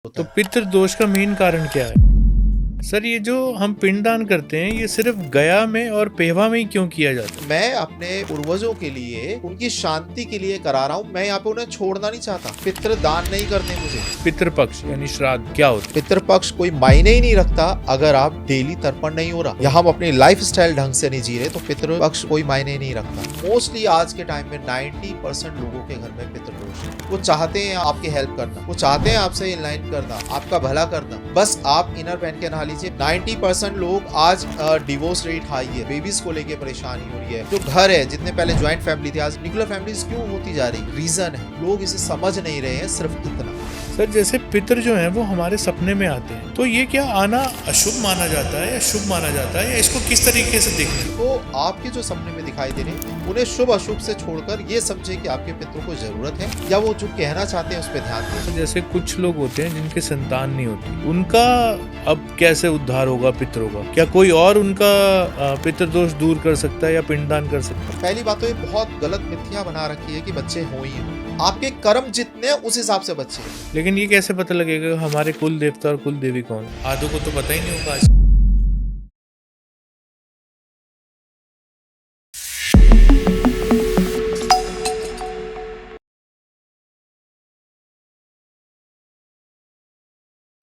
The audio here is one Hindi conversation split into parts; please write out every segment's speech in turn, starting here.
तो होता है। पितृदोष का मेन कारण क्या है? सर ये जो हम पिंडदान करते हैं ये सिर्फ गया में और पेवा में ही क्यों किया जाता है? मैं अपने पूर्वजों के लिए उनकी शांति के लिए करा रहा हूँ। मैं यहाँ पे उन्हें छोड़ना नहीं चाहता। पितृदान नहीं करने मुझे। पितृपक्ष यानी श्राद्ध क्या होता है? पितृपक्ष कोई मायने ही नहीं रखता अगर आप डेली तर्पण नहीं हो रहा या हम अपनी लाइफ स्टाइल ढंग से नहीं जी रहे, तो पितृपक्ष कोई मायने नहीं रखता। मोस्टली आज के टाइम में 90% लोगों के घर में पितृदोष है। वो चाहते हैं आपकी हेल्प करना, वो चाहते हैं आपसे इनलाइन करना, आपका भला करना, बस आप इनर पहन के नहा लीजिए। 90% लोग आज डिवोर्स रेट हाई है, बेबीज को लेके परेशानी हो रही है। जो घर है, जितने पहले ज्वाइंट फैमिली थी, आज न्यूक्लियर फैमिलीज क्यों होती जा रही? रीजन है, लोग इसे समझ नहीं रहे हैं, सिर्फ इतना। सर जैसे पितृ जो हैं वो हमारे सपने में आते हैं, तो ये क्या आना अशुभ माना जाता है या शुभ माना जाता है, या इसको किस तरीके से देखना है? तो आपके जो सपने में दिखाई दे रहे हैं उन्हें शुभ अशुभ से छोड़कर ये समझे कि आपके पितरों को जरूरत है या वो जो कहना चाहते हैं उस पर ध्यान दें। जैसे कुछ लोग होते हैं जिनके संतान नहीं होती, उनका अब कैसे उद्धार होगा पितरों का? क्या कोई और उनका पितृदोष दूर कर सकता है या पिंडदान कर सकता है? पहली बात तो ये बहुत गलत मिथ्या बना रखी है कि बच्चे हो ही हो। आपके कर्म जितने हैं उस हिसाब से बच्चे हैं। लेकिन ये कैसे पता लगेगा हमारे कुल देवता और कुल देवी कौन है? आधों को तो पता ही नहीं होगा आज।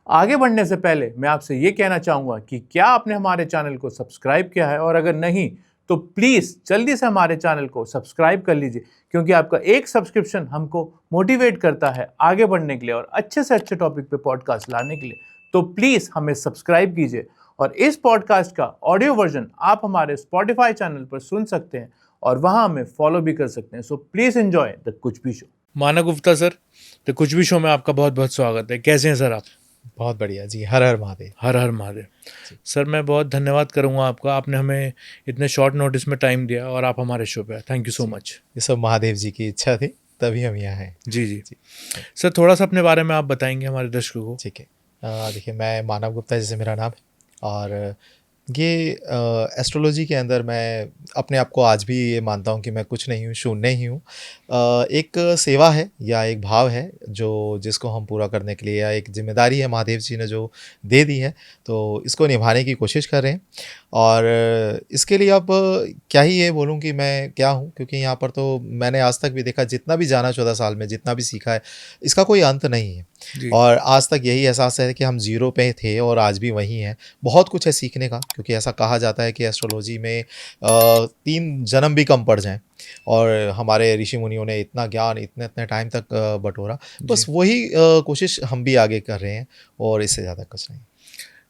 आगे बढ़ने से पहले मैं आपसे ये कहना चाहूँगा कि क्या आपने हमारे चैनल को सब्सक्राइब किया है, और अगर नहीं तो प्लीज़ जल्दी से हमारे चैनल को सब्सक्राइब कर लीजिए, क्योंकि आपका एक सब्सक्रिप्शन हमको मोटिवेट करता है आगे बढ़ने के लिए और अच्छे से अच्छे टॉपिक पे पॉडकास्ट लाने के लिए। तो प्लीज़ हमें सब्सक्राइब कीजिए, और इस पॉडकास्ट का ऑडियो वर्जन आप हमारे स्पॉटिफाई चैनल पर सुन सकते हैं और वहाँ हमें फॉलो भी कर सकते हैं। सो प्लीज़ एंजॉय द कुछ भी शो। मानव गुप्ता सर, तो कुछ भी शो में आपका बहुत बहुत स्वागत है। कैसे हैं सर आप? बहुत बढ़िया जी, हर हर महादेव। हर हर महादेव। सर मैं बहुत धन्यवाद करूंगा आपका, आपने हमें इतने शॉर्ट नोटिस में टाइम दिया और आप हमारे शो पे आए। Thank you so much. ये सब महादेव जी की इच्छा थी, तभी हम यहाँ हैं। जी जी सर, थोड़ा सा अपने बारे में आप बताएंगे हमारे दर्शकों को? ठीक है, देखिए मैं मानव गुप्ता जैसे मेरा नाम है, और ये एस्ट्रोलॉजी के अंदर मैं अपने आप को आज भी ये मानता हूँ कि मैं कुछ नहीं हूँ, शून्य ही हूँ। एक सेवा है या एक भाव है जो जिसको हम पूरा करने के लिए, या एक जिम्मेदारी है महादेव जी ने जो दे दी है, तो इसको निभाने की कोशिश कर रहे हैं। और इसके लिए अब क्या ही ये बोलूँ कि मैं क्या हूँ, क्योंकि यहाँ पर तो मैंने आज तक भी देखा, जितना भी जाना 14 साल में, जितना भी सीखा है, इसका कोई अंत नहीं है। और आज तक यही एहसास है कि हम जीरो पे थे और आज भी वहीं हैं। बहुत कुछ है सीखने का, क्योंकि ऐसा कहा जाता है कि एस्ट्रोलॉजी में 3 जन्म भी कम पड़ जाएं, और हमारे ऋषि मुनियों ने इतना ज्ञान इतने इतने टाइम तक बटोरा। बस वही कोशिश हम भी आगे कर रहे हैं, और इससे ज़्यादा कुछ नहीं।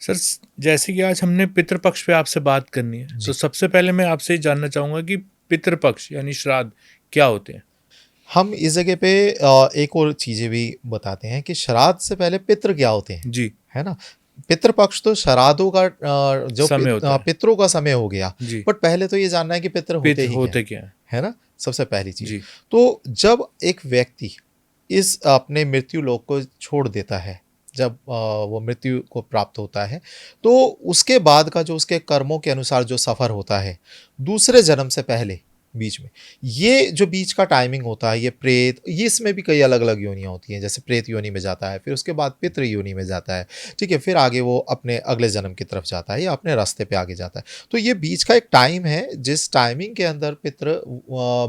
सर जैसे कि आज हमने पितृपक्ष पे आपसे बात करनी है, तो सबसे पहले मैं आपसे ये जानना चाहूँगा कि पितृपक्ष यानी श्राद्ध क्या होते हैं? हम इस जगह पे एक और चीज़ें भी बताते हैं कि श्राद्ध से पहले पितृ क्या होते हैं जी, है ना। पितृपक्ष तो श्राद्धों का जो समय होता है। पितरों का समय हो गया, जी। बट पहले तो ये जानना है कि पितृ होते क्या है ना, सबसे पहली चीज। जी। तो जब एक व्यक्ति इस अपने मृत्यु लोक को छोड़ देता है, जब वो मृत्यु को प्राप्त होता है, तो उसके बाद का जो उसके कर्मों के अनुसार जो सफ़र होता है दूसरे जन्म से पहले, बीच में, ये जो बीच का टाइमिंग होता है, ये प्रेत, ये इसमें भी कई अलग अलग योनियाँ होती हैं। जैसे प्रेत योनि में जाता है, फिर उसके बाद पितृ योनि में जाता है, ठीक है, फिर आगे वो अपने अगले जन्म की तरफ जाता है या अपने रास्ते पे आगे जाता है। तो ये बीच का एक टाइम है, जिस टाइमिंग के अंदर पितृ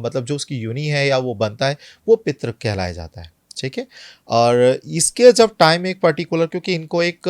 मतलब जो उसकी योनि है या वो बनता है, वो पितृ कहलाया जाता है, ठीक है। और इसके जब टाइम एक पर्टिकुलर, क्योंकि इनको एक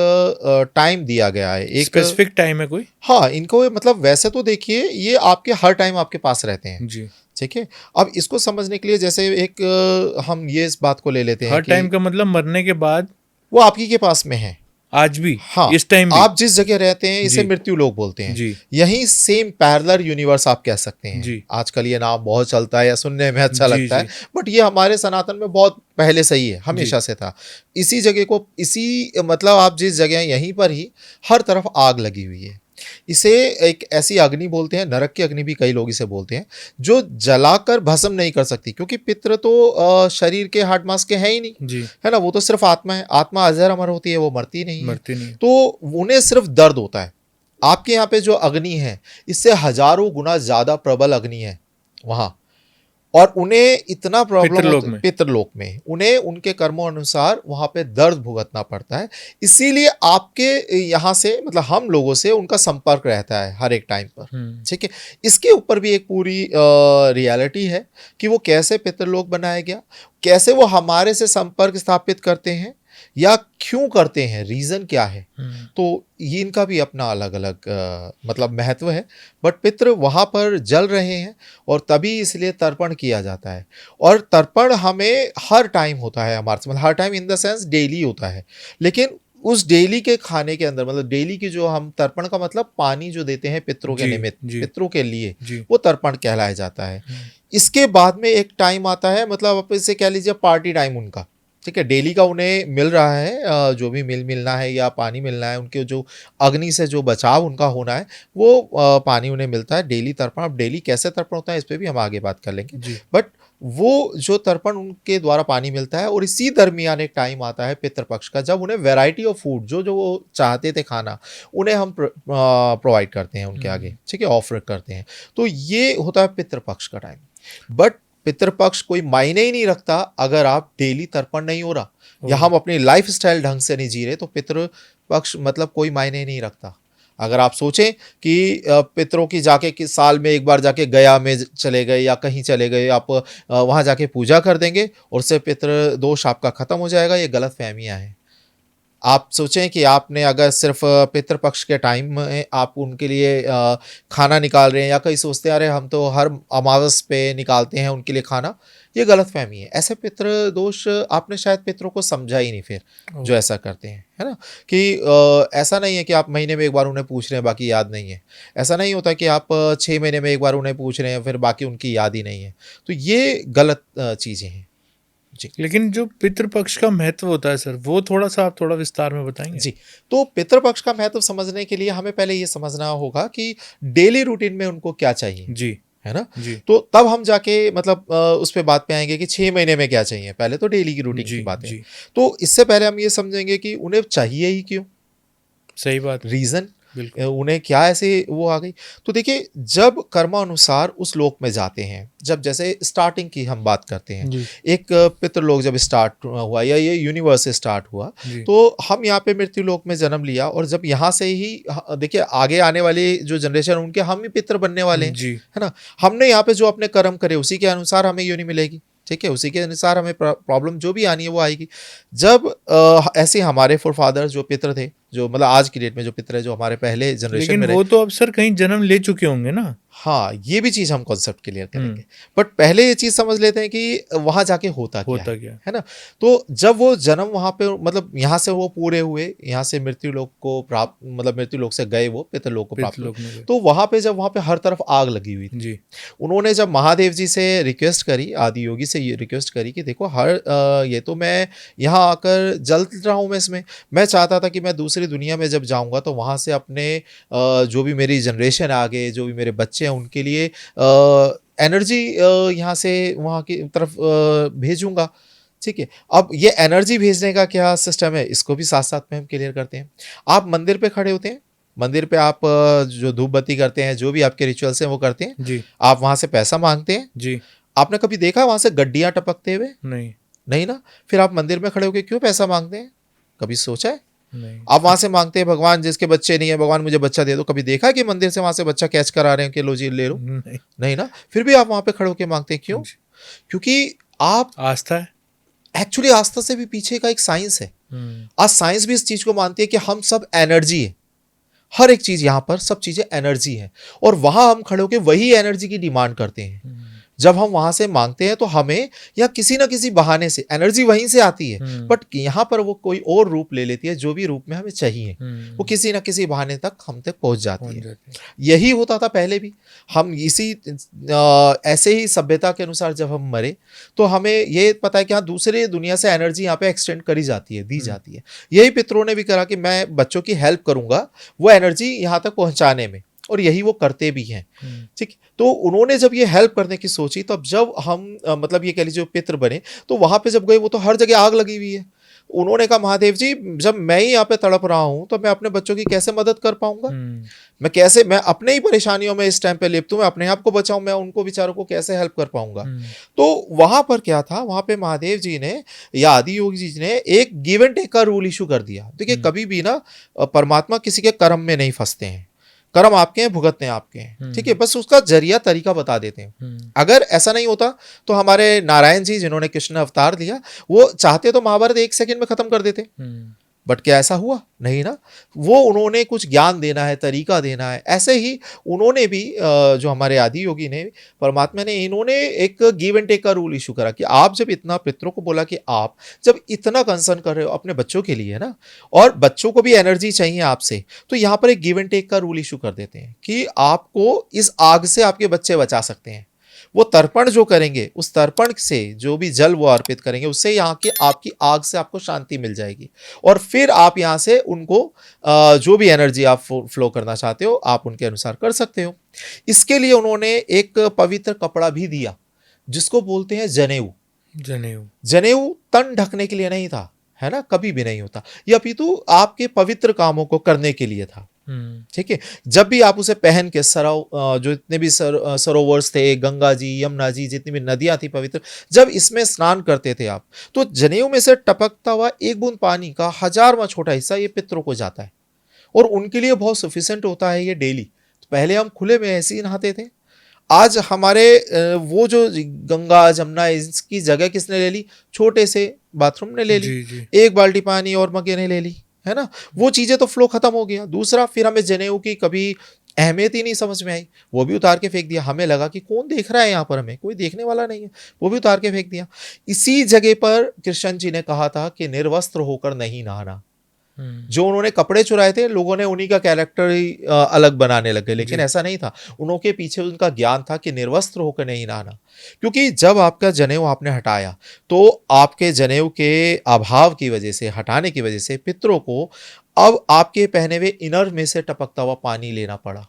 टाइम दिया गया है, एक स्पेसिफिक टाइम है कोई? हाँ, इनको मतलब वैसे तो देखिए ये आपके हर टाइम आपके पास रहते हैं जी, ठीक है। अब इसको समझने के लिए जैसे एक हम ये इस बात को ले लेते हैं हर कि टाइम का मतलब मरने के बाद वो आपकी के पास में है आज भी, हाँ, इस टाइम भी। आप जिस जगह रहते हैं इसे जी। मृत्यु लोक बोलते हैं। जी। यही सेम पैरेलल यूनिवर्स आप कह सकते हैं। जी। आजकल ये नाम बहुत चलता है या सुनने में अच्छा जी, लगता जी। है, बट ये हमारे सनातन में बहुत पहले से ही है, हमेशा से था। इसी जगह को, इसी मतलब आप जिस जगह यहीं पर ही हर तरफ आग लगी हुई है। इसे एक ऐसी अग्नि बोलते हैं, नरक की अग्नि भी कई लोग इसे बोलते हैं, जो जलाकर भस्म नहीं कर सकती, क्योंकि पितृ तो शरीर के हाड मांस के हैं ही नहीं, जी, है ना। वो तो सिर्फ आत्मा है, आत्मा अजर अमर होती है, वो मरती नहीं है। मरती नहीं। तो उन्हें सिर्फ दर्द होता है। आपके यहाँ पे जो अग्नि है, इससे हजारों गुना ज्यादा प्रबल अग्नि है वहाँ, और उन्हें इतना प्रॉब्लम पितृलोक में। पितृलोक में उन्हें उनके कर्मों अनुसार वहां पे दर्द भुगतना पड़ता है। इसीलिए आपके यहाँ से मतलब हम लोगों से उनका संपर्क रहता है हर एक टाइम पर, ठीक है। इसके ऊपर भी एक पूरी रियलिटी है कि वो कैसे पितृलोक बनाया गया, कैसे वो हमारे से संपर्क स्थापित करते हैं या क्यों करते हैं, रीजन क्या है। तो ये इनका भी अपना अलग अलग मतलब महत्व है। बट पितृ वहाँ पर जल रहे हैं और तभी इसलिए तर्पण किया जाता है। और तर्पण हमें हर टाइम होता है, हमारे से मतलब हर time in the sense daily होता है। लेकिन उस डेली के खाने के अंदर मतलब डेली की जो हम तर्पण का मतलब पानी जो देते हैं पितरों के निमित्त, पितरों के लिए, वो तर्पण कहलाया जाता है। इसके बाद में एक टाइम आता है, मतलब आप इसे कह लीजिए पार्टी टाइम उनका, ठीक है। डेली का उन्हें मिल रहा है जो भी मिलना है या पानी मिलना है, उनके जो अग्नि से जो बचाव उनका होना है वो पानी उन्हें मिलता है डेली तर्पण। अब डेली कैसे तर्पण होता है इस पे भी हम आगे बात कर लेंगे। बट वो जो तर्पण उनके द्वारा पानी मिलता है। और इसी दरमियान एक टाइम आता है पितृपक्ष का, जब उन्हें वैरायटी ऑफ फूड जो जो वो चाहते थे खाना, उन्हें हम प्रोवाइड करते हैं उनके आगे, ठीक है, ऑफर करते हैं। तो ये होता है पितृपक्ष का टाइम। बट पितृपक्ष कोई मायने ही नहीं रखता अगर आप डेली तर्पण नहीं हो रहा या हम अपनी लाइफ स्टाइल ढंग से नहीं जी रहे, तो पितृपक्ष मतलब कोई मायने नहीं रखता। अगर आप सोचें कि पितरों की जाके कि साल में एक बार जाके गया में चले गए या कहीं चले गए, आप वहाँ जाके पूजा कर देंगे और उससे पितृ दोष आपका खत्म हो जाएगा, ये गलत फहमियाँ हैं। आप सोचें कि आपने अगर सिर्फ पितृपक्ष के टाइम में आप उनके लिए खाना निकाल रहे हैं या कहीं सोचते अरे हम तो हर अमावस पे निकालते हैं उनके लिए खाना, ये गलत फहमी है। ऐसे पितृ दोष आपने शायद पितरों को समझा ही नहीं फिर जो ऐसा करते हैं, है ना। कि ऐसा नहीं है कि आप महीने में एक बार उन्हें पूछ रहे हैं बाकी याद नहीं है। ऐसा नहीं होता कि आप 6 महीने में एक बार उन्हें पूछ रहे हैं फिर बाकी उनकी याद ही नहीं है। तो ये गलत चीज़ें हैं जी। लेकिन जो पितृपक्ष का महत्व होता है सर, वो थोड़ा सा आप थोड़ा विस्तार में बताएंगे जी। तो पितृपक्ष का महत्व समझने के लिए हमें पहले ये समझना होगा कि डेली रूटीन में उनको क्या चाहिए जी, है ना जी। तो तब हम जाके मतलब उस पे बात पे आएंगे कि 6 महीने में क्या चाहिए। पहले तो डेली की रूटीन की बात है। तो इससे पहले हम ये समझेंगे कि उन्हें चाहिए ही क्यों, सही बात, रीजन उन्हें क्या ऐसे वो आ गई। तो देखिए जब कर्मानुसार उस लोक में जाते हैं, जब जैसे स्टार्टिंग की हम बात करते हैं, एक पितृलोक जब स्टार्ट हुआ या ये यूनिवर्स से स्टार्ट हुआ, तो हम यहाँ पे मृत्यु लोक में जन्म लिया और जब यहाँ से ही देखिए आगे आने वाली जो जनरेशन उनके हम ही पितृ बनने वाले हैं, है ना। हमने यहाँ पे जो अपने कर्म करे उसी के अनुसार हमें योनि मिलेगी, ठीक है, उसी के अनुसार हमें प्रॉब्लम जो भी आनी है वो आएगी। जब ऐसे हमारे फोरफादर जो पितृ थे, जो मतलब आज की डेट में जो पितृ है जो हमारे पहले जनरेशन में वो तो अब सर कहीं जन्म ले चुके होंगे ना। हाँ, ये भी चीज हम कॉन्सेप्ट क्लियर करेंगे। बट पहले ये चीज समझ लेते हैं कि वहां जाके होता क्या है ना। तो जब वो जन्म वहां पे मतलब यहाँ से वो पूरे हुए, यहाँ से मृत्यु लोक को प्राप्त मतलब मृत्यु लोक से गए वो पितृलोक को प्राप्त हुए, तो वहां पे जब वहां पे हर तरफ आग लगी हुई थी जी। उन्होंने जब महादेव जी से रिक्वेस्ट करी, आदि योगी से ये रिक्वेस्ट करी कि देखो हर ये तो मैं यहाँ आकर जल रहा हूँ, मैं इसमें मैं चाहता था कि मैं दूसरी दुनिया में जब जाऊँगा तो वहाँ से अपने जो भी मेरी जनरेशन आगे जो भी मेरे बच्चे हैं उनके लिए एनर्जी यहाँ से वहाँ की तरफ भेजूंगा, ठीक है। अब ये एनर्जी भेजने का क्या सिस्टम है इसको भी साथ साथ में हम क्लियर करते हैं। आप मंदिर पे खड़े होते हैं, मंदिर पे आप जो धूप बत्ती करते हैं, जो भी आपके रिचुअल्स हैं वो करते हैं जी। आप वहाँ से पैसा मांगते हैं जी। आपने कभी देखा वहाँ से गड्डियाँ टपकते हुए? नहीं ना। फिर आप मंदिर में खड़े होकर क्यों पैसा मांगते हैं, कभी सोचा है? नहीं। आप वहां से मांगते हैं भगवान जिसके बच्चे नहीं है, भगवान मुझे बच्चा दे दो, कभी देखा कि मंदिर से वहां से बच्चा कैच करा रहे हैं कि लो जी ले लो? नहीं ना। फिर भी आप वहां पे खड़े होकर मांगते हैं, क्यों? क्योंकि आप आस्था है। एक्चुअली आस्था से भी पीछे का एक साइंस है। आज साइंस भी इस चीज को मानती है कि हम सब एनर्जी है, हर एक चीज यहाँ पर सब चीजें एनर्जी है और वहां हम खड़े होकर वही एनर्जी की डिमांड करते हैं। जब हम वहां से मांगते हैं तो हमें या किसी ना किसी बहाने से एनर्जी वहीं से आती है, बट यहाँ पर वो कोई और रूप ले लेती है, जो भी रूप में हमें चाहिए वो किसी ना किसी बहाने तक हम तक पहुंच जाती है। यही होता था पहले भी। हम इसी ऐसे ही सभ्यता के अनुसार जब हम मरे तो हमें ये पता है कि हाँ दूसरे दुनिया से एनर्जी यहाँ पे एक्सटेंड करी जाती है, दी जाती है। यही पितरों ने भी करा कि मैं बच्चों की हेल्प करूंगा वो एनर्जी यहाँ तक पहुंचाने में, और यही वो करते भी हैं, ठीक। तो उन्होंने जब ये हेल्प करने की सोची, तो अब जब हम मतलब ये कह लीजिए पितृ बने तो वहां पे जब गए वो तो हर जगह आग लगी हुई है। उन्होंने कहा महादेव जी जब मैं ही यहाँ पे तड़प रहा हूँ तो मैं अपने बच्चों की कैसे मदद कर पाऊंगा, मैं अपने ही परेशानियों में इस टाइम पे लिप्त हूँ, मैं अपने आप को बचाऊं, मैं उनको बेचारों को कैसे हेल्प कर पाऊंगा। तो वहां पर क्या था, वहां पे महादेव जी ने या आदि योगी जी ने एक गिव एंड टेक का रूल इशू कर दिया। देखिए कभी भी ना परमात्मा किसी के कर्म में नहीं फंसते हैं, कर्म आपके हैं, भुगतने आपके हैं, ठीक है, बस उसका जरिया तरीका बता देते हैं। अगर ऐसा नहीं होता तो हमारे नारायण जी जिन्होंने कृष्ण अवतार लिया वो चाहते तो महाभारत 1 सेकंड में खत्म कर देते, बट क्या ऐसा हुआ नहीं ना। वो उन्होंने कुछ ज्ञान देना है, तरीका देना है। ऐसे ही उन्होंने भी जो हमारे आदि योगी ने, परमात्मा ने, इन्होंने एक गिव एंड टेक का रूल इशू करा कि आप जब इतना, पितरों को बोला कि आप जब इतना कंसर्न कर रहे हो अपने बच्चों के लिए ना, और बच्चों को भी एनर्जी चाहिए आपसे, तो यहाँ पर एक गिव एंड टेक का रूल इशू कर देते हैं कि आपको इस आग से आपके बच्चे बचा सकते हैं। वो तर्पण जो करेंगे, उस तर्पण से जो भी जल वो अर्पित करेंगे, उससे यहाँ की आपकी आग से आपको शांति मिल जाएगी, और फिर आप यहाँ से उनको जो भी एनर्जी आप फ्लो करना चाहते हो आप उनके अनुसार कर सकते हो। इसके लिए उन्होंने एक पवित्र कपड़ा भी दिया जिसको बोलते हैं जनेऊ। जनेऊ तन ढकने के लिए नहीं था, है ना, कभी भी नहीं होता, यह अपितु आपके पवित्र कामों को करने के लिए था। ठीक है, जब भी आप उसे पहन के जो इतने भी सरोवर्स थे, गंगा जी, यमुना जी, जितनी भी नदियां थी पवित्र, जब इसमें स्नान करते थे आप, तो जनेऊ में से टपकता हुआ एक बूंद पानी का 1000वां छोटा हिस्सा ये पितरों को जाता है, और उनके लिए बहुत सफिशिएंट होता है ये डेली। तो पहले हम खुले में ऐसे ही नहाते थे, आज हमारे वो जो गंगा जमुना इसकी जगह किसने ले ली, छोटे से बाथरूम ने ले ली, एक बाल्टी पानी और मगे ने ले ली, है ना, वो चीजें तो फ्लो खत्म हो गया। दूसरा, फिर हमें जनेऊ की कभी अहमियत ही नहीं समझ में आई, वो भी उतार के फेंक दिया। हमें लगा कि कौन देख रहा है यहाँ पर, हमें कोई देखने वाला नहीं है, वो भी उतार के फेंक दिया। इसी जगह पर कृष्ण जी ने कहा था कि निर्वस्त्र होकर नहीं नहाना। जो उन्होंने कपड़े चुराए थे, लोगों ने उन्हीं का कैरेक्टर ही अलग बनाने लगे, लेकिन ऐसा नहीं था। उनके पीछे उनका ज्ञान था कि निर्वस्त्र होकर नहीं नहाना, क्योंकि जब आपका जनेऊ आपने हटाया तो आपके जनेऊ के अभाव की वजह से, हटाने की वजह से पितरों को अब आपके पहने हुए इनर में से टपकता हुआ पानी लेना पड़ा।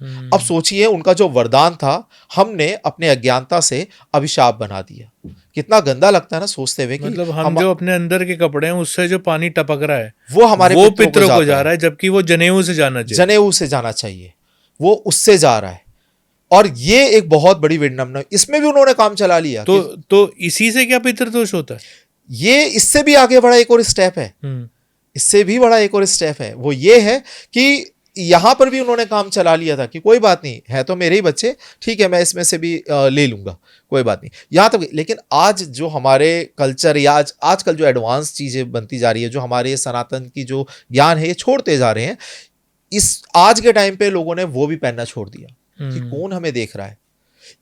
अब सोचिए, उनका जो वरदान था हमने अपने अज्ञानता से अभिशाप बना दिया। कितना गंदा लगता है ना सोचते हुए कि मतलब हम जो अपने अंदर के कपड़े हैं उससे जो पानी टपक रहा है वो हमारे पितरों को जा रहा है, जबकि वो जनेऊ से जाना चाहिए, जनेऊ से जाना चाहिए, वो उससे जा रहा है। और ये एक बहुत बड़ी विडम्बना, इसमें भी उन्होंने काम चला लिया। तो इसी से क्या पितृदोष होता है? ये इससे भी आगे बढ़ा एक और स्टेप है, इससे भी बड़ा एक और स्टेप है। वो ये है कि यहां पर भी उन्होंने काम चला लिया था कि कोई बात नहीं है, तो मेरे ही बच्चे, ठीक है, मैं इसमें से भी ले लूंगा, कोई बात नहीं, यहां तक। लेकिन आज जो हमारे कल्चर या आजकल जो एडवांस चीजें बनती जा रही है, जो हमारे सनातन की जो ज्ञान है, ये छोड़ते जा रहे हैं। इस आज के टाइम पे लोगों ने वो भी पहनना छोड़ दिया कि कौन हमें देख रहा है।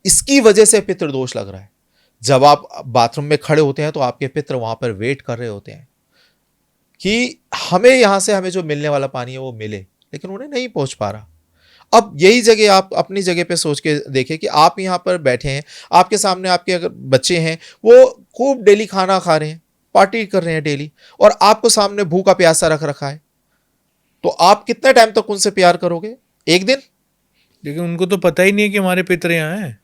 इसकी वजह से पितृदोष लग रहा है। जब आप बाथरूम में खड़े होते हैं तो आपके पितृ वहां पर वेट कर रहे होते हैं कि हमें यहां से हमें जो मिलने वाला पानी है वो मिले, लेकिन उन्हें नहीं पहुंच पा रहा। अब यही जगह आप अपनी जगह पे सोच के देखें कि आप यहाँ पर बैठे हैं, आपके सामने आपके अगर बच्चे हैं, वो खूब डेली खाना खा रहे हैं, पार्टी कर रहे हैं डेली, और आपको सामने भूखा प्यासा रख रखा है, तो आप कितने टाइम तक उनसे प्यार करोगे? एक दिन? लेकिन उनको तो पता ही नहीं है कि हमारे पितर यहाँ हैं।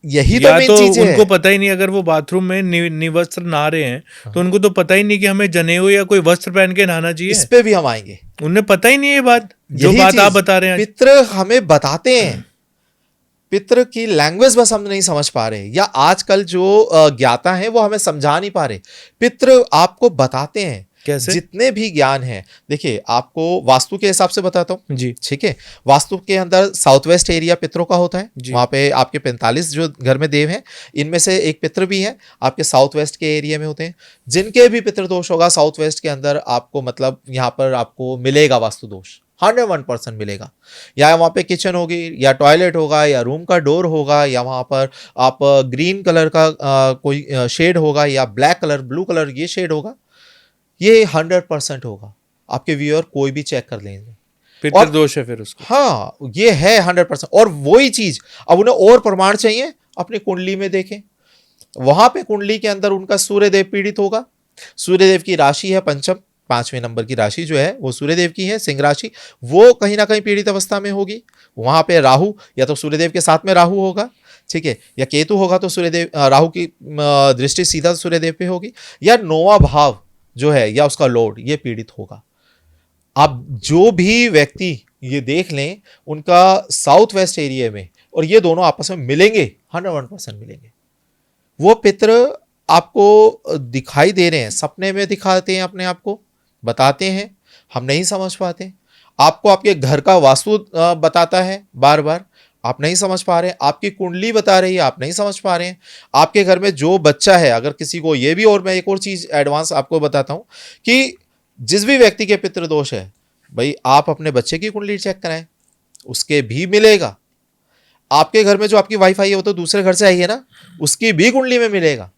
यही तो मेन चीज है। उनको पता ही नहीं, अगर वो बाथरूम में निवस्त्र नहा रहे हैं तो उनको तो पता ही नहीं कि हमें जनेऊ या कोई वस्त्र पहन के नहाना चाहिए। इस पे भी हम आएंगे। उन्हें पता ही नहीं है ये बात, जो बात आप बता रहे हैं। पितृ हमें बताते हैं, पितृ की लैंग्वेज बस हम नहीं समझ पा रहे, या आजकल जो ज्ञाता है वो हमें समझा नहीं पा रहे। पितृ आपको बताते हैं कैसे? जितने भी ज्ञान है। देखिए, आपको वास्तु के हिसाब से बताता हूँ जी, ठीक है। वास्तु के अंदर साउथ वेस्ट एरिया पितरों का होता है, वहां पे आपके 45 जो घर में देव हैं, इनमें से एक पितृ भी है आपके साउथ वेस्ट के एरिया में होते हैं। जिनके भी पितृदोष होगा साउथ वेस्ट के अंदर, आपको मतलब यहाँ पर आपको मिलेगा वास्तु दोष, 101% मिलेगा। या वहाँ पे किचन होगी, या टॉयलेट होगा, या रूम का डोर होगा, या वहाँ पर आप ग्रीन कलर का कोई शेड होगा, या ब्लैक कलर, ब्लू कलर ये शेड होगा, ये 100% होगा। आपके व्यूअर कोई भी चेक कर लेंगे, पितृदोष है फिर उसको। हाँ, ये है 100%। और वही चीज अब उन्हें और प्रमाण चाहिए, अपनी कुंडली में देखें, वहां पे कुंडली के अंदर उनका सूर्यदेव पीड़ित होगा। सूर्यदेव की राशि है पंचम, 5वें नंबर की राशि जो है वो सूर्यदेव की है, सिंह राशि, वो कहीं ना कहीं पीड़ित अवस्था में होगी। वहां पे राहु, या तो सूर्यदेव के साथ में राहु होगा, ठीक है, या केतु होगा तो सूर्यदेव, राहु की दृष्टि सीधा सूर्यदेव पे होगी, या 9वां भाव जो है या उसका लॉर्ड ये पीड़ित होगा। आप जो भी व्यक्ति ये देख लें उनका साउथ वेस्ट एरिया में, और ये दोनों आपस में मिलेंगे, 101% मिलेंगे। वो पितृ आपको दिखाई दे रहे हैं, सपने में दिखाते हैं, अपने आप को बताते हैं, हम नहीं समझ पाते। आपको आपके घर का वास्तु बताता है बार बार, आप नहीं समझ पा रहे हैं। आपकी कुंडली बता रही है, आप नहीं समझ पा रहे हैं। आपके घर में जो बच्चा है, अगर किसी को ये भी, और मैं एक और चीज एडवांस आपको बताता हूं कि जिस भी व्यक्ति के पितृदोष है, भाई आप अपने बच्चे की कुंडली चेक कराएं, उसके भी मिलेगा। आपके घर में जो आपकी वाईफाई है वो तो दूसरे घर से आई है ना, उसकी भी कुंडली में मिलेगा।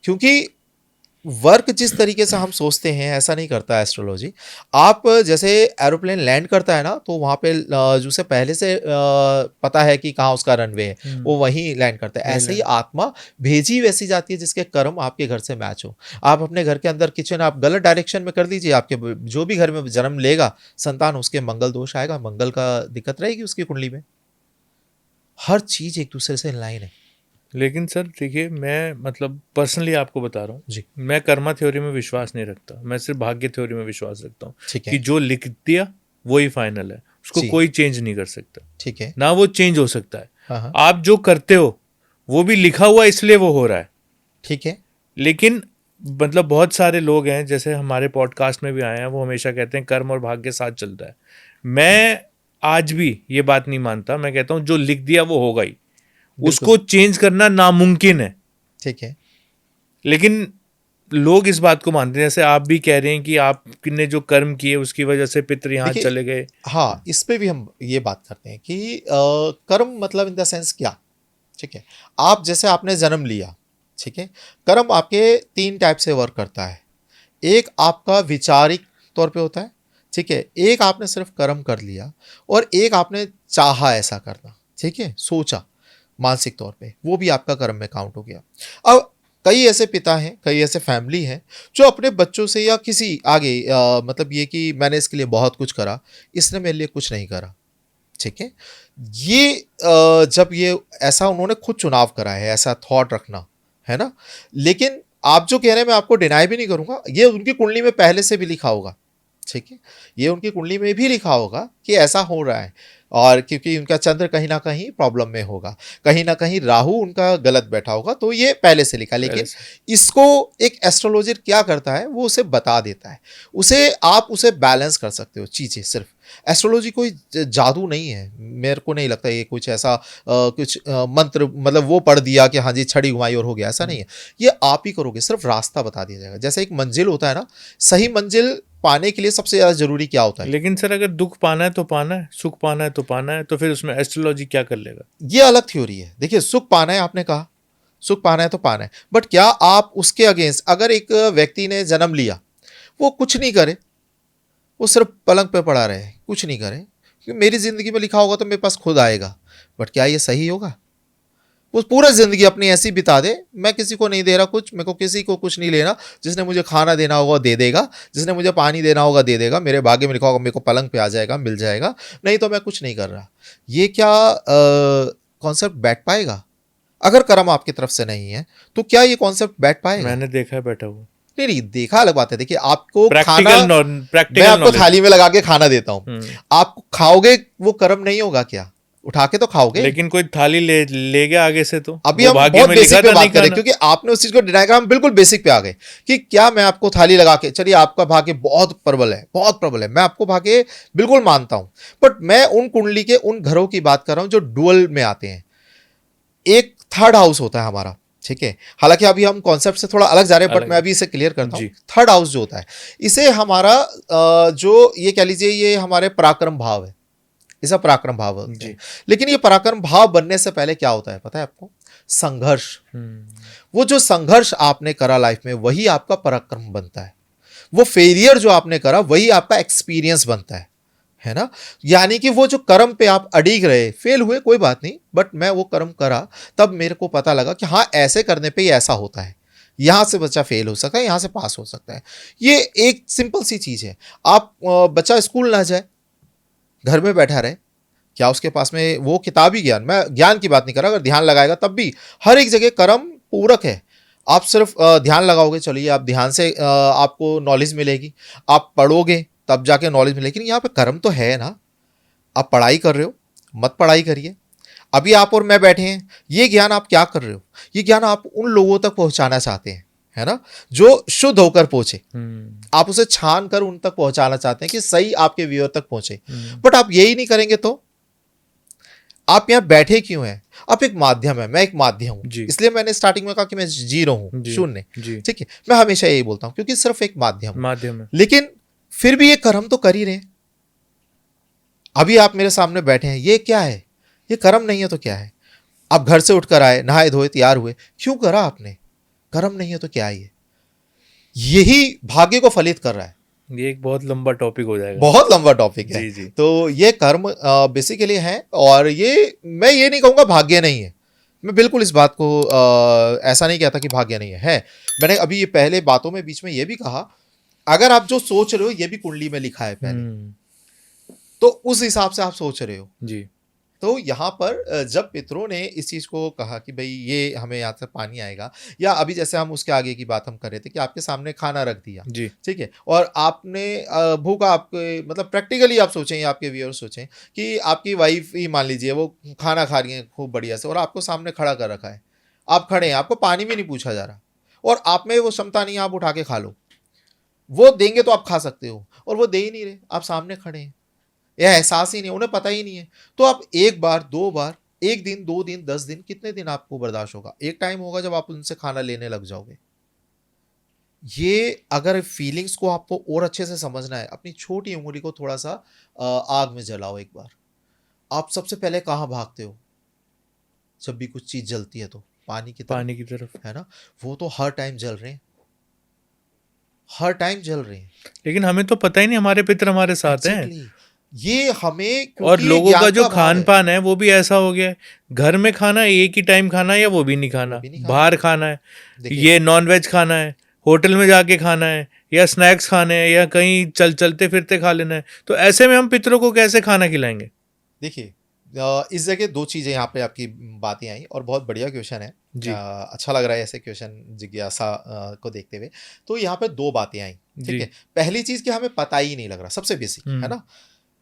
क्योंकि वर्क जिस तरीके से हम सोचते हैं ऐसा नहीं करता एस्ट्रोलॉजी। आप जैसे एरोप्लेन लैंड करता है ना, तो वहाँ पे जो से पहले से पता है कि कहाँ उसका रनवे है, वो वहीं लैंड करता है। ऐसे ही आत्मा भेजी वैसी जाती है जिसके कर्म आपके घर से मैच हो। आप अपने घर के अंदर किचन आप गलत डायरेक्शन में कर दीजिए, आपके जो भी घर में जन्म लेगा संतान, उसके मंगल दोष आएगा, मंगल का दिक्कत रहेगी उसकी कुंडली में। हर चीज एक दूसरे से लाइन है। लेकिन सर देखिए, मैं मतलब पर्सनली आपको बता रहा हूँ जी, मैं कर्मा थ्योरी में विश्वास नहीं रखता, मैं सिर्फ भाग्य थ्योरी में विश्वास रखता हूँ ठीक कि है, जो लिख दिया वही फाइनल है, उसको जी। कोई चेंज नहीं कर सकता, ठीक है। ना वो चेंज हो सकता है। हाँ हाँ, आप जो करते हो वो भी लिखा हुआ इसलिए वो हो रहा है। ठीक है। लेकिन मतलब बहुत सारे लोग हैं, जैसे हमारे पॉडकास्ट में भी आए हैं, वो हमेशा कहते हैं कर्म और भाग्य साथ चलता है। मैं आज भी ये बात नहीं मानता। मैं कहता हूँ जो लिख दिया वो होगा ही, उसको चेंज करना नामुमकिन है। ठीक है। लेकिन लोग इस बात को मानते हैं, जैसे आप भी कह रहे हैं कि आपने जो कर्म किए उसकी वजह से पितृ यहाँ देखिए, चले गए। हाँ, इस पे भी हम ये बात करते हैं कि कर्म मतलब इन द सेंस क्या। ठीक है, आप जैसे आपने जन्म लिया, ठीक है, कर्म आपके 3 टाइप से वर्क करता है। एक आपका विचारिक तौर पे होता है, ठीक है, एक आपने सिर्फ कर्म कर लिया, और एक आपने चाहा ऐसा करना, ठीक है, सोचा मानसिक तौर पे, वो भी आपका कर्म में काउंट हो गया। अब कई ऐसे पिता हैं, कई ऐसे फैमिली हैं जो अपने बच्चों से या किसी आगे मतलब ये कि मैंने इसके लिए बहुत कुछ करा, इसने मेरे लिए कुछ नहीं करा। ठीक है, ये जब ये ऐसा उन्होंने खुद चुनाव करा है, ऐसा थॉट रखना है ना। लेकिन आप जो कह रहे हैं, मैं आपको डिनाई भी नहीं करूंगा, ये उनकी कुंडली में पहले से भी लिखा होगा। ठीक है, ये उनकी कुंडली में भी लिखा होगा कि ऐसा हो रहा है, और क्योंकि उनका चंद्र कहीं ना कहीं प्रॉब्लम में होगा, कहीं ना कहीं राहु उनका गलत बैठा होगा, तो ये पहले से लिखा। लेकिन इसको एक एस्ट्रोलॉजर क्या करता है, वो उसे बता देता है, उसे आप उसे बैलेंस कर सकते हो चीज़ें। सिर्फ एस्ट्रोलॉजी कोई जादू नहीं है, मेरे को नहीं लगता ये कुछ ऐसा कुछ मंत्र मतलब वो पढ़ दिया कि हाँ जी छड़ी घुमाई और हो गया, ऐसा नहीं है। ये आप ही करोगे, सिर्फ रास्ता बता दिया जाएगा। जैसे एक मंजिल होता है ना, सही मंजिल पाने के लिए सबसे ज्यादा जरूरी क्या होता है? लेकिन सर अगर दुख पाना है तो पाना है, सुख पाना है तो पाना है, तो फिर उसमें एस्ट्रोलॉजी क्या कर लेगा? ये अलग थ्योरी है। देखिए, सुख पाना है, आपने कहा सुख पाना है तो पाना है, बट क्या आप उसके अगेंस्ट, अगर एक व्यक्ति ने जन्म लिया, वो कुछ नहीं करे, वो सिर्फ पलंग पे पड़ा रहे, कुछ नहीं करे, क्योंकि मेरी जिंदगी में लिखा होगा तो मेरे पास खुद आएगा, बट क्या ये सही होगा? वो पूरा जिंदगी अपनी ऐसी बिता दे, मैं किसी को नहीं दे रहा कुछ, मेरे को किसी को कुछ नहीं लेना, जिसने मुझे खाना देना होगा दे देगा, जिसने मुझे पानी देना होगा दे देगा, मेरे भाग्य में लिखा होगा मेरे को पलंग पे आ जाएगा, मिल जाएगा, नहीं तो मैं कुछ नहीं कर रहा। ये क्या कॉन्सेप्ट बैठ पाएगा? अगर कर्म आपकी तरफ से नहीं है तो क्या ये कॉन्सेप्ट बैठ पाएगा? मैंने देखा है बैठा हुआ। नहीं, देखा अलग बात है। देखिए, आपको प्रैक्टिकल खाना, मैं आपको थाली में लगा के खाना देता हूँ, आप खाओगे, वो कर्म नहीं होगा क्या? उठा के तो खाओगे। लेकिन कोई थाली ले गया आगे से, तो अभी हम बहुत बेसिक पे बात करें, क्योंकि आपने उस चीज को डिनाई करा, हम बिल्कुल बेसिक पे आ गए कि क्या मैं आपको थाली लगा के, चलिए आपका भाग्य बहुत प्रबल है, बहुत प्रबल है, मैं आपको भाग्य बिल्कुल मानता हूं, बट मैं उन कुंडली के उन घरों की बात कर रहा हूं जो डुअल में आते हैं। एक थर्ड हाउस होता है हमारा, ठीक है, हालांकि अभी हम कॉन्सेप्ट से थोड़ा अलग जा रहे हैं, बट मैं अभी इसे क्लियर करता हूं। थर्ड हाउस जो होता है, इसे हमारा जो ये कह लीजिए, ये हमारे पराक्रम भाव है, इसे पराक्रम भाव होता है। लेकिन ये पराक्रम भाव बनने से पहले क्या होता है पता है आपको? संघर्ष। वो जो संघर्ष आपने करा लाइफ में, वही आपका पराक्रम बनता है। वो फेलियर जो आपने करा, वही आपका एक्सपीरियंस बनता है ना। यानी कि वो जो कर्म पे आप अड़िग रहे, फेल हुए कोई बात नहीं, बट मैं वो कर्म करा, तब मेरे को पता लगा कि हाँ, ऐसे करने पे ऐसा होता है, यहां से बच्चा फेल हो सकता है, यहां से पास हो सकता है। ये एक सिंपल सी चीज है। आप बच्चा स्कूल ना जाए, घर में बैठा रहे, क्या उसके पास में वो किताबी ज्ञान, मैं ज्ञान की बात नहीं कर रहा, अगर ध्यान लगाएगा तब भी हर एक जगह कर्म पूरक है। आप सिर्फ ध्यान लगाओगे, चलिए आप ध्यान से आपको नॉलेज मिलेगी, आप पढ़ोगे तब जाके नॉलेज मिलेगी। लेकिन यहाँ पे कर्म तो है ना। आप पढ़ाई कर रहे हो, मत पढ़ाई करिए। अभी आप और मैं बैठे हैं, ये ज्ञान आप क्या कर रहे हो? ये ज्ञान आप उन लोगों तक पहुंचाना चाहते हैं, है ना, जो शुद्ध होकर पहुंचे। आप उसे छान कर उन तक पहुंचाना चाहते हैं कि सही आपके व्यूअर तक पहुंचे। बट आप यही नहीं करेंगे तो आप यहाँ बैठे क्यों हैं? आप एक माध्यम है, मैं एक माध्यम हूँ। जी। इसलिए मैंने स्टार्टिंग में कहा कि मैं जीरो हूँ, जी, शून्य। जी। ठीक है, मैं हमेशा यही बोलता हूँ क्योंकि सिर्फ एक माध्यम हूँ। माध्यम है। लेकिन फिर भी ये कर्म तो कर ही रहे हैं। अभी आप मेरे सामने बैठे हैं, ये क्या है? ये कर्म नहीं है तो क्या है? आप घर से उठकर आए, नहाए धोए, तैयार हुए, क्यों करा आपने? कर्म नहीं है तो क्या है? ये यही भाग्य को फलित कर रहा है। ये एक बहुत लंबा टॉपिक हो जाएगा। बहुत लंबा टॉपिक है। जी, जी। तो ये कर्म बेसिकली है, और ये मैं ये नहीं कहूंगा भाग्य नहीं है। मैं बिल्कुल इस बात को ऐसा नहीं कहता कि भाग्य नहीं है। मैंने अभी ये पहले बातों में बीच में ये भी कहा, अगर आप जो सोच रहे हो ये भी कुंडली में लिखा है पहले, तो उस हिसाब से आप सोच रहे हो। जी। तो यहाँ पर जब पितरों ने इस चीज़ को कहा कि भाई ये हमें यहाँ से पानी आएगा, या अभी जैसे हम उसके आगे की बात हम कर रहे थे कि आपके सामने खाना रख दिया, जी। ठीक है, और आपने भूखा, आपके मतलब प्रैक्टिकली आप सोचें, आपके व्यूअर्स सोचें कि आपकी वाइफ ही मान लीजिए वो खाना खा रही है खूब बढ़िया से, और आपको सामने खड़ा कर रखा है, आप खड़े हैं, आपको पानी भी नहीं पूछा जा रहा, और आप में वो क्षमता नहीं, आप उठा के खा लो। वो देंगे तो आप खा सकते हो, और वो दे ही नहीं रहे, आप सामने खड़े हैं, यह एहसास ही नहीं, उन्हें पता ही नहीं है। तो आप एक बार, दो बार, एक दिन, 2 दिन, 10 दिन, कितने दिन आपको बर्दाश्त होगा? एक टाइम होगा जब आप उनसे खाना लेने लग जाओगे। ये अगर फीलिंग्स को आपको और अच्छे से समझना है, अपनी छोटी उंगली को थोड़ा सा आग में जलाओ एक बार। आप सबसे पहले कहाँ भागते हो जब भी कुछ चीज जलती है? तो पानी की तरफ, पानी की तरफ। है ना। वो तो हर टाइम जल रहे हैं, हर टाइम जल रहे हैं। लेकिन हमें तो पता ही नहीं हमारे पितर हमारे साथ हैं। Exactly. ये हमें, और क्योंकि ये लोगों का ज्ञान जो भाव खान है। पान है वो भी ऐसा हो गया है, घर में खाना एक ही टाइम खाना, या वो भी नहीं खाना, भी नहीं खाना। बाहर खाना है, देखिए, ये नॉन वेज खाना है, होटल में जाके खाना है, या स्नैक्स खाने हैं, या कहीं चलते फिरते खा लेना है। तो ऐसे में हम पितरों को कैसे खाना खिलाएंगे? देखिए, इस जगह 2 चीज़ें यहाँ पे आपकी बातें आई, और बहुत बढ़िया क्वेश्चन है। जी। अच्छा लग रहा है ऐसे क्वेश्चन जिज्ञासा को देखते हुए। तो यहाँ पे 2 बातें आई, जी। ठीक है। पहली चीज़ कि हमें पता ही नहीं लग रहा, सबसे बेसिक, है ना।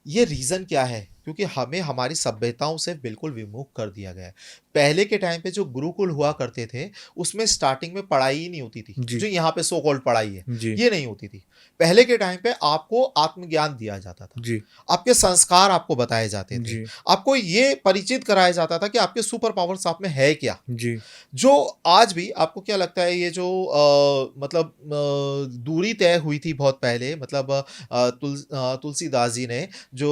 ये रीज़न क्या है? क्योंकि हमें हमारी सभ्यताओं से बिल्कुल विमुख कर दिया गया है। पहले के टाइम पे जो गुरुकुल हुआ करते थे, उसमें स्टार्टिंग में पढ़ाई ही नहीं होती थी, जी। जो यहाँ पे सो कॉल्ड पढ़ाई है, जी। ये नहीं होती थी। पहले के टाइम पे आपको आत्मज्ञान दिया जाता था, जी। आपके संस्कार आपको बताए जाते थे, जी। आपको ये परिचित कराया जाता था कि आपके सुपर पावर्स आप में है क्या। जी। जो आज भी आपको क्या लगता है, ये जो मतलब दूरी तय हुई थी बहुत पहले, मतलब तुलसीदास जी ने जो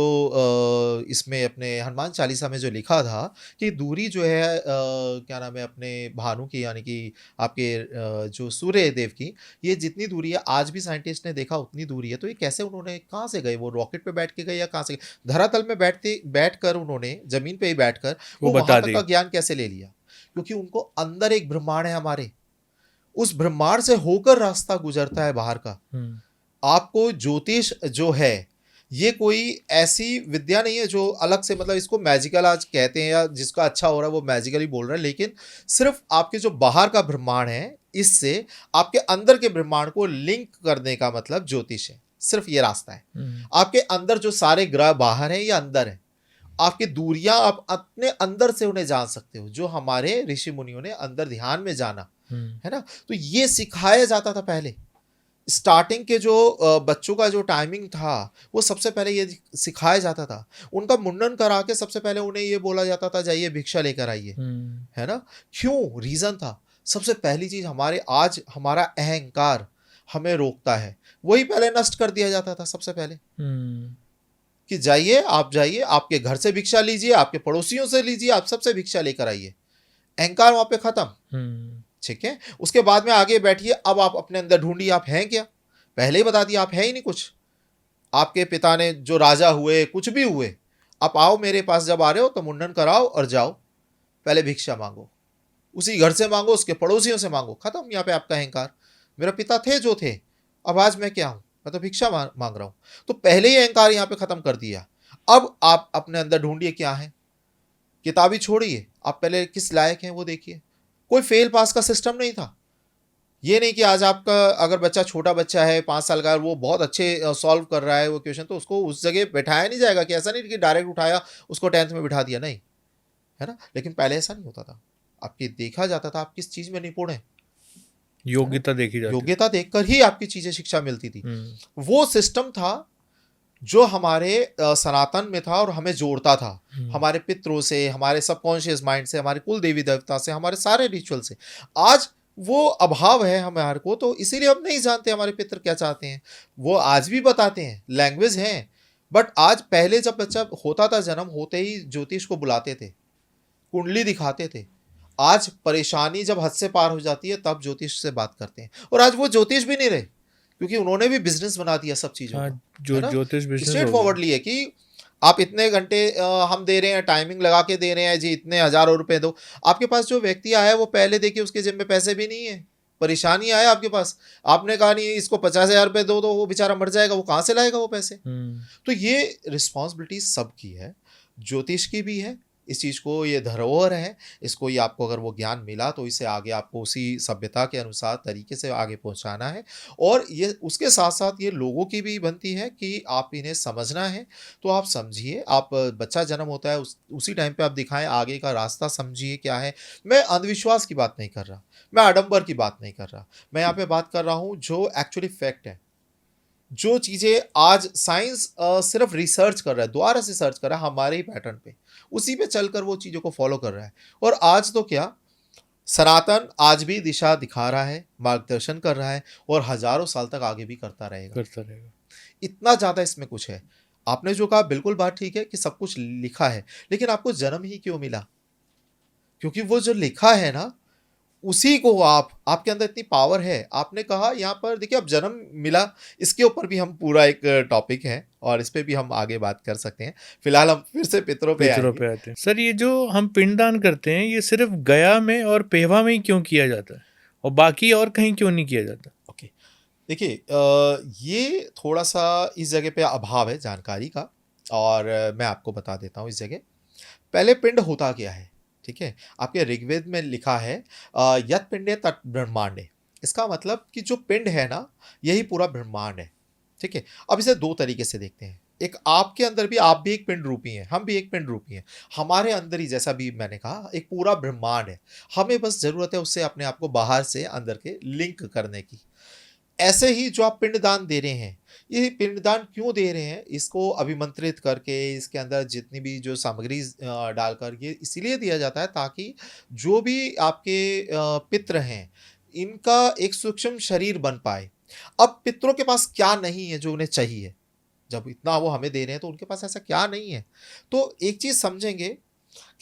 इसमें अपने हनुमान चालीसा में जो लिखा था कि दूरी जो है क्या नाम है अपने भानु की, यानी कि आपके जो सूर्य देव की, ये जितनी दूरी है आज भी साइंटिस्ट ने देखा उतनी दूरी है। तो ये कैसे, उन्होंने कहाँ से गए? वो रॉकेट पे बैठ के गए या कहाँ से गए? धरातल में बैठकर उन्होंने, जमीन पे ही बैठकर वो वो बता वहां तक दी। का ज्ञान कैसे ले लिया? क्योंकि उनको अंदर एक ब्रह्मांड है हमारे, उस ब्रह्मांड से होकर रास्ता गुजरता है बाहर का। आपको ज्योतिष जो है, ये कोई ऐसी विद्या नहीं है जो अलग से, मतलब इसको मैजिकल आज कहते हैं, या जिसका अच्छा हो रहा है वो मैजिकल ही बोल रहा है, लेकिन सिर्फ आपके जो बाहर का ब्रह्मांड है, इससे आपके अंदर के ब्रह्मांड को लिंक करने का मतलब ज्योतिष है। सिर्फ ये रास्ता है। आपके अंदर जो सारे ग्रह बाहर है या अंदर है, आपकी दूरियां आप अपने अंदर से उन्हें जान सकते हो, जो हमारे ऋषि मुनियों ने अंदर ध्यान में जाना, है ना। तो ये सिखाया जाता था पहले। स्टार्टिंग के जो बच्चों का जो टाइमिंग था, वो सबसे पहले ये सिखाया जाता था। उनका मुंडन करा के सबसे पहले उन्हें ये बोला जाता था, जाइए भिक्षा लेकर आइए, है ना। क्यों? रीजन था, सबसे पहली चीज हमारे, आज हमारा अहंकार हमें रोकता है, वही पहले नष्ट कर दिया जाता था सबसे पहले, कि जाइए, आप जाइए, आपके घर से भिक्षा लीजिए, आपके पड़ोसियों से लीजिए, आप सबसे भिक्षा लेकर आइए। अहंकार वहां पे खत्म, ठीक है। उसके बाद में आगे बैठिए, अब आप अपने अंदर ढूंढिए, आप हैं क्या? पहले ही बता दिया, आप हैं ही नहीं कुछ। आपके पिता ने जो राजा हुए, कुछ भी हुए, आप आओ मेरे पास, जब आ रहे हो तो मुंडन कराओ और जाओ, पहले भिक्षा मांगो, उसी घर से मांगो, उसके पड़ोसियों से मांगो, खत्म यहाँ पे आपका अहंकार। मेरा पिता थे जो थे, अब आज मैं क्या हूं? मैं तो भिक्षा मांग रहा हूं। तो पहले ही अहंकार यहाँ पे खत्म कर दिया। अब आप अपने अंदर ढूंढिए क्या है। किताबी छोड़िए, आप पहले किस लायक हैं वो देखिए। कोई फेल पास का सिस्टम नहीं था, ये नहीं कि आज आपका अगर बच्चा छोटा बच्चा है 5 साल का, वो बहुत अच्छे सॉल्व कर रहा है वो क्वेश्चन, तो उसको उस जगह बैठाया नहीं जाएगा, कि ऐसा नहीं कि डायरेक्ट उठाया उसको 10th में बिठा दिया, नहीं, है ना। लेकिन पहले ऐसा नहीं होता था, आपकी देखा जाता था आप किस चीज में निपुण है, योग्यता देखी जाती योग्यता देखकर ही आपकी चीजें शिक्षा मिलती थी। हम्म, वो सिस्टम था जो हमारे सनातन में था और हमें जोड़ता था हमारे पितरों से, हमारे सबकॉन्शियस माइंड से, हमारे कुल देवी देवता से, हमारे सारे रिचुअल से। आज वो अभाव है हमारे को, तो इसीलिए हम नहीं जानते हमारे पितर क्या चाहते हैं। वो आज भी बताते हैं, लैंग्वेज है, बट आज पहले जब बच्चा होता था जन्म होते ही ज्योतिष को बुलाते थे, कुंडली दिखाते थे। आज परेशानी जब हद से पार हो जाती है तब ज्योतिष से बात करते हैं, और आज वो ज्योतिष भी नहीं रहे, क्योंकि उन्होंने भी बिजनेस बना दिया सब चीजों हाँ, का, जो है ना। ज्योतिष बिजनेस स्ट्रेट हो गया। फॉरवर्डली है कि आप इतने घंटे हम दे रहे हैं, टाइमिंग लगा के दे रहे हैं जी, इतने हजारों रुपए दो। आपके पास जो व्यक्ति आया वो पहले देखिए उसके जेब में पैसे भी नहीं है, परेशानी आया आपके पास, आपने कहा नहीं इसको 50,000 रुपए दो, तो वो बेचारा मर जाएगा, वो कहाँ से लाएगा वो पैसे। तो ये रिस्पॉन्सिबिलिटी सबकी है, ज्योतिष की भी है, इस चीज़ को, ये धरोहर है, इसको, ये आपको अगर वो ज्ञान मिला तो इसे आगे आपको उसी सभ्यता के अनुसार तरीके से आगे पहुंचाना है। और ये उसके साथ साथ ये लोगों की भी बनती है कि आप इन्हें समझना है, तो आप समझिए। आप बच्चा जन्म होता है उसी टाइम पे आप दिखाएं, आगे का रास्ता समझिए क्या है। मैं अंधविश्वास की बात नहीं कर रहा, मैं आडंबर की बात नहीं कर रहा, मैं यहाँ पे बात कर रहा हूँ जो एक्चुअली फैक्ट है। जो चीज़ें आज साइंस सिर्फ रिसर्च कर रहा है, दोबारा से सर्च कर रहा है हमारे ही पैटर्न पे, उसी पे चलकर वो चीज़ों को फॉलो कर रहा है। और आज तो क्या, सनातन आज भी दिशा दिखा रहा है, मार्गदर्शन कर रहा है, और हजारों साल तक आगे भी करता रहेगा। इतना ज़्यादा इसमें कुछ है। आपने जो कहा बिल्कुल बात ठीक है कि सब कुछ लिखा है, लेकिन आपको जन्म ही क्यों मिला? क्योंकि वो जो लिखा है ना, उसी को आपके अंदर इतनी पावर है। आपने कहा यहाँ पर देखिए, अब जन्म मिला, इसके ऊपर भी हम पूरा एक टॉपिक है और इस पे भी हम आगे बात कर सकते हैं। फिलहाल हम फिर से पितरों पे आएंगे। आते हैं। सर, ये जो हम पिंडदान करते हैं, ये सिर्फ गया में और पेहवा में ही क्यों किया जाता है, और बाकी और कहीं क्यों नहीं किया जाता? ओके, देखिए, ये थोड़ा सा इस जगह पे अभाव है जानकारी का, और मैं आपको बता देता हूँ इस जगह। पहले पिंड होता क्या है, ठीक है। आपके ऋग्वेद में लिखा है यत पिंडे तत् ब्रह्मांडे। इसका मतलब कि जो पिंड है ना, यही पूरा ब्रह्मांड है, ठीक है। अब इसे दो तरीके से देखते हैं। एक, आपके अंदर भी, आप भी एक पिंड रूपी हैं, हम भी एक पिंड रूपी हैं। हमारे अंदर ही, जैसा भी मैंने कहा, एक पूरा ब्रह्मांड है। हमें बस जरूरत है उससे अपने आप को बाहर से अंदर के लिंक करने की। ऐसे ही जो आप पिंडदान दे रहे हैं, ये पिंडदान क्यों दे रहे हैं, इसको अभिमंत्रित करके, इसके अंदर जितनी भी जो सामग्री डालकर, ये इसीलिए दिया जाता है ताकि जो भी आपके पितृ हैं, इनका एक सूक्ष्म शरीर बन पाए। अब पितरों के पास क्या नहीं है जो उन्हें चाहिए? जब इतना वो हमें दे रहे हैं तो उनके पास ऐसा क्या नहीं है? तो एक चीज समझेंगे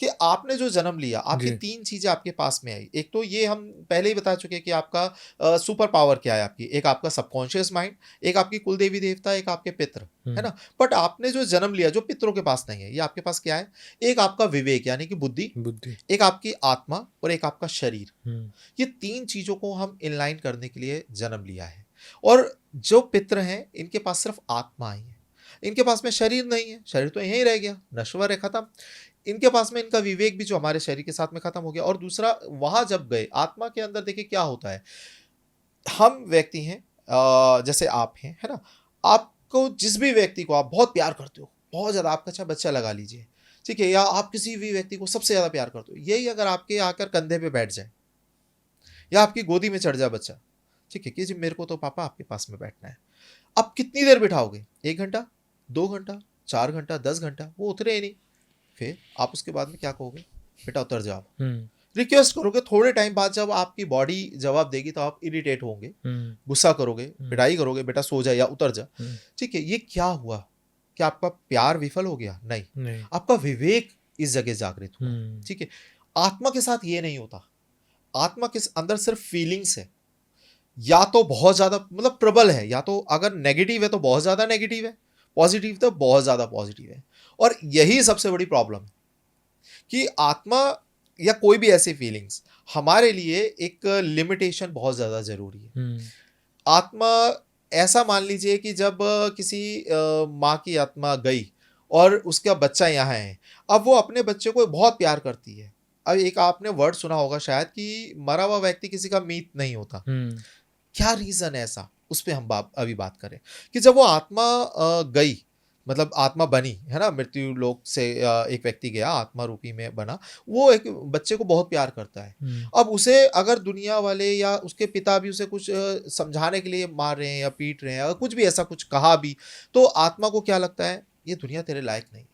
कि आपने जो जन्म लिया, आपकी तीन चीजें आपके पास में आई। एक तो ये हम पहले ही बता चुके कि आपका सुपर पावर क्या है आपकी। एक आपका सबकॉन्शियस माइंड, एक आपकी कुल देवी देवता, एक आपके पितृ, है ना। बट आपने जो जन्म लिया, जो पितरों के पास नहीं है, ये आपके पास क्या है? एक आपका विवेक यानी कि बुद्धि, एक आपकी आत्मा, और एक आपका शरीर। ये तीन चीजों को हम इनलाइन करने के लिए जन्म लिया है। और जो पितृ हैं, इनके पास सिर्फ आत्मा ही है, इनके पास में शरीर नहीं है। शरीर तो यहीं रह गया, नश्वर है, खत्म। इनके पास में इनका विवेक भी जो हमारे शरीर के साथ में खत्म हो गया। और दूसरा, वहां जब गए आत्मा के अंदर, देखिए क्या होता है। हम व्यक्ति हैं, जैसे आप हैं, है ना। आपको जिस भी व्यक्ति को आप बहुत प्यार करते हो, बहुत ज्यादा, आपका अच्छा बच्चा लगा लीजिए, ठीक है, या आप किसी भी व्यक्ति को सबसे ज्यादा प्यार करते हो, यही अगर आपके आकर कंधे पे बैठ जाए या आपकी गोदी में चढ़ जाए बच्चा, ठीक है, कि जी मेरे को तो पापा आपके पास में बैठना है, आप कितनी देर बिठाओगे? 1 घंटा, 2 घंटा, 4 घंटा, 10 घंटा? वो उतरे ही नहीं। फिर आप उसके बाद में क्या कहोगे? बेटा उतर जाओ। रिक्वेस्ट करोगे। थोड़े टाइम बाद जब आपकी बॉडी जवाब देगी तो आप इरिटेट होंगे, गुस्सा करोगे, पिटाई करोगे, बेटा सो जा या उतर जा, ठीक है। ये क्या हुआ? क्या आपका प्यार विफल हो गया? नहीं। आपका विवेक इस जगह जागृत हुआ, ठीक है। आत्मा के साथ ये नहीं होता। आत्मा के अंदर सिर्फ फीलिंग्स है, या तो बहुत ज्यादा मतलब प्रबल है, या तो अगर नेगेटिव है तो बहुत ज्यादा नेगेटिव है, पॉजिटिव तो बहुत ज्यादा पॉजिटिव है। और यही सबसे बड़ी प्रॉब्लम है कि आत्मा या कोई भी ऐसी फीलिंग्स, हमारे लिए एक लिमिटेशन बहुत ज्यादा जरूरी है। आत्मा, ऐसा मान लीजिए कि जब किसी माँ की आत्मा गई और उसका बच्चा यहाँ है, अब वो अपने बच्चे को बहुत प्यार करती है, अब एक आपने वर्ड सुना होगा शायद कि मरा हुआ व्यक्ति किसी का मीत नहीं होता। क्या रीजन है ऐसा, उस पे हम अभी बात करें कि जब वो आत्मा गई, मतलब आत्मा बनी है ना, मृत्यु लोक से एक व्यक्ति गया आत्मा रूपी में बना, वो एक बच्चे को बहुत प्यार करता है। अब उसे अगर दुनिया वाले या उसके पिता भी उसे कुछ समझाने के लिए मार रहे हैं या पीट रहे हैं, अगर कुछ भी ऐसा कुछ कहा भी, तो आत्मा को क्या लगता है, ये दुनिया तेरे लायक नहीं,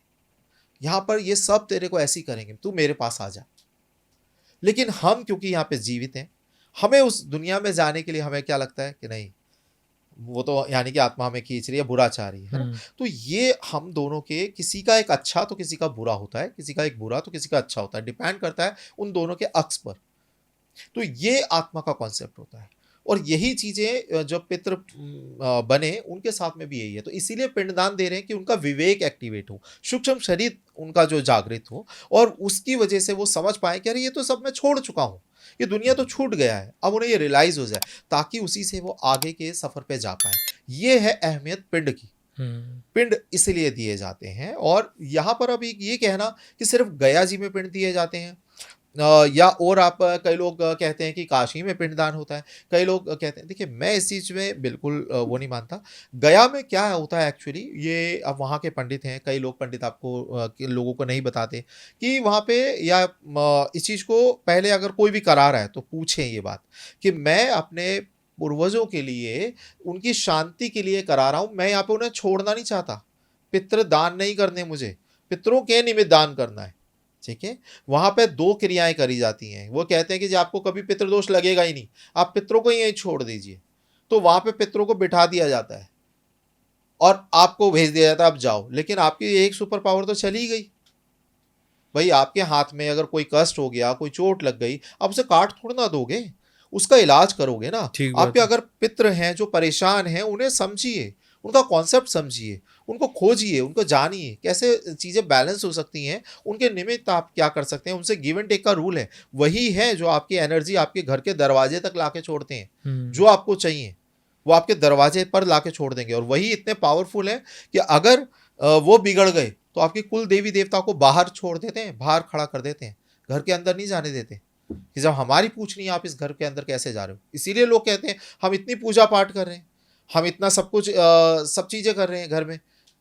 यहाँ पर ये सब तेरे को ऐसी करेंगे, तू मेरे पास आ जा। लेकिन हम क्योंकि यहाँ पे जीवित हैं, हमें उस दुनिया में जाने के लिए हमें क्या लगता है कि नहीं, वो तो यानी कि आत्मा हमें खींच रही है, बुरा चाह रही है ना। तो ये हम दोनों के किसी का एक अच्छा तो किसी का बुरा होता है, किसी का एक बुरा तो किसी का अच्छा होता है, डिपेंड करता है उन दोनों के अक्स पर। तो ये आत्मा का कॉन्सेप्ट होता है, और यही चीजें जो पितृ बने उनके साथ में भी यही है। तो इसीलिए पिंडदान दे रहे हैं कि उनका विवेक एक्टिवेट हो, सूक्ष्म शरीर उनका जो जागृत हो, और उसकी वजह से वो समझ पाए कि अरे ये तो सब मैं छोड़ चुका हूँ, ये दुनिया तो छूट गया है, अब उन्हें ये रियलाइज हो जाए, ताकि उसी से वो आगे के सफर पे जा पाए। ये है अहमियत पिंड की। पिंड इसलिए दिए जाते हैं। और यहाँ पर अभी ये कहना कि सिर्फ गया जी में पिंड दिए जाते हैं, या और आप कई लोग कहते हैं कि काशी में पिंडदान होता है, कई लोग कहते हैं, देखिए मैं इस चीज़ में बिल्कुल वो नहीं मानता। गया में क्या होता है एक्चुअली, ये अब वहाँ के पंडित हैं, कई लोग पंडित आपको लोगों को नहीं बताते कि वहाँ पे, या इस चीज़ को पहले अगर कोई भी करा रहा है तो पूछें ये बात कि मैं अपने पूर्वजों के लिए, उनकी शांति के लिए करा रहा हूँ, मैं यहाँ पे उन्हें छोड़ना नहीं चाहता। पितृ दान नहीं करने मुझे, पितरों के निमित्त दान करना है, ठीक है। वहां पे 2 क्रियाएं करी जाती हैं। वो कहते हैं कि जी आपको कभी पितृदोष लगेगा ही नहीं, आप पितरों को ही यहीं छोड़ दीजिए। तो वहां पे पितरों को बिठा दिया जाता है और आपको भेज दिया जाता है, आप जाओ। लेकिन आपकी एक सुपर पावर तो चली गई भाई। आपके हाथ में अगर कोई कष्ट हो गया, कोई चोट लग गई, आप उसे काट थोड़ा ना दोगे, उसका इलाज करोगे ना। आपके अगर पितृ हैं जो परेशान हैं, उन्हें समझिए, उनका कॉन्सेप्ट समझिए, उनको खोजिए, उनको जानिए कैसे चीज़ें बैलेंस हो सकती हैं, उनके निमित्त आप क्या कर सकते हैं। उनसे गिव एंड टेक का रूल है, वही है जो आपकी एनर्जी आपके घर के दरवाजे तक लाके छोड़ते हैं। जो आपको चाहिए वो आपके दरवाजे पर लाके छोड़ देंगे, और वही इतने पावरफुल है कि अगर वो बिगड़ गए तो आपकी कुल देवी देवता को बाहर छोड़ देते हैं, बाहर खड़ा कर देते हैं, घर के अंदर नहीं जाने देते कि जब हमारी पूछ नहीं, आप इस घर के अंदर कैसे जा रहे हो। इसीलिए लोग कहते हैं हम इतनी पूजा पाठ कर रहे हैं, हम इतना सब कुछ सब चीज़ें कर रहे हैं घर में,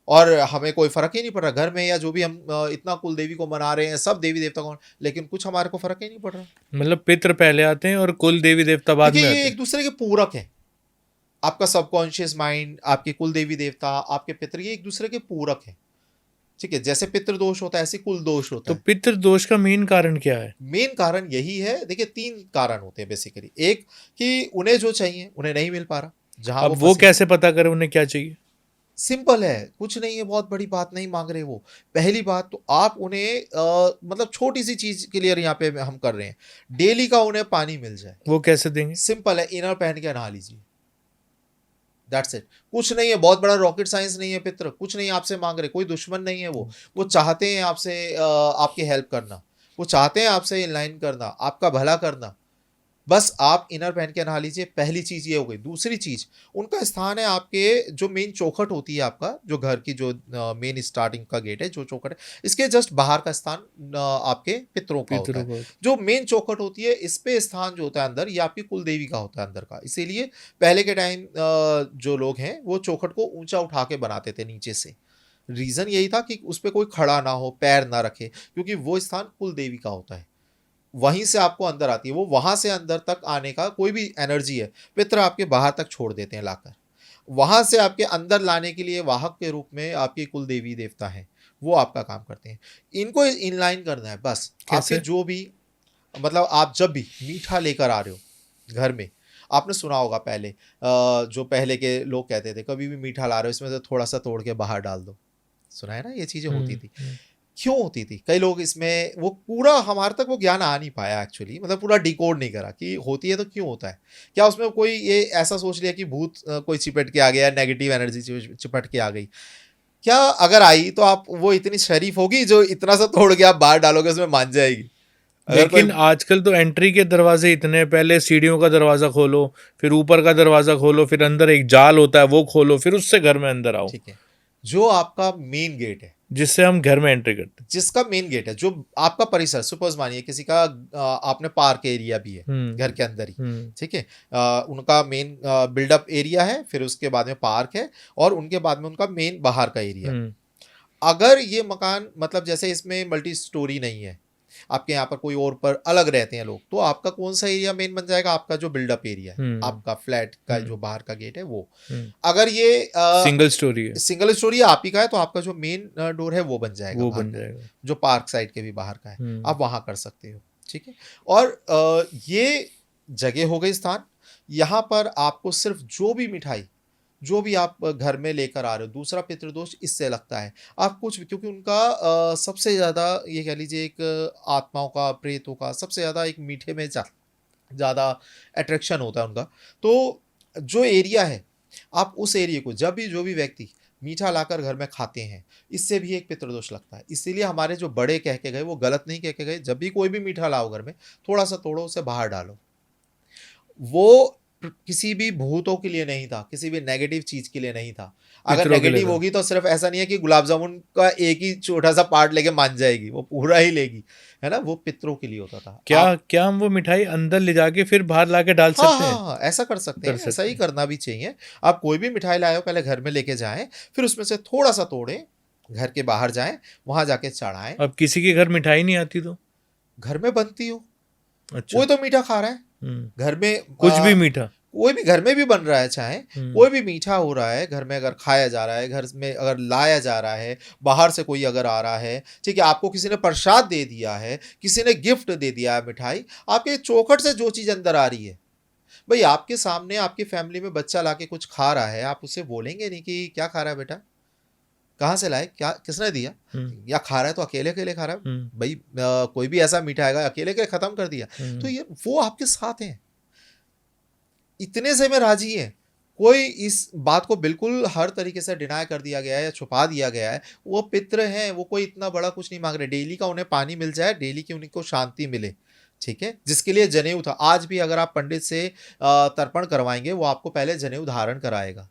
और हमें कोई फ़र्क ही नहीं पड़ रहा घर में, या जो भी हम इतना कुल देवी को मना रहे हैं, सब देवी देवता को, लेकिन कुछ हमारे को फ़र्क ही नहीं पड़ रहा। मतलब पितृ पहले आते हैं और कुल देवी देवता बाद में आते हैं। ये एक दूसरे के पूरक हैं। आपका सबकॉन्शियस माइंड, आपके कुल देवी देवता, आपके पितृ, ये एक दूसरे के पूरक हैं, ठीक है। जैसे पितृ दोष होता है ऐसे कुल दोष होता है। तो पितृ दोष का मेन कारण क्या है? मेन कारण यही है, देखिए 3 कारण होते हैं बेसिकली। एक कि उन्हें जो चाहिए उन्हें नहीं मिल पा रहा, जहां अब वो कैसे पता करें उन्हें क्या चाहिए? सिंपल है, कुछ नहीं है, बहुत बड़ी बात नहीं मांग रहे वो। पहली बात तो आप उन्हें मतलब छोटी सी चीज के लिए यहाँ पे हम कर रहे हैं, डेली का उन्हें पानी मिल जाए। वो कैसे देंगे? सिंपल है, इनर पहन के नहा लीजिए, दैट्स इट। कुछ नहीं है, बहुत बड़ा रॉकेट साइंस नहीं है। पितृ कुछ नहीं आपसे मांग रहे, कोई दुश्मन नहीं है। वो चाहते हैं आपसे आपकी हेल्प करना, वो चाहते हैं आपसे इनलाइन करना, आपका भला करना। बस आप इनर पहन के नहा लीजिए, पहली चीज़ ये हो गई। दूसरी चीज़, उनका स्थान है आपके जो मेन चौखट होती है, आपका जो घर की जो मेन स्टार्टिंग का गेट है, जो चौखट है, इसके जस्ट बाहर का स्थान आपके पितरों का होता है। जो मेन चौखट होती है, इस पे स्थान जो होता है अंदर, ये आपकी कुल देवी का होता है अंदर का। इसीलिए पहले के टाइम जो लोग हैं वो चौखट को ऊंचा उठा के बनाते थे नीचे से। रीज़न यही था कि उस पर कोई खड़ा ना हो, पैर ना रखे, क्योंकि वो स्थान कुल देवी का होता है, वहीं से आपको अंदर आती है। वो वहां से अंदर तक आने का कोई भी एनर्जी है, पितृ आपके बाहर तक छोड़ देते हैं लाकर। वहां से आपके अंदर लाने के लिए वाहक के रूप में आपके कुल देवी देवता हैं, वो आपका काम करते हैं। इनको इनलाइन करना है बस। आपके जो भी, मतलब आप जब भी मीठा लेकर आ रहे हो घर में, आपने सुना होगा पहले जो पहले के लोग कहते थे, कभी भी मीठा ला रहे हो इसमें से थोड़ा सा तोड़ के बाहर डाल दो। सुना है ना, ये चीज़ें होती थी। क्यों होती थी? कई लोग इसमें, वो पूरा हमारे तक वो ज्ञान आ नहीं पाया एक्चुअली, मतलब पूरा डिकोड नहीं करा कि होती है तो क्यों होता है। क्या उसमें कोई ये ऐसा सोच लिया कि भूत कोई चिपट के आ गया, नेगेटिव एनर्जी चिपट के आ गई? क्या अगर आई तो आप, वो इतनी शरीफ होगी जो इतना सा तोड़ के आप बाहर डालोगे उसमें मान जाएगी? लेकिन आजकल तो एंट्री के दरवाजे इतने, पहले सीढ़ियों का दरवाजा खोलो, फिर ऊपर का दरवाजा खोलो, फिर अंदर एक जाल होता है वो खोलो, फिर उससे घर में अंदर आओ। ठीक है, जो आपका मेन गेट है, जिससे हम घर में एंट्री करते जिसका मेन गेट है, जो आपका परिसर, सपोज मानिए किसी का आपने पार्क एरिया भी है हैं। घर के अंदर ही, हम्म। ठीक है, उनका मेन बिल्डअप एरिया है, फिर उसके बाद में पार्क है, और उनके बाद में उनका मेन बाहर का एरिया है। हम्म। अगर ये मकान मतलब जैसे इसमें मल्टी स्टोरी नहीं है, आपके यहाँ पर कोई और पर अलग रहते हैं लोग, तो आपका कौन सा एरिया मेन बन जाएगा? आपका जो बिल्डअप एरिया है, हम्म। आपका फ्लैट का हम्म। जो बाहर का गेट है वो। हम्म। अगर ये सिंगल स्टोरी है, सिंगल स्टोरी आप ही का है, तो आपका जो मेन डोर है वो बन जाएगा वो बाहर बन का, जाएगा। जो पार्क साइड के भी बाहर का है, हम्म। आप वहां कर सकते हो, ठीक है। और ये जगह हो गई स्थान। यहाँ पर आपको सिर्फ जो भी मिठाई, जो भी आप घर में लेकर आ रहे हो, दूसरा पितृदोष इससे लगता है। आप कुछ भी, क्योंकि उनका सबसे ज़्यादा ये कह लीजिए एक आत्माओं का, प्रेतों का सबसे ज़्यादा एक मीठे में ज़्यादा अट्रैक्शन होता है उनका। तो जो एरिया है, आप उस एरिया को, जब भी जो भी व्यक्ति मीठा लाकर घर में खाते हैं, इससे भी एक पितृदोष लगता है। इसीलिए हमारे जो बड़े कह के गए वो गलत नहीं कह के गए। जब भी कोई भी मीठा लाओ घर में, थोड़ा सा तोड़ो, उसे बाहर डालो। वो किसी भी भूतों के लिए नहीं था, किसी भी नेगेटिव चीज के लिए नहीं था। अगर पितरों के लिए नेगेटिव था। होगी तो सिर्फ ऐसा नहीं है कि गुलाब जामुन का एक ही छोटा सा पार्ट लेके मान जाएगी, वो पूरा ही लेगी, है ना। वो पितरों के लिए होता था। क्या आप, क्या हम वो मिठाई अंदर ले जाके फिर बाहर लाके डाल हाँ सकते हाँ हैं? हाँ, ऐसा कर सकते कर हैं, ऐसा सकते ही हैं। करना भी चाहिए। आप कोई भी मिठाई लाए हो, पहले घर में लेके जाएं, फिर उसमें से थोड़ा सा तोड़ें, घर के बाहर जाएं, वहां जाके चढ़ाएं। अब किसी के घर मिठाई नहीं आती तो? घर में बनती हो, अच्छा। कोई तो मीठा खा रहा है हम्म। घर में, कुछ भी मीठा। कोई भी घर में भी बन रहा है, चाहे हम्म। कोई भी मीठा हो रहा है घर में, अगर खाया जा रहा है, घर में अगर लाया जा रहा है, बाहर से कोई अगर आ रहा है, ठीक है, आपको किसी ने प्रसाद दे दिया है, किसी ने गिफ्ट दे दिया है मिठाई, आपके चौखट से जो चीज़ अंदर आ रही है, भाई आपके सामने आपकी फैमिली में बच्चा लाके कुछ खा रहा है, आप उसे बोलेंगे नहीं कि क्या खा रहा है बेटा, कहाँ से लाए, क्या किसने दिया, हम्म। या खा रहा है तो अकेले अकेले खा रहा है हम्म। भाई, कोई भी ऐसा मीठा आएगा अकेले अकेले खत्म कर दिया। तो ये वो आपके साथ हैं, इतने से में राजी है। कोई इस बात को बिल्कुल हर तरीके से डिनाई कर दिया गया है या छुपा दिया गया है। वो पितृ हैं, वो कोई इतना बड़ा कुछ नहीं मांग रहे, डेली का उन्हें पानी मिल जाए, डेली की उनको शांति मिले, ठीक है। जिसके लिए जनेऊ था, आज भी अगर आप पंडित से तर्पण करवाएंगे, वो आपको पहले जनेऊ धारण कराएगा,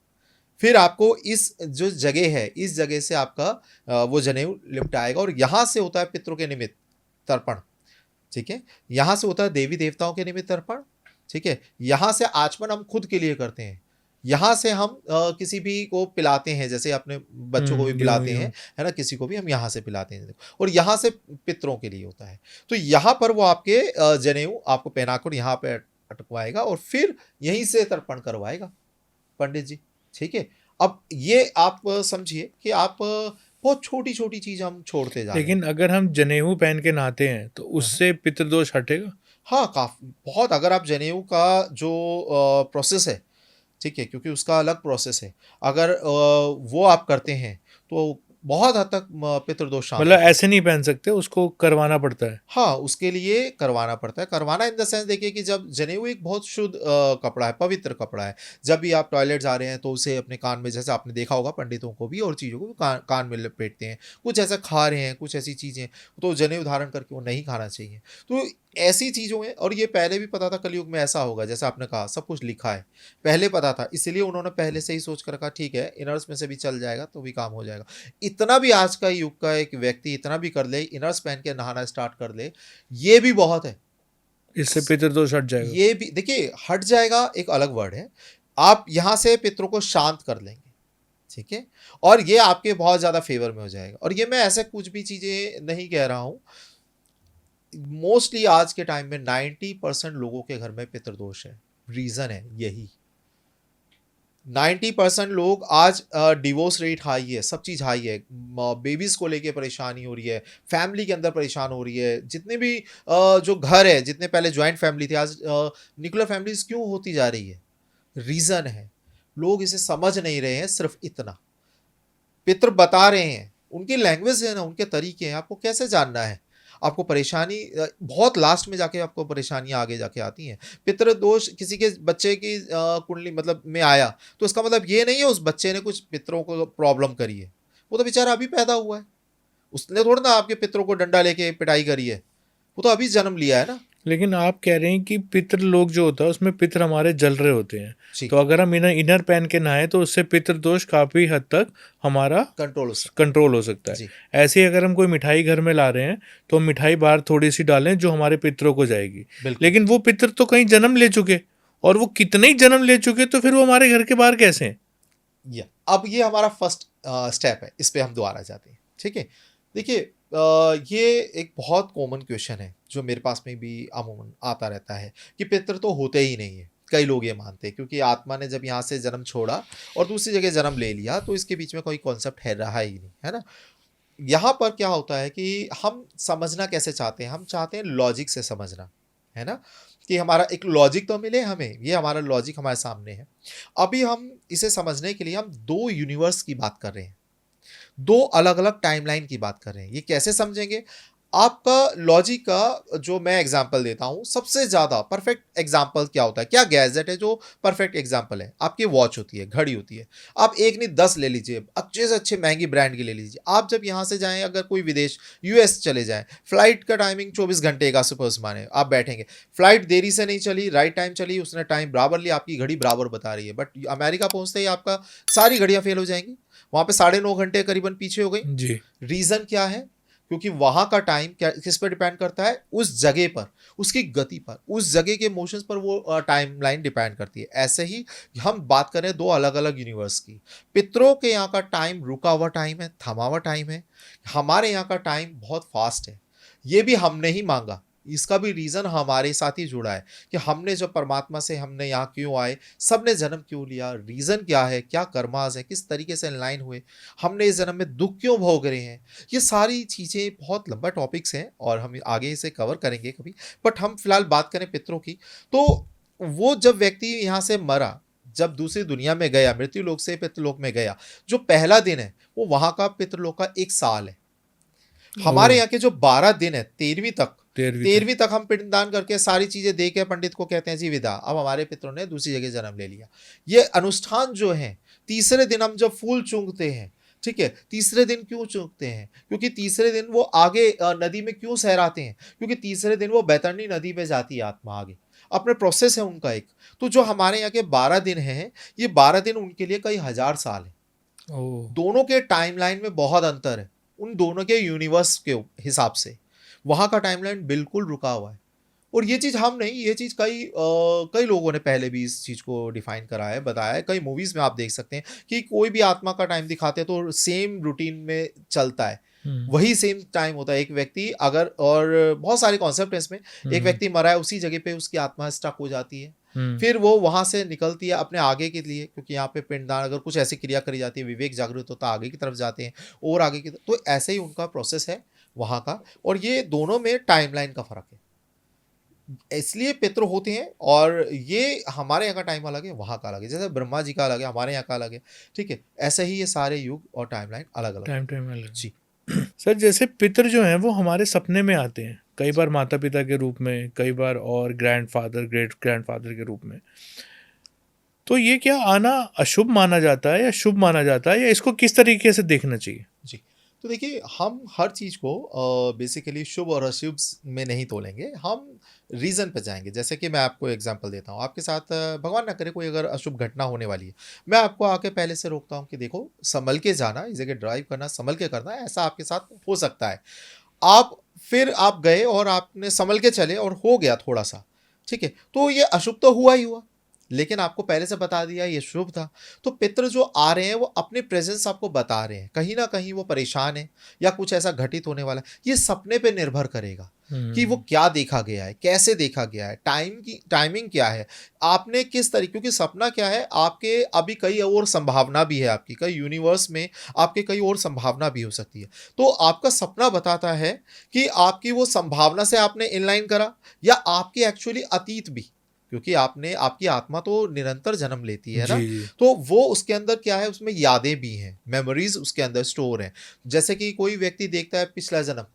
फिर आपको इस जो जगह है, इस जगह से आपका वो जनेऊ लिपटाएगा, और यहाँ से होता है पितरों के निमित्त तर्पण, ठीक है। यहाँ से होता है देवी देवताओं के निमित्त तर्पण, ठीक है। यहाँ से आचमन हम खुद के लिए करते हैं, यहाँ से हम किसी भी को पिलाते हैं, जैसे अपने बच्चों को भी पिलाते हैं, है ना, किसी को भी हम यहाँ से पिलाते हैं, और यहाँ से पितरों के लिए होता है। तो यहाँ पर वो आपके जनेऊ आपको पहनाकर यहाँ पे अटकवाएगा, और फिर यहीं से तर्पण करवाएगा पंडित जी, ठीक है। अब ये आप समझिए कि आप बहुत छोटी छोटी चीज हम छोड़ते जा रहे हैं। लेकिन अगर हम जनेऊ पहन के नहाते हैं तो उससे पितृदोष हटेगा? हाँ, काफी बहुत। अगर आप जनेऊ का जो प्रोसेस है, ठीक है, क्योंकि उसका अलग प्रोसेस है, अगर वो आप करते हैं तो बहुत हद तक पितृदोष शांत मतलब होता है। ऐसे नहीं पहन सकते, उसको करवाना पड़ता है? हाँ, उसके लिए करवाना पड़ता है। करवाना इन द सेंस, देखिए कि जब जनेऊ एक बहुत शुद्ध कपड़ा है, पवित्र कपड़ा है। जब भी आप टॉयलेट जा रहे हैं तो उसे अपने कान में, जैसे आपने देखा होगा पंडितों को भी और चीज़ों को भी कान में लपेटते हैं। कुछ ऐसा खा रहे हैं, कुछ ऐसी चीज़ें, तो जनेऊ धारण करके वो नहीं खाना चाहिए। तो ऐसी चीज़ों में, और ये पहले भी पता था कलयुग में ऐसा होगा, जैसे आपने कहा सब कुछ लिखा है, पहले पता था, इसलिए उन्होंने पहले से ही सोच कर रखा, ठीक है इनर्स में से भी चल जाएगा तो भी काम हो जाएगा। इतना भी आज का युग का एक व्यक्ति इतना भी कर ले, इनर्स पहन के नहाना स्टार्ट कर ले, ये भी बहुत है। इससे पितृदोष हट जाएगा? ये भी देखिए, हट जाएगा एक अलग वर्ड है। आप यहाँ से पितरों को शांत कर लेंगे, ठीक है, और ये आपके बहुत ज़्यादा फेवर में हो जाएगा। और ये मैं ऐसे कुछ भी चीज़ें नहीं कह रहा हूँ, मोस्टली आज के टाइम में 90% लोगों के घर में पितृदोष है। रीज़न है यही, 90% लोग आज डिवोर्स रेट हाई है, सब चीज़ हाई है, बेबीज़ को लेके परेशानी हो रही है, फैमिली के अंदर परेशान हो रही है। जितने भी जो घर है, जितने पहले जॉइंट फैमिली थी, आज न्यूक्लियर फैमिलीज क्यों होती जा रही है? रीज़न है, लोग इसे समझ नहीं रहे हैं। सिर्फ इतना पितृ बता रहे हैं, उनकी लैंग्वेज है ना, उनके तरीके हैं, आपको कैसे जानना है? आपको परेशानी बहुत लास्ट में जाके आपको परेशानियां आगे जाके आती हैं। पितृ दोष किसी के बच्चे की कुंडली मतलब में आया, तो इसका मतलब ये नहीं है उस बच्चे ने कुछ पितरों को प्रॉब्लम करी है। वो तो बेचारा अभी पैदा हुआ है, उसने थोड़ा ना आपके पितरों को डंडा लेके पिटाई करी है, वो तो अभी जन्म लिया है ना। लेकिन आप कह रहे हैं कि पितृ लोग जो होता है उसमें पितृ हमारे जल रहे होते हैं, जी। तो अगर हम इनर पहन के नहाए तो उससे पितृ दोष काफी हद तक हमारा कंट्रोल हो सकता कंट्रोल हो सकता है। है। जी। ऐसे ही अगर हम कोई मिठाई घर में ला रहे हैं तो हम मिठाई बाहर थोड़ी सी डालें जो हमारे पितरों को जाएगी, बिल्कुल। लेकिन वो पितृ तो कहीं जन्म ले चुके, और वो कितने ही जन्म ले चुके तो फिर वो हमारे घर के बाहर कैसे हैं? अब ये हमारा फर्स्ट स्टेप है, इस पे हम दोबारा जाते हैं। ठीक है, देखिए ये एक बहुत कॉमन क्वेश्चन है जो मेरे पास में भी अमूमन आता रहता है कि पितृ तो होते ही नहीं है। कई लोग ये मानते हैं क्योंकि आत्मा ने जब यहाँ से जन्म छोड़ा और दूसरी जगह जन्म ले लिया तो इसके बीच में कोई कॉन्सेप्ट है रहा ही नहीं, है ना। यहाँ पर क्या होता है कि हम समझना कैसे चाहते हैं, हम चाहते हैं लॉजिक से समझना, है ना, कि हमारा एक लॉजिक तो मिले हमें, ये हमारा लॉजिक हमारे सामने है। अभी हम इसे समझने के लिए हम दो यूनिवर्स की बात कर रहे हैं, दो अलग अलग टाइमलाइन की बात कर रहे हैं। ये कैसे समझेंगे? आपका लॉजिक का जो मैं एग्जांपल देता हूं, सबसे ज्यादा परफेक्ट एग्जांपल क्या होता है, क्या गैजेट है जो परफेक्ट एग्जांपल है? आपकी वॉच होती है, घड़ी होती है। आप एक नहीं 10 ले लीजिए, अच्छे से अच्छे महंगी ब्रांड की ले लीजिए। आप जब यहाँ से जाएं, अगर कोई विदेश यूएस चले जाएं, फ्लाइट का टाइमिंग 24 घंटे का सपोज माने, आप बैठेंगे, फ्लाइट देरी से नहीं चली, राइट टाइम चली, उसने टाइम बराबर लिया, आपकी घड़ी बराबर बता रही है। बट अमेरिका पहुंचते ही आपका सारी घड़ियां फेल हो जाएंगी, वहां पे 9.5 घंटे करीबन पीछे हो गई। जी। रीजन क्या है? क्योंकि वहां का टाइम क्या किस पर डिपेंड करता है? उस जगह पर, उसकी गति पर, उस जगह के मोशंस पर वो टाइम लाइन डिपेंड करती है। ऐसे ही हम बात करें दो अलग अलग यूनिवर्स की। पितरों के यहाँ का टाइम रुका हुआ टाइम है, थमा हुआ टाइम है। हमारे यहाँ का टाइम बहुत फास्ट है। ये भी हमने ही मांगा, इसका भी रीजन हमारे साथ ही जुड़ा है कि हमने जब परमात्मा से हमने यहाँ क्यों आए, सबने जन्म क्यों लिया, रीजन क्या है, क्या कर्मास है, किस तरीके से लाइन हुए, हमने इस जन्म में दुख क्यों भोग रहे हैं। ये सारी चीज़ें बहुत लंबा टॉपिक्स हैं और हम आगे इसे कवर करेंगे कभी। बट हम फिलहाल बात करें पितरों की, तो वो जब व्यक्ति यहाँ से मरा, जब दूसरी दुनिया में गया, मृत्यु लोक से पितृलोक में गया, जो पहला दिन है वो वहाँ का पितृलोक का 1 साल है। हमारे यहाँ के जो 12 दिन है, 13वीं तक हम पिंडदान करके सारी चीजें दे के पंडित को कहते हैं जी विदा, अब हमारे पितरों ने दूसरी जगह जन्म ले लिया। ये अनुष्ठान जो है, तीसरे दिन हम जब फूल चूंकते हैं, ठीक है, तीसरे दिन क्यों चूंकते हैं? क्योंकि तीसरे दिन वो आगे नदी में क्यों सहराते हैं? क्योंकि तीसरे दिन वो बैतरणी नदी में जाती है आत्मा आगे, अपने प्रोसेस है उनका एक। तो जो हमारे यहाँ के 12 दिन हैं, ये 12 दिन उनके लिए कई हजार साल है। दोनों के टाइमलाइन में बहुत अंतर है, उन दोनों के यूनिवर्स के हिसाब से वहाँ का टाइमलाइन बिल्कुल रुका हुआ है। और ये चीज़ हम नहीं, ये चीज़ कई लोगों ने पहले भी इस चीज़ को डिफाइन करा है, बताया है। कई मूवीज़ में आप देख सकते हैं कि कोई भी आत्मा का टाइम दिखाते हैं तो सेम रूटीन में चलता है, वही सेम टाइम होता है। एक व्यक्ति अगर, और बहुत सारे कॉन्सेप्ट है इसमें, एक व्यक्ति मरा है, उसी जगह पे उसकी आत्मा स्टक हो जाती है, फिर वो वहां से निकलती है अपने आगे के लिए, क्योंकि यहाँ पे पिंडदान अगर कुछ ऐसी क्रिया करी जाती है, विवेक जागृत होता है, आगे की तरफ जाते हैं और आगे की तरफ। तो ऐसे ही उनका प्रोसेस है वहाँ का, और ये दोनों में टाइमलाइन का फर्क है, इसलिए पितृ होते हैं। और ये हमारे यहाँ का टाइम अलग है, वहाँ का अलग है, जैसे ब्रह्मा जी का अलग है, हमारे यहाँ का अलग है, ठीक है। ऐसे ही ये सारे युग और टाइमलाइन अलग अलग टाइम अलग जी। सर, जैसे पितृ जो हैं वो हमारे सपने में आते हैं, कई बार माता पिता के रूप में, कई बार और ग्रैंडफादर ग्रेट ग्रैंडफादर के रूप में। तो ये क्या आना अशुभ माना जाता है या शुभ माना जाता है, या इसको किस तरीके से देखना चाहिए? जी, तो देखिए, हम हर चीज़ को बेसिकली शुभ और अशुभ में नहीं तोलेंगे, हम रीज़न पे जाएंगे। जैसे कि मैं आपको एग्जांपल देता हूँ, आपके साथ भगवान ना करे कोई अगर अशुभ घटना होने वाली है, मैं आपको आके पहले से रोकता हूँ कि देखो, संभल के जाना, इस जगह ड्राइव करना संभल के करना, ऐसा आपके साथ हो सकता है। फिर आप गए और आपने संभल के चले और हो गया थोड़ा सा, ठीक है, तो ये अशुभ तो हुआ ही हुआ, लेकिन आपको पहले से बता दिया ये शुभ था। तो पितृ जो आ रहे हैं वो अपने प्रेजेंस आपको बता रहे हैं, कहीं ना कहीं वो परेशान है या कुछ ऐसा घटित होने वाला है। ये सपने पे निर्भर करेगा कि वो क्या देखा गया है, कैसे देखा गया है, टाइमिंग क्या है, आपने किस तरीके, क्योंकि सपना क्या है, आपके अभी कई और संभावना भी है, आपकी कई यूनिवर्स में आपके कई और संभावना भी हो सकती है। तो आपका सपना बताता है कि आपकी वो संभावना से आपने इनलाइन करा, या आपकी एक्चुअली अतीत भी, क्योंकि आपकी आत्मा तो निरंतर जन्म लेती है ना, तो वो उसके अंदर क्या है, उसमें यादें भी हैं, मेमोरीज उसके अंदर स्टोर हैं। जैसे कि कोई व्यक्ति देखता है पिछला जन्म,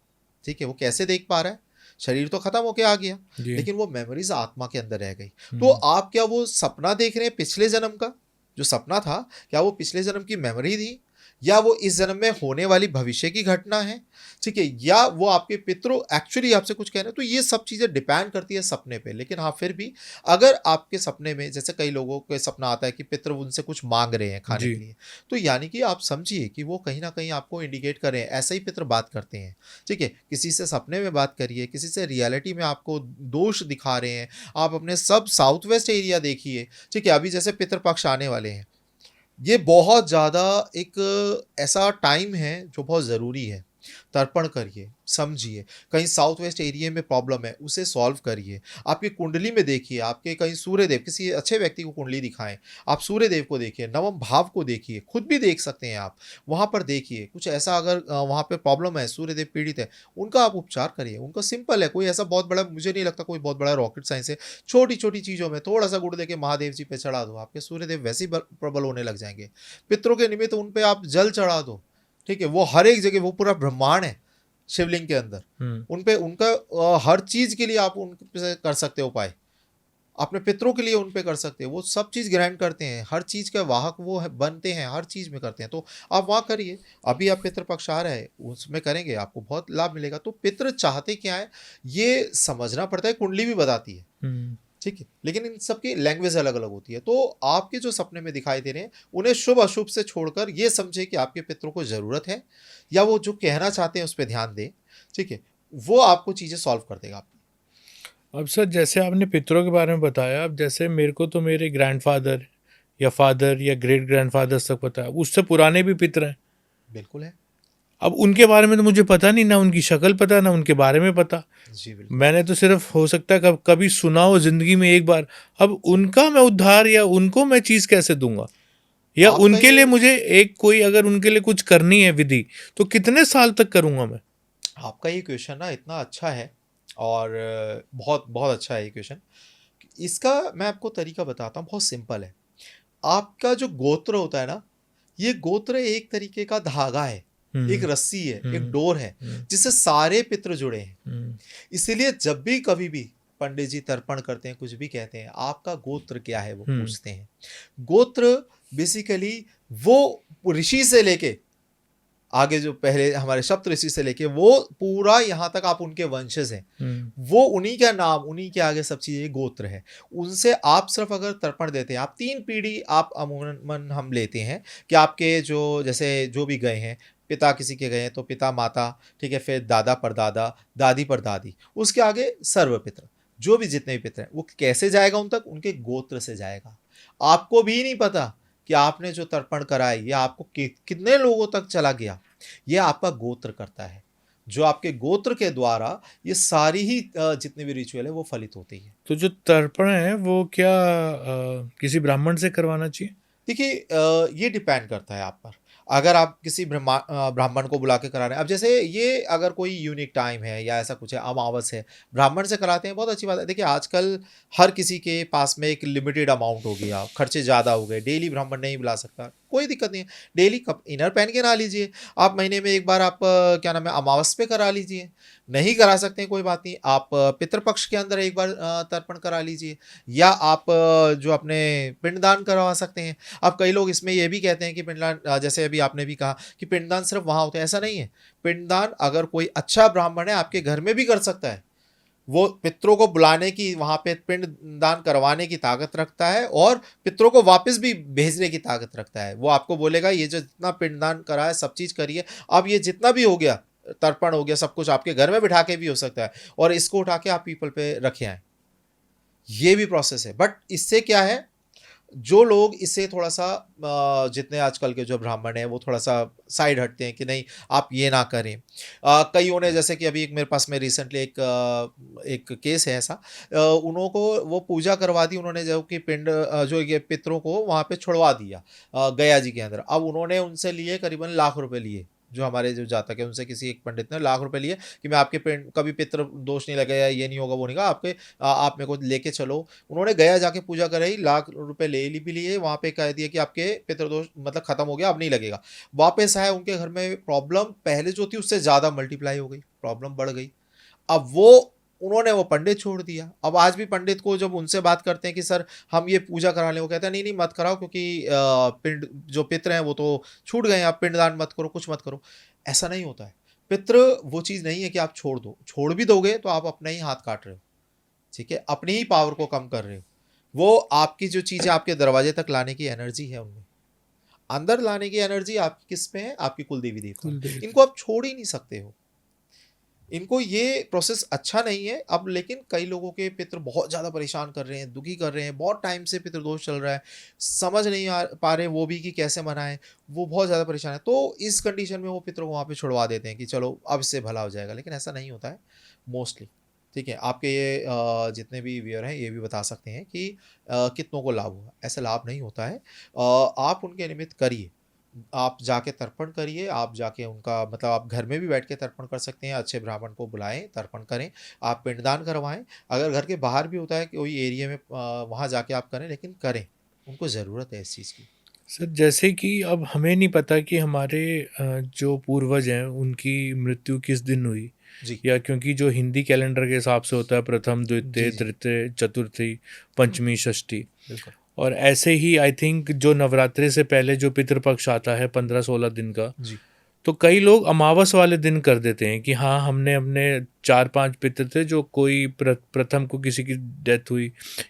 ठीक है, वो कैसे देख पा रहा है, शरीर तो खत्म होके आ गया, लेकिन वो मेमोरीज आत्मा के अंदर रह गई। तो आप क्या वो सपना देख रहे हैं पिछले जन्म का, जो सपना था क्या वो पिछले जन्म की मेमोरी थी, या वो इस जन्म में होने वाली भविष्य की घटना है, ठीक है, या वो आपके पितरों एक्चुअली आपसे कुछ कह रहे हैं। तो ये सब चीज़ें डिपेंड करती है सपने पे। लेकिन हाँ, फिर भी अगर आपके सपने में जैसे कई लोगों के सपना आता है कि पितर उनसे कुछ मांग रहे हैं खाने जी। के लिए, तो यानी कि आप समझिए कि वो कहीं ना कहीं आपको इंडिकेट कर रहे हैं, ऐसा ही पितर बात करते हैं, ठीक है। किसी से सपने में बात करिए, किसी से रियलिटी में आपको दोष दिखा रहे हैं, आप अपने सब साउथ वेस्ट एरिया देखिए, ठीक है। अभी जैसे पितृपक्ष आने वाले हैं, ये बहुत ज़्यादा एक ऐसा टाइम है जो बहुत ज़रूरी है। तर्पण करिए, समझिए, कहीं साउथ वेस्ट एरिया में प्रॉब्लम है, उसे सॉल्व करिए। आपकी कुंडली में देखिए, आपके कहीं सूर्यदेव, किसी अच्छे व्यक्ति को कुंडली दिखाएँ, आप सूर्यदेव को देखिए, नवम भाव को देखिए, खुद भी देख सकते हैं आप। वहाँ पर देखिए, कुछ ऐसा अगर वहाँ पे प्रॉब्लम है, सूर्यदेव पीड़ित है, उनका आप उपचार करिए। उनका सिंपल है, कोई ऐसा बहुत बड़ा, मुझे नहीं लगता कोई बहुत बड़ा रॉकेट साइंस है। छोटी-छोटी चीज़ों में थोड़ा-सा गुड़ देके महादेव जी पे चढ़ा दो, आपके सूर्यदेव वैसे ही प्रबल होने लग जाएँगे। पितरों के निमित्त उन पे आप जल चढ़ा दो, ठीक है? वो हर एक जगह, वो पूरा ब्रह्मांड है शिवलिंग के अंदर। उन पे उनका हर चीज़ के लिए आप उन पे कर सकते हो उपाय। अपने पितरों के लिए उन पे कर सकते हो। वो सब चीज़ ग्रहण करते हैं, हर चीज़ का वाहक वो है, बनते हैं, हर चीज़ में करते हैं। तो आप वहाँ करिए। अभी आप पितृ पक्ष आ रहा है, उसमें करेंगे, आपको बहुत लाभ मिलेगा। तो पितृ चाहते क्या है, ये समझना पड़ता है, कुंडली भी बताती है। ठीक है, लेकिन इन सब की लैंग्वेज अलग-अलग होती है। तो आपके जो सपने में दिखाई दे रहे हैं, उन्हें शुभ-अशुभ से छोड़कर ये समझें कि आपके पितरों को ज़रूरत है, या वो जो कहना चाहते हैं उस पे ध्यान दें, ठीक है? वो आपको चीज़ें सॉल्व कर देगा आपकी। अब सर, जैसे आपने पितरों के बारे में बताया, अब जैसे मेरे को तो मेरे ग्रैंडफादर या फादर या ग्रेट ग्रैंडफादर्स तक पता है, उससे पुराने भी पितर हैं। बिल्कुल है। अब उनके बारे में तो मुझे पता नहीं, ना उनकी शक्ल पता, ना उनके बारे में पता। जी, बिल्कुल। मैंने तो सिर्फ हो सकता है कभी सुना हो ज़िंदगी में एक बार। अब उनका मैं उद्धार या उनको मैं चीज़ कैसे दूँगा? या आपका उनके लिए ये मुझे एक कोई अगर उनके लिए कुछ करनी है विधि, तो कितने साल तक करूँगा मैं? आपका ये क्वेश्चन ना इतना अच्छा है, और बहुत बहुत अच्छा है ये क्वेश्चन। इसका मैं आपको तरीका बताता हूँ, बहुत सिंपल है। आपका जो गोत्र होता है ना, ये गोत्र एक तरीके का धागा है, एक रस्सी है, एक डोर है, जिससे सारे पितृ जुड़े हैं। इसीलिए जब भी कभी भी पंडित जी तर्पण करते हैं, कुछ भी कहते हैं, आपका गोत्र क्या है वो पूछते हैं। गोत्र बेसिकली वो ऋषि से लेके आगे जो पहले हमारे सप्त ऋषि से लेके वो पूरा यहाँ तक आप उनके वंशज हैं, वो उन्हीं का नाम, उन्हीं के आगे सब चीज़ें गोत्र है। उनसे आप सिर्फ अगर तर्पण देते हैं, आप 3 पीढ़ी आप अमूमन हम लेते हैं कि आपके जो जैसे जो भी गए हैं, पिता किसी के गए हैं तो पिता माता, ठीक है, फिर दादा परदादा, दादी परदादी, उसके आगे सर्वपित्र, जो भी जितने भी पितर हैं, वो कैसे जाएगा उन तक, उनके गोत्र से जाएगा। आपको भी नहीं पता कि आपने जो तर्पण कराई या आपको कितने लोगों तक चला गया, ये आपका गोत्र करता है। जो आपके गोत्र के द्वारा ये सारी ही जितने भी रिचुअल है वो फलित होती है। तो जो तर्पण है वो क्या किसी ब्राह्मण से करवाना चाहिए? देखिए, ये डिपेंड करता है आप पर। अगर आप किसी ब्राह्मण को बुला के करा रहे हैं, अब जैसे ये अगर कोई यूनिक टाइम है या ऐसा कुछ है, अमावस है, ब्राह्मण से कराते हैं, बहुत अच्छी बात है। देखिए, आजकल हर किसी के पास में एक लिमिटेड अमाउंट हो गया, खर्चे ज़्यादा हो गए, डेली ब्राह्मण नहीं बुला सकता, कोई दिक्कत नहीं है। डेली कप इनर पहन के नहा लीजिए, आप महीने में एक बार आप क्या नाम है, अमावस पे करा लीजिए। नहीं करा सकते हैं कोई बात नहीं, आप पितृपक्ष के अंदर एक बार तर्पण करा लीजिए, या आप जो अपने पिंडदान करवा सकते हैं। अब कई लोग इसमें ये भी कहते हैं कि पिंडदान, जैसे अभी आपने भी कहा कि पिंडदान सिर्फ वहाँ होता है, ऐसा नहीं है। पिंडदान अगर कोई अच्छा ब्राह्मण है आपके घर में भी कर सकता है। वो पितरों को बुलाने की, वहाँ पे पिंडदान करवाने की ताकत रखता है, और पितरों को वापस भी भेजने की ताकत रखता है। वो आपको बोलेगा ये जो जितना पिंडदान करा है सब चीज़ करिए, अब ये जितना भी हो गया, तर्पण हो गया, सब कुछ आपके घर में बिठा के भी हो सकता है, और इसको उठा के आप पीपल पे रखे आए। ये भी प्रोसेस है, बट इससे क्या है, जो लोग इससे थोड़ा सा जितने आजकल के जो ब्राह्मण हैं वो थोड़ा सा साइड हटते हैं कि नहीं आप ये ना करें। कईयों ने, जैसे कि अभी एक मेरे पास में रिसेंटली एक केस है ऐसा, उन्हों को वो पूजा करवा दी उन्होंने, जो कि जो ये पितरों को वहाँ पे छुड़वा दिया गया जी के अंदर। अब उन्होंने उनसे लिए करीबन लाख रुपए लिए, जो हमारे जो जातक है उनसे किसी एक पंडित ने लाख रुपए लिए कि मैं आपके पिंड कभी पितृ दोष नहीं लगेगा, ये नहीं होगा, वो नहीं होगा, आपके आप मेरे को लेके चलो। उन्होंने गया जाके पूजा कराई, लाख रुपए ले ली भी लिए, वहाँ पे कह दिया कि आपके पितृदोष मतलब खत्म हो गया, अब नहीं लगेगा। वापस आए, उनके घर में प्रॉब्लम पहले जो थी उससे ज़्यादा मल्टीप्लाई हो गई, प्रॉब्लम बढ़ गई। अब वो उन्होंने वो पंडित छोड़ दिया। अब आज भी पंडित को जब उनसे बात करते हैं कि सर हम ये पूजा करा लें, वो कहते हैं नहीं नहीं मत कराओ, क्योंकि पिंड जो पितृ हैं वो तो छूट गए हैं, आप पिंडदान मत करो, कुछ मत करो। ऐसा नहीं होता है। पितृ वो चीज़ नहीं है कि आप छोड़ दो, छोड़ भी दोगे तो आप अपना ही हाथ काट रहे हो, ठीक है, अपनी ही पावर को कम कर रहे हो। वो आपकी जो चीज़ें आपके दरवाजे तक लाने की एनर्जी है, उनमें अंदर लाने की एनर्जी आपकी किस में है, आपकी कुल देवी देवता में। कुलदेवी। इनको आप छोड़ ही नहीं सकते हो, इनको ये प्रोसेस अच्छा नहीं है। अब लेकिन कई लोगों के पितृ बहुत ज़्यादा परेशान कर रहे हैं, दुखी कर रहे हैं, बहुत टाइम से पितृदोष चल रहा है, समझ नहीं पा रहे वो भी कि कैसे मनाएं, वो बहुत ज़्यादा परेशान है। तो इस कंडीशन में वो पितरों को वहाँ पे छुड़वा देते हैं कि चलो अब इससे भला हो जाएगा, लेकिन ऐसा नहीं होता है मोस्टली, ठीक है। आपके ये जितने भी व्यूअर हैं ये भी बता सकते हैं कि कितनों को लाभ हुआ, ऐसा लाभ नहीं होता है। आप उनके निमित्त करिए, आप जाके तर्पण करिए, आप जाके उनका मतलब आप घर में भी बैठ के तर्पण कर सकते हैं, अच्छे ब्राह्मण को बुलाएं, तर्पण करें, आप पिंडदान करवाएं। अगर घर के बाहर भी होता है कोई एरिया में, वहाँ जाके आप करें, लेकिन करें, उनको ज़रूरत है इस चीज़ की। सर जैसे कि अब हमें नहीं पता कि हमारे जो पूर्वज हैं उनकी मृत्यु किस दिन हुई, जी या क्योंकि जो हिंदी कैलेंडर के हिसाब से होता है प्रथम द्वितीय जी जी तृतीय चतुर्थी पंचमी षष्ठी, बिल्कुल और ऐसे ही आई थिंक जो नवरात्रि से पहले जो पितृपक्ष आता है 15-16 दिन का, जी तो कई लोग अमावस वाले दिन कर देते हैं कि हाँ हमने अपने 4-5 पितृ थे जो कोई प्रथम को किसी की डेथ हुई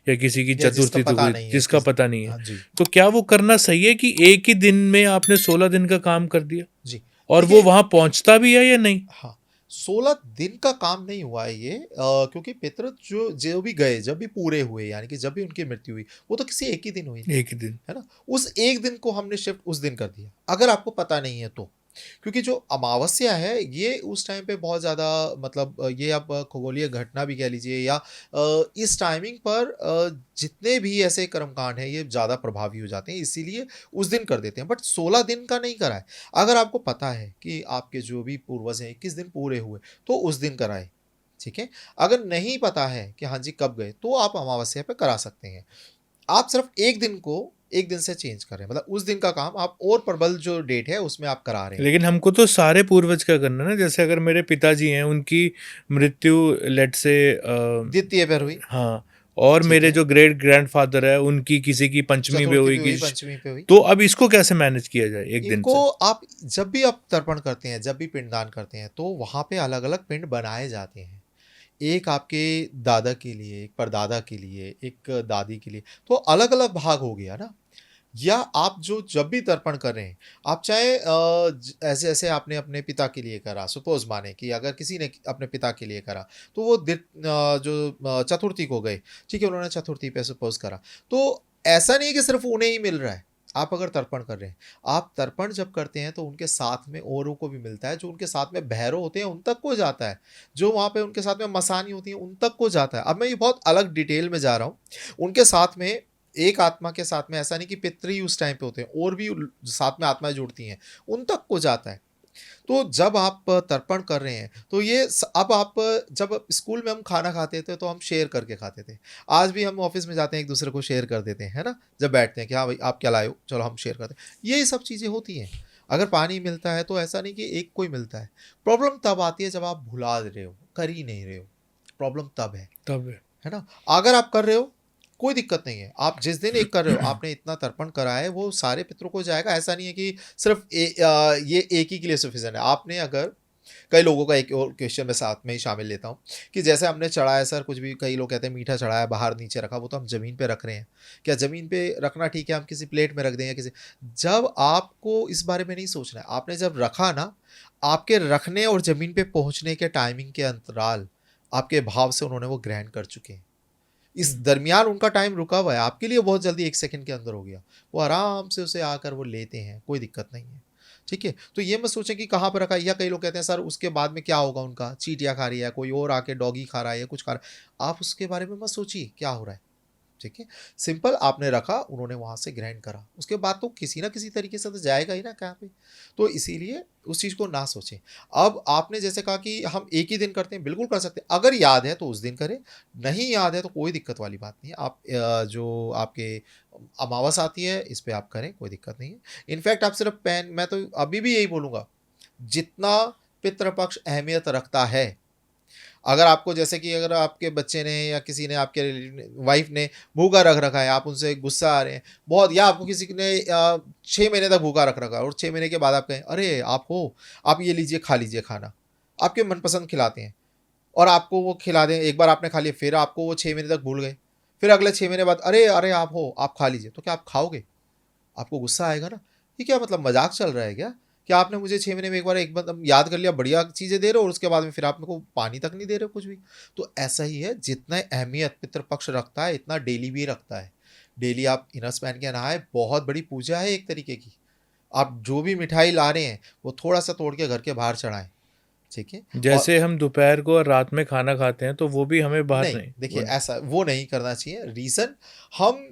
या किसी की या जिसका चतुर्थी तो पता हुई नहीं है जिसका किस। पता नहीं है, हाँ जी तो क्या वो करना सही है कि एक ही दिन में आपने 16 दिन का काम कर दिया जी और वो देखिए, वहां पहुंचता भी है या नहीं? हाँ 16 दिन का काम नहीं हुआ है ये, क्योंकि पितृ जो जो भी गए, जब भी पूरे हुए, यानी कि जब भी उनकी मृत्यु हुई, वो तो किसी एक ही दिन हुई, एक ही दिन। है ना। उस एक दिन को हमने शिफ्ट उस दिन कर दिया, अगर आपको पता नहीं है तो। क्योंकि जो अमावस्या है ये उस टाइम पे बहुत ज़्यादा मतलब ये आप खगोलीय घटना भी कह लीजिए, या इस टाइमिंग पर जितने भी ऐसे कर्मकांड हैं ये ज़्यादा प्रभावी हो जाते हैं, इसीलिए उस दिन कर देते हैं। बट 16 दिन का नहीं कराए। अगर आपको पता है कि आपके जो भी पूर्वज हैं 21 दिन पूरे हुए, तो उस दिन कराए, ठीक है। अगर नहीं पता है कि हाँ जी कब गए, तो आप अमावस्या पे करा सकते हैं। आप सिर्फ एक दिन को एक दिन से चेंज कर रहे हैं, मतलब उस दिन का काम आप और प्रबल जो डेट है उसमें आप करा रहे हैं। लेकिन हमको तो सारे पूर्वज का करना है ना, जैसे अगर मेरे पिताजी हैं उनकी मृत्यु लेट से द्वितीय पर हुई, हाँ, और ठीक मेरे है, जो ग्रेट ग्रैंडफादर है उनकी किसी की पंचमी पे चतुर्थी हुई पे कि हुई, पंचमी पे हुई। तो अब इसको कैसे मैनेज किया जाए एक दिन इनको से? आप जब भी आप तर्पण करते हैं, जब भी पिंडदान करते हैं, तो वहाँ पे अलग-अलग पिंड बनाए जाते हैं। एक आपके दादा के लिए, एक परदादा के लिए, एक दादी के लिए, तो अलग-अलग भाग हो गया ना। या आप जो जब भी तर्पण कर रहे हैं, आप चाहे ऐसे-ऐसे आपने अपने पिता के लिए करा, सपोज़ माने कि अगर किसी ने अपने पिता के लिए करा, तो वो चतुर्थी को गए, ठीक है, उन्होंने चतुर्थी पे सपोज़ करा। तो ऐसा नहीं है कि सिर्फ़ उन्हें ही मिल रहा है, आप अगर तर्पण कर रहे हैं, आप तर्पण जब करते हैं तो उनके साथ में औरों को भी मिलता है, जो उनके साथ में भैरव होते हैं उन तक को जाता है, जो वहाँ पे उनके साथ में मसानी होती हैं उन तक को जाता है। अब मैं ये बहुत अलग डिटेल में जा रहा हूँ, उनके साथ में एक आत्मा के साथ में ऐसा नहीं कि पितृ ही उस टाइम पे होते हैं, और भी साथ में आत्माएं जुड़ती हैं, उन तक को जाता है। तो जब आप तर्पण कर रहे हैं, तो ये अब आप जब स्कूल में हम खाना खाते थे तो हम शेयर करके खाते थे, आज भी हम ऑफिस में जाते हैं एक दूसरे को शेयर कर देते हैं, है ना। जब बैठते हैं कि हाँ भाई आप क्या लाए हो, चलो हम शेयर करते हैं, ये सब चीज़ें होती हैं। अगर पानी मिलता है तो ऐसा नहीं कि एक को ही मिलता है। प्रॉब्लम तब आती है जब आप भुला रहे हो, कर ही नहीं रहे हो, प्रॉब्लम तब तब है ना। अगर आप कर रहे हो कोई दिक्कत नहीं है, आप जिस दिन एक कर रहे हो, आपने इतना तर्पण करा है, वो सारे पितरों को जाएगा। ऐसा नहीं है कि सिर्फ ये एक ही के लिए सफिशिएंट है। आपने अगर कई लोगों का एक और क्वेश्चन मैं साथ में ही शामिल लेता हूँ कि जैसे हमने चढ़ाया सर कुछ भी, कई लोग कहते हैं मीठा चढ़ाया बाहर नीचे रखा, वो तो हम ज़मीन पे रख रहे हैं, क्या ज़मीन पे रखना ठीक है, हम किसी प्लेट में रख दें या किसी, जब आपको इस बारे में नहीं सोचना है, आपने जब रखा ना, आपके रखने और ज़मीन पे पहुँचने के टाइमिंग के अंतराल आपके भाव से उन्होंने वो ग्रहण कर चुके हैं। इस दरमियान उनका टाइम रुका हुआ है, आपके लिए बहुत जल्दी 1 सेकंड के अंदर हो गया, वो आराम से उसे आकर वो लेते हैं, कोई दिक्कत नहीं है, ठीक है। तो ये मत सोचें कि कहाँ पर रखा है, या कई लोग कहते हैं सर उसके बाद में क्या होगा, उनका चींटियाँ खा रही है, कोई और आके डॉगी खा रहा है या कुछ खा रहा है, आप उसके बारे में मत सोचिए क्या हो रहा है, ठीक है। सिंपल आपने रखा, उन्होंने वहाँ से ग्रहण करा, उसके बाद तो किसी ना किसी तरीके से तो जाएगा ही ना कहाँ पे, तो इसीलिए उस चीज़ को ना सोचें। अब आपने जैसे कहा कि हम एक ही दिन करते हैं, बिल्कुल कर सकते हैं, अगर याद है तो उस दिन करें, नहीं याद है तो कोई दिक्कत वाली बात नहीं है। आप जो आपके अमावस आती है इस पे आप करें, कोई दिक्कत नहीं है। इनफैक्ट आप सिर्फ पेन, मैं तो अभी भी यही बोलूँगा, जितना पितृपक्ष अहमियत रखता है, अगर आपको जैसे कि अगर आपके बच्चे ने या किसी ने आपके वाइफ ने भूखा रख रखा है, आप उनसे गुस्सा आ रहे हैं बहुत, या आपको किसी ने 6 महीने तक भूखा रख रखा है और 6 महीने के बाद आप कहें अरे आप हो, आप ये लीजिए खा लीजिए खाना, आपके मनपसंद खिलाते हैं और आपको वो खिला दें, एक बार आपने खा लिया फिर आपको वो 6 महीने तक भूल गए, फिर अगले 6 महीने बाद अरे अरे आप हो, आप खा लीजिए, तो क्या आप खाओगे? आपको गुस्सा आएगा ना, ये क्या मतलब मजाक चल रहा है क्या? क्या आपने मुझे 6 महीने में एक बार एक मतलब याद कर लिया, बढ़िया चीज़ें दे रहे हो और उसके बाद में फिर आप मेरे को पानी तक नहीं दे रहे हो कुछ भी। तो ऐसा ही है, जितना अहमियत पितृपक्ष रखता है इतना डेली भी रखता है। डेली आप इनर्स पहन के नहाए, बहुत बड़ी पूजा है एक तरीके की। आप जो भी मिठाई ला रहे हैं वो थोड़ा सा तोड़ के घर के बाहर चढ़ाएं, ठीक है। और जैसे हम दोपहर को और रात में खाना खाते हैं तो वो भी हमें बाहर नहीं, नहीं देखिए ऐसा वो नहीं करना चाहिए। रीज़न, हम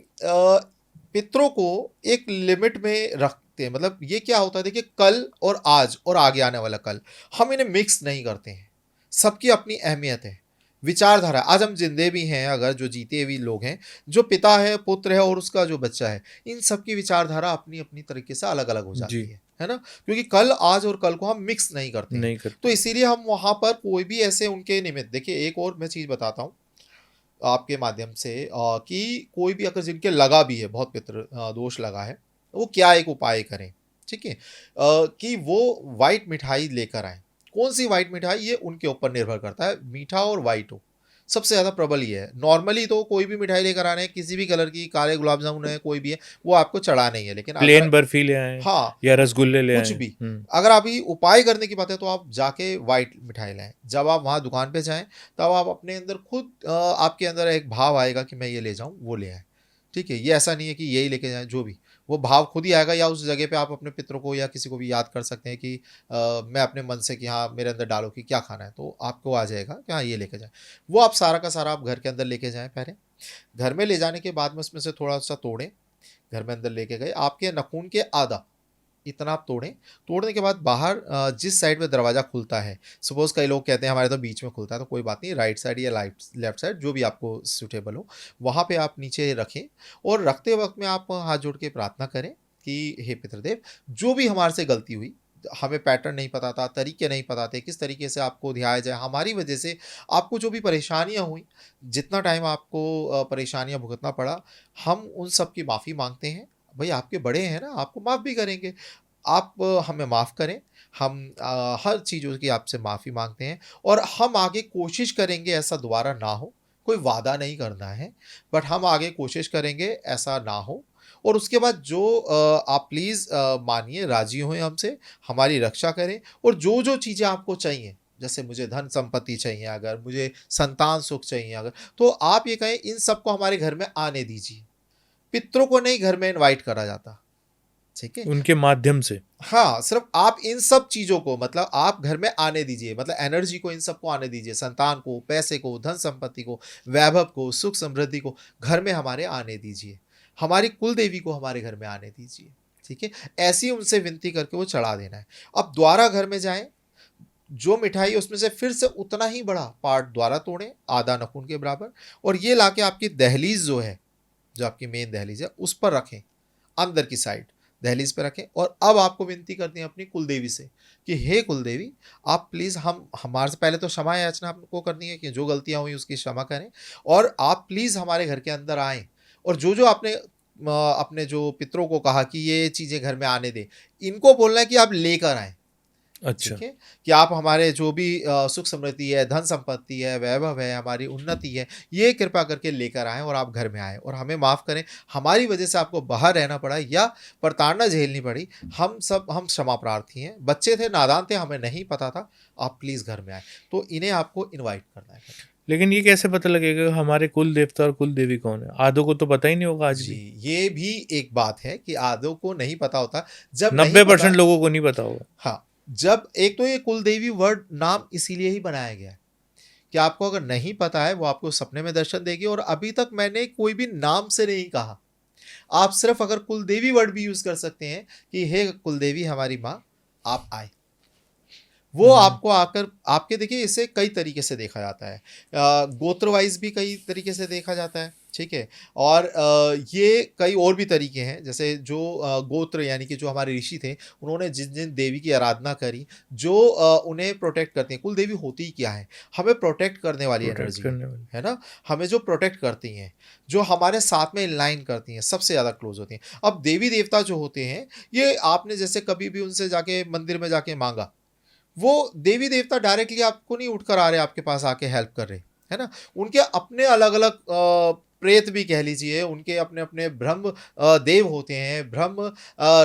पितरों को एक लिमिट में रखते हैं। मतलब ये क्या होता है, देखिए कल और आज और आगे आने वाला कल, हम इन्हें मिक्स नहीं करते हैं। सबकी अपनी अहमियत है, विचारधारा। आज हम जिंदे भी हैं, अगर जो जीते भी लोग हैं, जो पिता है, पुत्र है और उसका जो बच्चा है, इन सब की विचारधारा अपनी अपनी तरीके से अलग अलग हो जाती जी है ना। क्योंकि कल, आज और कल को हम मिक्स नहीं करते हैं। नहीं करते। तो इसीलिए हम वहाँ पर कोई भी ऐसे उनके निमित्त, देखिए एक और मैं चीज़ बताता हूँ आपके माध्यम से, कि कोई भी अगर जिनके लगा भी है, बहुत पितृ दोष लगा है, वो क्या एक उपाय करें, ठीक है। कि वो वाइट मिठाई लेकर आए। कौन सी वाइट मिठाई, ये उनके ऊपर निर्भर करता है, मीठा और वाइट हो, सबसे ज़्यादा प्रबल ये है। नॉर्मली तो कोई भी मिठाई लेकर आने, किसी भी कलर की, काले गुलाब जामुन है, कोई भी है, वो आपको चढ़ा नहीं है। लेकिन अगर, प्लेन बर्फी ले आए हाँ, या रसगुल्ले ले कुछ आए। भी, अगर अभी उपाय करने की बात है तो आप जाके वाइट मिठाई लाएं। जब आप वहाँ दुकान पे जाएं, तब आप अपने अंदर खुद आपके अंदर एक भाव आएगा कि मैं ये ले जाऊं, वो ले आए, ठीक है। ये ऐसा नहीं है कि यही लेके जाएं, जो भी वो भाव खुद ही आएगा, या उस जगह पे आप अपने पितरों को या किसी को भी याद कर सकते हैं कि मैं अपने मन से कि हाँ मेरे अंदर डालो कि क्या खाना है, तो आपको आ जाएगा कि हाँ ये लेके जाएं। वो आप सारा का सारा आप घर के अंदर लेके जाएं। पहले घर में ले जाने के बाद में उसमें से थोड़ा सा तोड़ें, घर में अंदर लेके गए, आपके नाखून के आधा इतना आप तोड़ें। तोड़ने के बाद बाहर जिस साइड में दरवाज़ा खुलता है, सपोज़ कई लोग कहते हैं हमारे तो बीच में खुलता है, तो कोई बात नहीं, राइट साइड या लेफ्ट साइड जो भी आपको सूटेबल हो, वहाँ पे आप नीचे रखें। और रखते वक्त में आप हाथ जोड़ के प्रार्थना करें कि हे पितृदेव, जो भी हमारे से गलती हुई, हमें पैटर्न नहीं पता था, तरीके नहीं पता थे, किस तरीके से आपको ध्याया जाए, हमारी वजह से आपको जो भी परेशानियाँ हुई, जितना टाइम आपको परेशानियाँ भुगतना पड़ा, हम उन सब की माफ़ी मांगते हैं। भाई आपके बड़े हैं ना, आपको माफ़ भी करेंगे। आप हमें माफ़ करें, हम हर चीज़ों की आपसे माफ़ी माँगते हैं और हम आगे कोशिश करेंगे ऐसा दोबारा ना हो। कोई वादा नहीं करना है, बट हम आगे कोशिश करेंगे ऐसा ना हो। और उसके बाद जो आप प्लीज़ मानिए, राज़ी होएँ हमसे, हमारी रक्षा करें। और जो चीज़ें आपको चाहिए, जैसे मुझे धन संपत्ति चाहिए, अगर मुझे संतान सुख चाहिए अगर, तो आप ये कहें इन सबको हमारे घर में आने दीजिए। पितरों को नहीं घर में इनवाइट करा जाता, ठीक है। उनके माध्यम से। हाँ, सिर्फ आप इन सब चीज़ों को, मतलब आप घर में आने दीजिए, मतलब एनर्जी को इन सबको आने दीजिए, संतान को, पैसे को, धन संपत्ति को, वैभव को, सुख समृद्धि को घर में हमारे आने दीजिए। हमारी कुल देवी को हमारे घर में आने दीजिए, ठीक है। ऐसी उनसे विनती करके वो चढ़ा देना है। अब द्वारा घर में जाएं, जो मिठाई है उसमें से फिर से उतना ही बड़ा पार्ट द्वारा तोड़ें, आधा नाखून के बराबर, और ये लाके आपकी दहलीज जो है, जो आपकी मेन दहलीज है, उस पर रखें, अंदर की साइड दहलीज पे रखें। और अब आपको विनती करते हैं अपनी कुलदेवी से कि हे कुलदेवी, आप प्लीज़, हम हमारे से पहले तो क्षमा याचना आपको करनी है कि जो गलतियां हुई उसकी क्षमा करें, और आप प्लीज़ हमारे घर के अंदर आएँ। और जो आपने अपने जो पितरों को कहा कि ये चीज़ें घर में आने दें, इनको बोलना है कि आप लेकर आएँ, अच्छा। ठीक है। कि आप हमारे जो भी सुख समृद्धि है, धन संपत्ति है, वैभव है, हमारी उन्नति है, ये कृपा करके लेकर आएँ और आप घर में आएँ और हमें माफ़ करें। हमारी वजह से आपको बाहर रहना पड़ा या प्रताड़ना झेलनी पड़ी, हम क्षमा प्रार्थी हैं। बच्चे थे, नादान थे, हमें नहीं पता था, आप प्लीज़ घर में आएँ। तो इन्हें आपको इन्वाइट करना है। लेकिन ये कैसे पता लगेगा हमारे कुल देवता और कुल देवी कौन है? आधो को तो पता ही नहीं होगा आज जी, भी। ये भी एक बात है कि आधों को नहीं पता होता। जब नहीं 90% पता, लोगों को नहीं पता होगा। हाँ, जब एक तो ये कुलदेवी वर्ड नाम इसीलिए ही बनाया गया है कि आपको अगर नहीं पता है, वो आपको सपने में दर्शन देगी। और अभी तक मैंने कोई भी नाम से नहीं कहा, आप सिर्फ अगर कुलदेवी वर्ड भी यूज कर सकते हैं कि हे कुलदेवी हमारी माँ, आप आए। वो आपको आकर, आपके देखिए इसे कई तरीके से देखा जाता है, गोत्र वाइज भी कई तरीके से देखा जाता है, ठीक है। और ये कई और भी तरीके हैं, जैसे जो गोत्र यानी कि जो हमारे ऋषि थे, उन्होंने जिन जिन देवी की आराधना करी, जो उन्हें प्रोटेक्ट करती हैं। कुल देवी होती ही क्या है? हमें प्रोटेक्ट करने वाली प्रोटेक्ट एनर्जी करने वाली। है ना? हमें जो प्रोटेक्ट करती हैं, जो हमारे साथ में इनलाइन करती हैं, सबसे ज़्यादा क्लोज होती हैं। अब देवी देवता जो होते हैं, ये आपने जैसे कभी भी उनसे जाके मंदिर में जाके मांगा, वो देवी देवता डायरेक्टली आपको नहीं उठकर आ रहे आपके पास आके हेल्प कर रहे, है ना? उनके अपने अलग अलग प्रेत भी कह लीजिए, उनके अपने अपने ब्रह्म देव होते हैं, ब्रह्म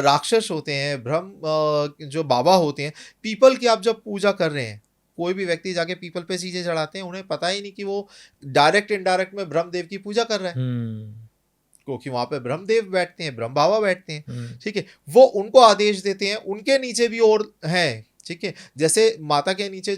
राक्षस होते हैं, ब्रह्म जो बाबा होते हैं। पीपल की आप जब पूजा कर रहे हैं, कोई भी व्यक्ति जाके पीपल पे चीजें चढ़ाते हैं, उन्हें पता ही नहीं कि वो डायरेक्ट इनडायरेक्ट में ब्रह्मदेव की पूजा कर रहा है, क्योंकि वहां पे ब्रह्मदेव बैठते हैं, ब्रह्म बाबा बैठते हैं। ठीक है, वो उनको आदेश देते हैं। उनके नीचे भी और हैं, ठीक है, जैसे माता के नीचे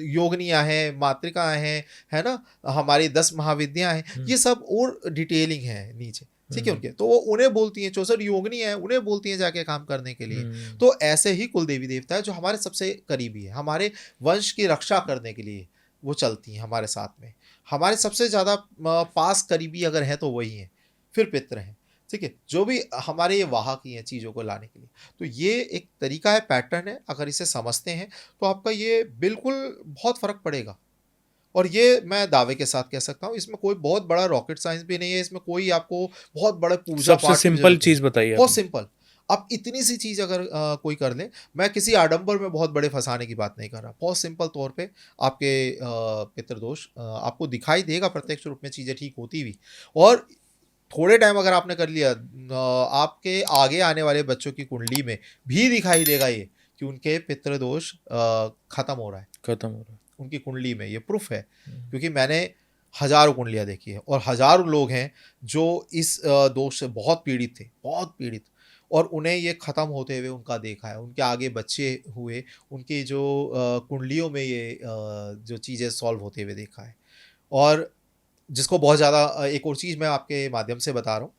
योगनियां हैं, मातृकाएं हैं, है ना, हमारी 10 महाविद्याएं हैं, ये सब और डिटेलिंग है नीचे, ठीक है उनके। तो वो उन्हें बोलती हैं, 64 योगिनी है, उन्हें बोलती हैं जाके काम करने के लिए। तो ऐसे ही कुल देवी देवता है जो हमारे सबसे करीबी है, हमारे वंश की रक्षा करने के लिए वो चलती हैं हमारे साथ में। हमारे सबसे ज़्यादा पास करीबी अगर है तो वही हैं, फिर पितृ हैं, ठीक है, जो भी हमारे ये वाहक ही हैं चीज़ों को लाने के लिए। तो ये एक तरीका है, पैटर्न है, अगर इसे समझते हैं तो आपका ये बिल्कुल बहुत फ़र्क पड़ेगा। और ये मैं दावे के साथ कह सकता हूँ, इसमें कोई बहुत बड़ा रॉकेट साइंस भी नहीं है, इसमें कोई आपको बहुत बड़े पूजा सबसे पाठ की सिंपल जरूरत नहीं। चीज बताइए बहुत आपने। सिंपल। अब इतनी सी चीज़ अगर कोई कर ले, मैं किसी आडंबर में बहुत बड़े फंसाने की बात नहीं कर रहा, बहुत सिंपल तौर पे आपके पितृदोष आपको दिखाई देगा प्रत्यक्ष रूप में, चीज़ें ठीक होती हुई। और थोड़े टाइम अगर आपने कर लिया, आपके आगे आने वाले बच्चों की कुंडली में भी दिखाई देगा ये कि उनके पितृदोष खत्म हो रहा है, खत्म हो रहा है। उनकी कुंडली में। ये प्रूफ है, क्योंकि मैंने हजारों कुंडलियां देखी है और हजारों लोग हैं जो इस दोष से बहुत पीड़ित थे, बहुत पीड़ित, और उन्हें ये खत्म होते हुए उनका देखा है। उनके आगे बच्चे हुए, उनकी जो कुंडलियों में ये जो चीज़ें सॉल्व होते हुए देखा है। और जिसको बहुत ज़्यादा एक और चीज़ मैं आपके माध्यम से बता रहा हूँ,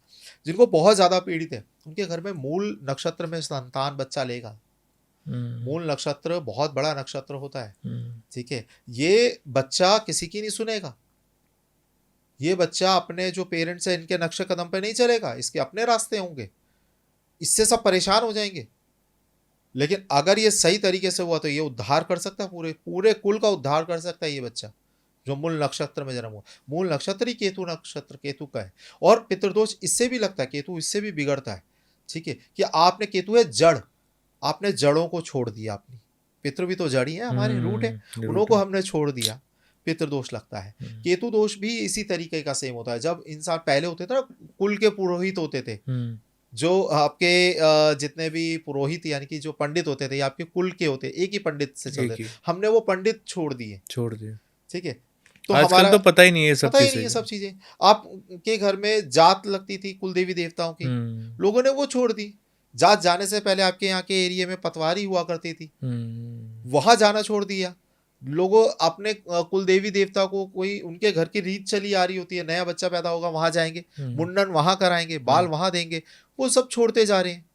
जिनको बहुत ज़्यादा पीड़ित है, उनके घर में मूल नक्षत्र में संतान बच्चा लेगा। मूल नक्षत्र बहुत बड़ा नक्षत्र होता है, ठीक है। ये बच्चा किसी की नहीं सुनेगा, ये बच्चा अपने जो पेरेंट्स हैं इनके नक्शे कदम पे नहीं चलेगा, इसके अपने रास्ते होंगे, इससे सब परेशान हो जाएंगे। लेकिन अगर ये सही तरीके से हुआ तो ये उद्धार कर सकता है, पूरे पूरे कुल का उद्धार कर सकता है ये बच्चा, जो मूल नक्षत्र में जन्म हुआ। मूल नक्षत्र ही केतु नक्षत्र, केतु का है। और पितृदोष इससे भी लगता है, केतु इससे भी बिगड़ता है, ठीक है, कि आपने, केतु है जड़, आपने जड़ों को छोड़ दिया अपनी। पितृ भी तो जड़ ही है, हमारे रूट है, उन्हों को हमने छोड़ दिया, पितृदोष लगता है। केतु दोष भी इसी तरीके का सेम होता है। जब इंसान पहले होते थे ना, कुल के पुरोहित होते थे, जो आपके जितने भी पुरोहित यानी कि जो पंडित होते थे, आपके कुल के होते, एक ही पंडित से चलते, हमने वो पंडित छोड़ दिए, ठीक है। तो आजकल तो पता ही नहीं है सब पता ही नहीं है सब चीजें। आपके घर में जात लगती थी कुल देवी देवताओं की, लोगों ने वो छोड़ दी। जात जाने से पहले आपके यहाँ के एरिया में पतवारी हुआ करती थी, वहां जाना छोड़ दिया लोगों। अपने कुल देवी देवता को, कोई उनके घर की रीत चली आ रही होती है, नया बच्चा पैदा होगा वहां जाएंगे, मुंडन वहां कराएंगे, बाल वहां देंगे, वो सब छोड़ते जा रहे हैं।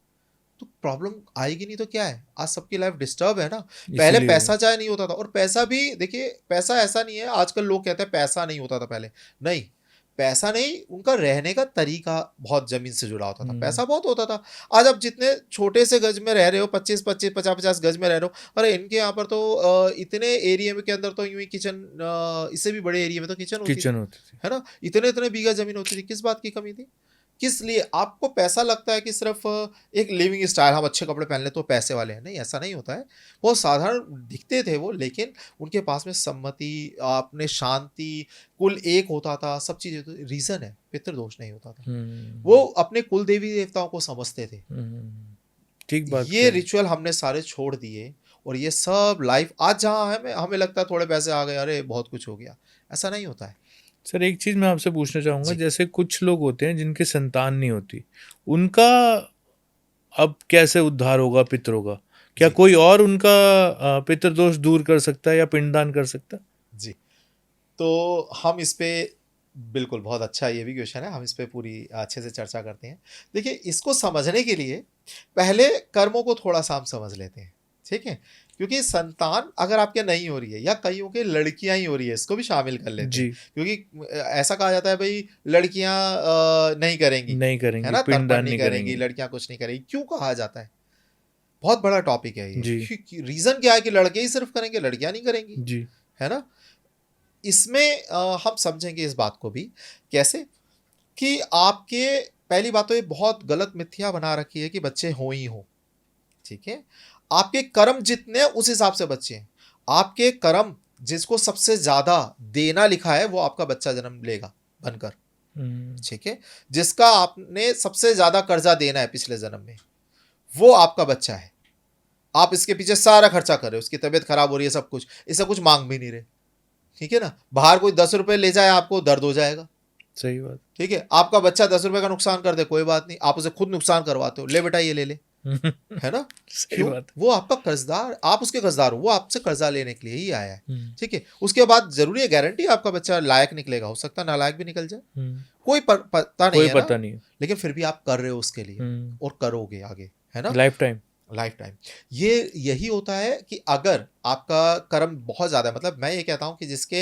तो प्रॉब्लम आएगी नहीं तो क्या है, आज सबकी लाइफ डिस्टर्ब है ना। पहले पैसा चाहे नहीं होता था, और पैसा भी देखिए, पैसा ऐसा नहीं है, आजकल लोग कहते हैं पैसा नहीं होता था पहले, नहीं, पैसा नहीं, उनका रहने का तरीका बहुत जमीन से जुड़ा होता था। पैसा बहुत होता था। आज आप जितने छोटे से गज में रह रहे हो, 25-25, 50-50 गज में रह रहे हो, अरे इनके यहाँ पर तो इतने एरिया में के अंदर तो यूं ही किचन, इससे भी बड़े एरिया में तो किचन होती थी, है ना, इतने इतने बीघा जमीन होती थी। किस बात की कमी थी, किस लिए? आपको पैसा लगता है कि सिर्फ एक लिविंग स्टाइल, हम अच्छे कपड़े पहन ले तो पैसे वाले हैं, नहीं, ऐसा नहीं होता है। बहुत साधारण दिखते थे वो, लेकिन उनके पास में सम्मति, आपने शांति, कुल एक होता था, सब चीजें। तो रीजन है, पितृदोष नहीं होता था। वो अपने कुल देवी देवताओं को समझते थे। ठीक बात। ये रिचुअल हमने सारे छोड़ दिए, और ये सब लाइफ आज जहाँ है, हमें लगता है थोड़े पैसे आ गए, अरे बहुत कुछ हो गया, ऐसा नहीं होता है। सर एक चीज मैं आपसे पूछना चाहूंगा, जैसे कुछ लोग होते हैं जिनके संतान नहीं होती, उनका अब कैसे उद्धार होगा पितरों का? क्या कोई और उनका पितृदोष दूर कर सकता है या पिंडदान कर सकता है? जी, तो हम इस पे बिल्कुल, बहुत अच्छा ये भी क्वेश्चन है, हम इस पे पूरी अच्छे से चर्चा करते हैं। देखिए, इसको समझने के लिए पहले कर्मों को थोड़ा सा हम समझ लेते हैं, ठीक है। क्योंकि संतान अगर आपके नहीं हो रही है, या कईयों के लड़कियां ही हो रही है, इसको भी शामिल कर लेते जी हैं, क्योंकि ऐसा कहा जाता है भाई लड़कियां नहीं करेंगी, नहीं है करेंगी, ना, तर्पण पिंडदान नहीं नहीं करेंगी, करेंगी। लड़कियां कुछ नहीं करेंगी, क्यों कहा जाता है? बहुत बड़ा टॉपिक है जी ये। रीजन क्या है कि लड़के ही सिर्फ करेंगे, लड़कियां नहीं करेंगी, जी है ना? इसमें हम समझेंगे इस बात को भी कैसे कि आपके, पहली बात तो ये बहुत गलत मिथ्या बना रखी है कि बच्चे हो ही हो, ठीक है? आपके कर्म जितने हैं उस हिसाब से बच्चे हैं। आपके कर्म, जिसको सबसे ज्यादा देना लिखा है वो आपका बच्चा जन्म लेगा बनकर, ठीक है? जिसका आपने सबसे ज्यादा कर्जा देना है पिछले जन्म में, वो आपका बच्चा है। आप इसके पीछे सारा खर्चा कर रहे हो, उसकी तबीयत खराब हो रही है, सब कुछ, इससे कुछ मांग भी नहीं रहे, ठीक है ना? बाहर कोई 10 रुपए ले जाए, आपको दर्द हो जाएगा, सही बात। ठीक है? आपका बच्चा 10 रुपए का नुकसान कर दे, कोई बात नहीं, आप उसे खुद नुकसान करवाते हो, ले बेटा ये ले ले, है ना? सही क्यों? बात। वो आपका कर्जदार, आप उसके कर्जदार हो, वो आपसे कर्जा लेने के लिए ही आया है, हम्म, ठीक है? उसके बाद जरूरी है गारंटी आपका बच्चा लायक निकलेगा? हो सकता है नालायक भी निकल जाए, कोई पता नहीं कोई है ना, पता नहीं। लेकिन फिर भी आप कर रहे हो उसके लिए, और करोगे आगे, है ना? Life time. Life time. ये यही होता है कि अगर आपका कर्म बहुत ज़्यादा है, मतलब मैं ये कहता हूँ कि जिसके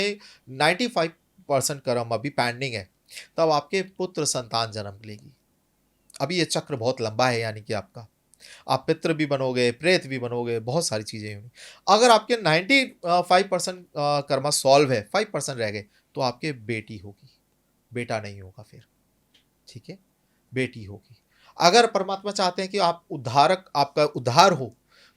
95% कर्म अभी पेंडिंग है, तब आपके पुत्र संतान जन्म लेगी। अभी ये चक्र बहुत लंबा है, यानी कि आपका, आप पितृ भी बनोगे, प्रेत भी बनोगे, बहुत सारी चीज़ें होंगी। अगर आपके 95% कर्मा सॉल्व है, 5% रह गए, तो आपके बेटी होगी, बेटा नहीं होगा फिर, ठीक है? बेटी होगी। अगर परमात्मा चाहते हैं कि आप उद्धारक, आपका उद्धार हो,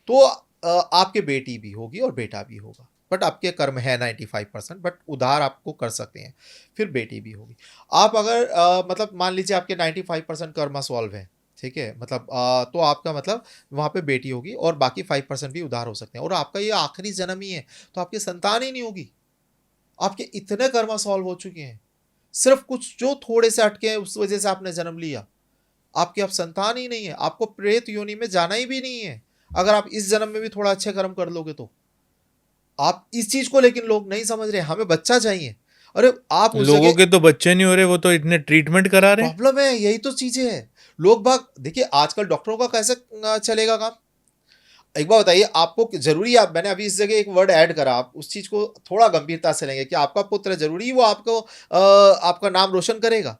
तो आपके बेटी भी होगी और बेटा भी होगा, बट आपके कर्म है 95%, बट उद्धार आपको कर सकते हैं, फिर बेटी भी होगी। आप अगर मतलब मान लीजिए आपके 95% कर्म सॉल्व है, ठीक है, मतलब तो आपका मतलब वहाँ पे बेटी होगी और बाकी 5% भी उद्धार हो सकते हैं, और आपका ये आखिरी जन्म ही है, तो आपकी संतान ही नहीं होगी। आपके इतने कर्म सॉल्व हो चुके हैं, सिर्फ कुछ जो थोड़े से अटके हैं उस वजह से आपने जन्म लिया, आपकी अब संतान ही नहीं है, आपको प्रेत योनि में जाना ही भी नहीं है। अगर आप इस जन्म में भी थोड़ा अच्छे कर्म कर लोगे तो आप, इस चीज को लेकिन लोग नहीं समझ रहे, हमें बच्चा चाहिए। अरे आप उस लोगों जगह, के तो बच्चे नहीं हो रहे, वो तो इतने ट्रीटमेंट करा रहे हैं। प्रॉब्लम है, यही तो चीजें हैं। लोग बाग देखिए, आजकल डॉक्टरों का कैसे चलेगा काम? एक बार बताइए, आपको जरूरी है, मैंने अभी इस जगह एक वर्ड ऐड करा, आप उस चीज को थोड़ा गंभीरता से लेंगे कि आपका पुत्र जरूरी वो आपको आपका नाम रोशन करेगा?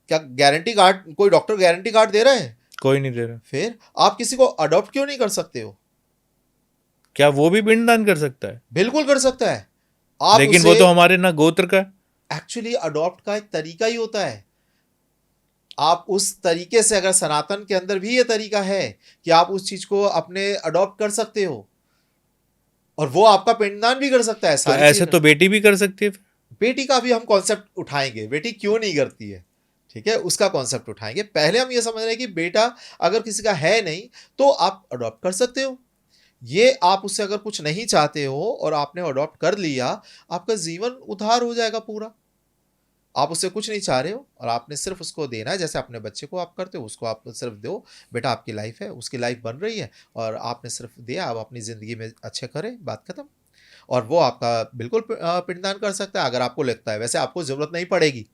क्या गारंटी कार्ड, कोई डॉक्टर गारंटी कार्ड दे रहे हैं? कोई नहीं दे रहा। फिर आप किसी को अडॉप्ट क्यों नहीं कर सकते हो? क्या वो भी पिंडदान कर सकता है? बिल्कुल कर सकता है। आप लेकिन उसे, वो तो हमारे ना गोत्र का है। एक्चुअली अडॉप्ट का एक तरीका ही होता है। आप उस तरीके से, अगर सनातन के अंदर भी ये तरीका है कि आप उस चीज को अपने अडॉप्ट कर सकते हो, और वो आपका पिंडदान भी कर सकता है, तो सारी ऐसे चीजें तो बेटी भी कर सकती है फिर। बेटी का भी हम कॉन्सेप्ट उठाएंगे, बेटी क्यों नहीं करती है, ठीक है, उसका कॉन्सेप्ट उठाएंगे। पहले हम ये समझ रहे हैं कि बेटा अगर किसी का है नहीं तो आप अडॉप्ट कर सकते हो। ये आप उससे अगर कुछ नहीं चाहते हो और आपने अडॉप्ट कर लिया, आपका जीवन उद्धार हो जाएगा पूरा। आप उससे कुछ नहीं चाह रहे हो और आपने सिर्फ उसको देना है, जैसे अपने बच्चे को आप करते हो, उसको आप सिर्फ दो, बेटा आपकी लाइफ है, उसकी लाइफ बन रही है और आपने सिर्फ दिया, आप अपनी ज़िंदगी में अच्छे करें, बात खत्म। और वो आपका बिल्कुल पिंडदान कर सकता है अगर आपको लगता है। वैसे आपको ज़रूरत नहीं पड़ेगी,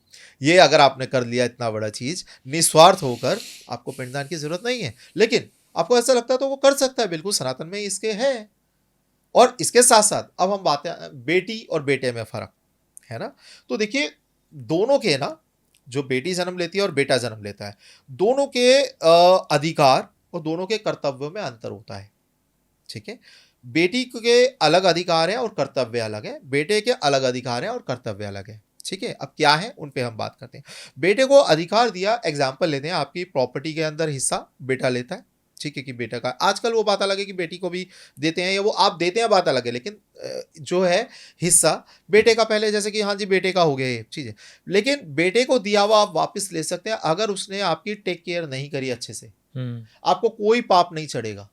ये अगर आपने कर लिया इतना बड़ा चीज़ निस्वार्थ होकर, आपको पिंडदान की ज़रूरत नहीं है, लेकिन आपको ऐसा लगता है तो वो कर सकता है, बिल्कुल सनातन में इसके है। और इसके साथ साथ अब हम बातें बेटी और बेटे में फ़र्क है ना, तो देखिए दोनों के ना, जो बेटी जन्म लेती है और बेटा जन्म लेता है, दोनों के अधिकार और दोनों के कर्तव्यों में अंतर होता है, ठीक है। बेटी के अलग अधिकार हैं और कर्तव्य अलग है, बेटे के अलग अधिकार हैं और कर्तव्य अलग है, ठीक है। अब क्या है उन पे हम बात करते हैं। बेटे को अधिकार दिया, एग्जाम्पल लेते हैं, आपकी प्रॉपर्टी के अंदर हिस्सा बेटा लेता है, ठीक है, कि बेटा का, आजकल वो बात अलग है कि बेटी को भी देते हैं या वो आप देते हैं, बात अलग है, लेकिन जो है हिस्सा बेटे का पहले, जैसे कि हाँ जी बेटे का हो गया ये चीज़ें, लेकिन बेटे को दिया हुआ आप वापस ले सकते हैं अगर उसने आपकी टेक केयर नहीं करी अच्छे से। आपको कोई पाप नहीं चढ़ेगा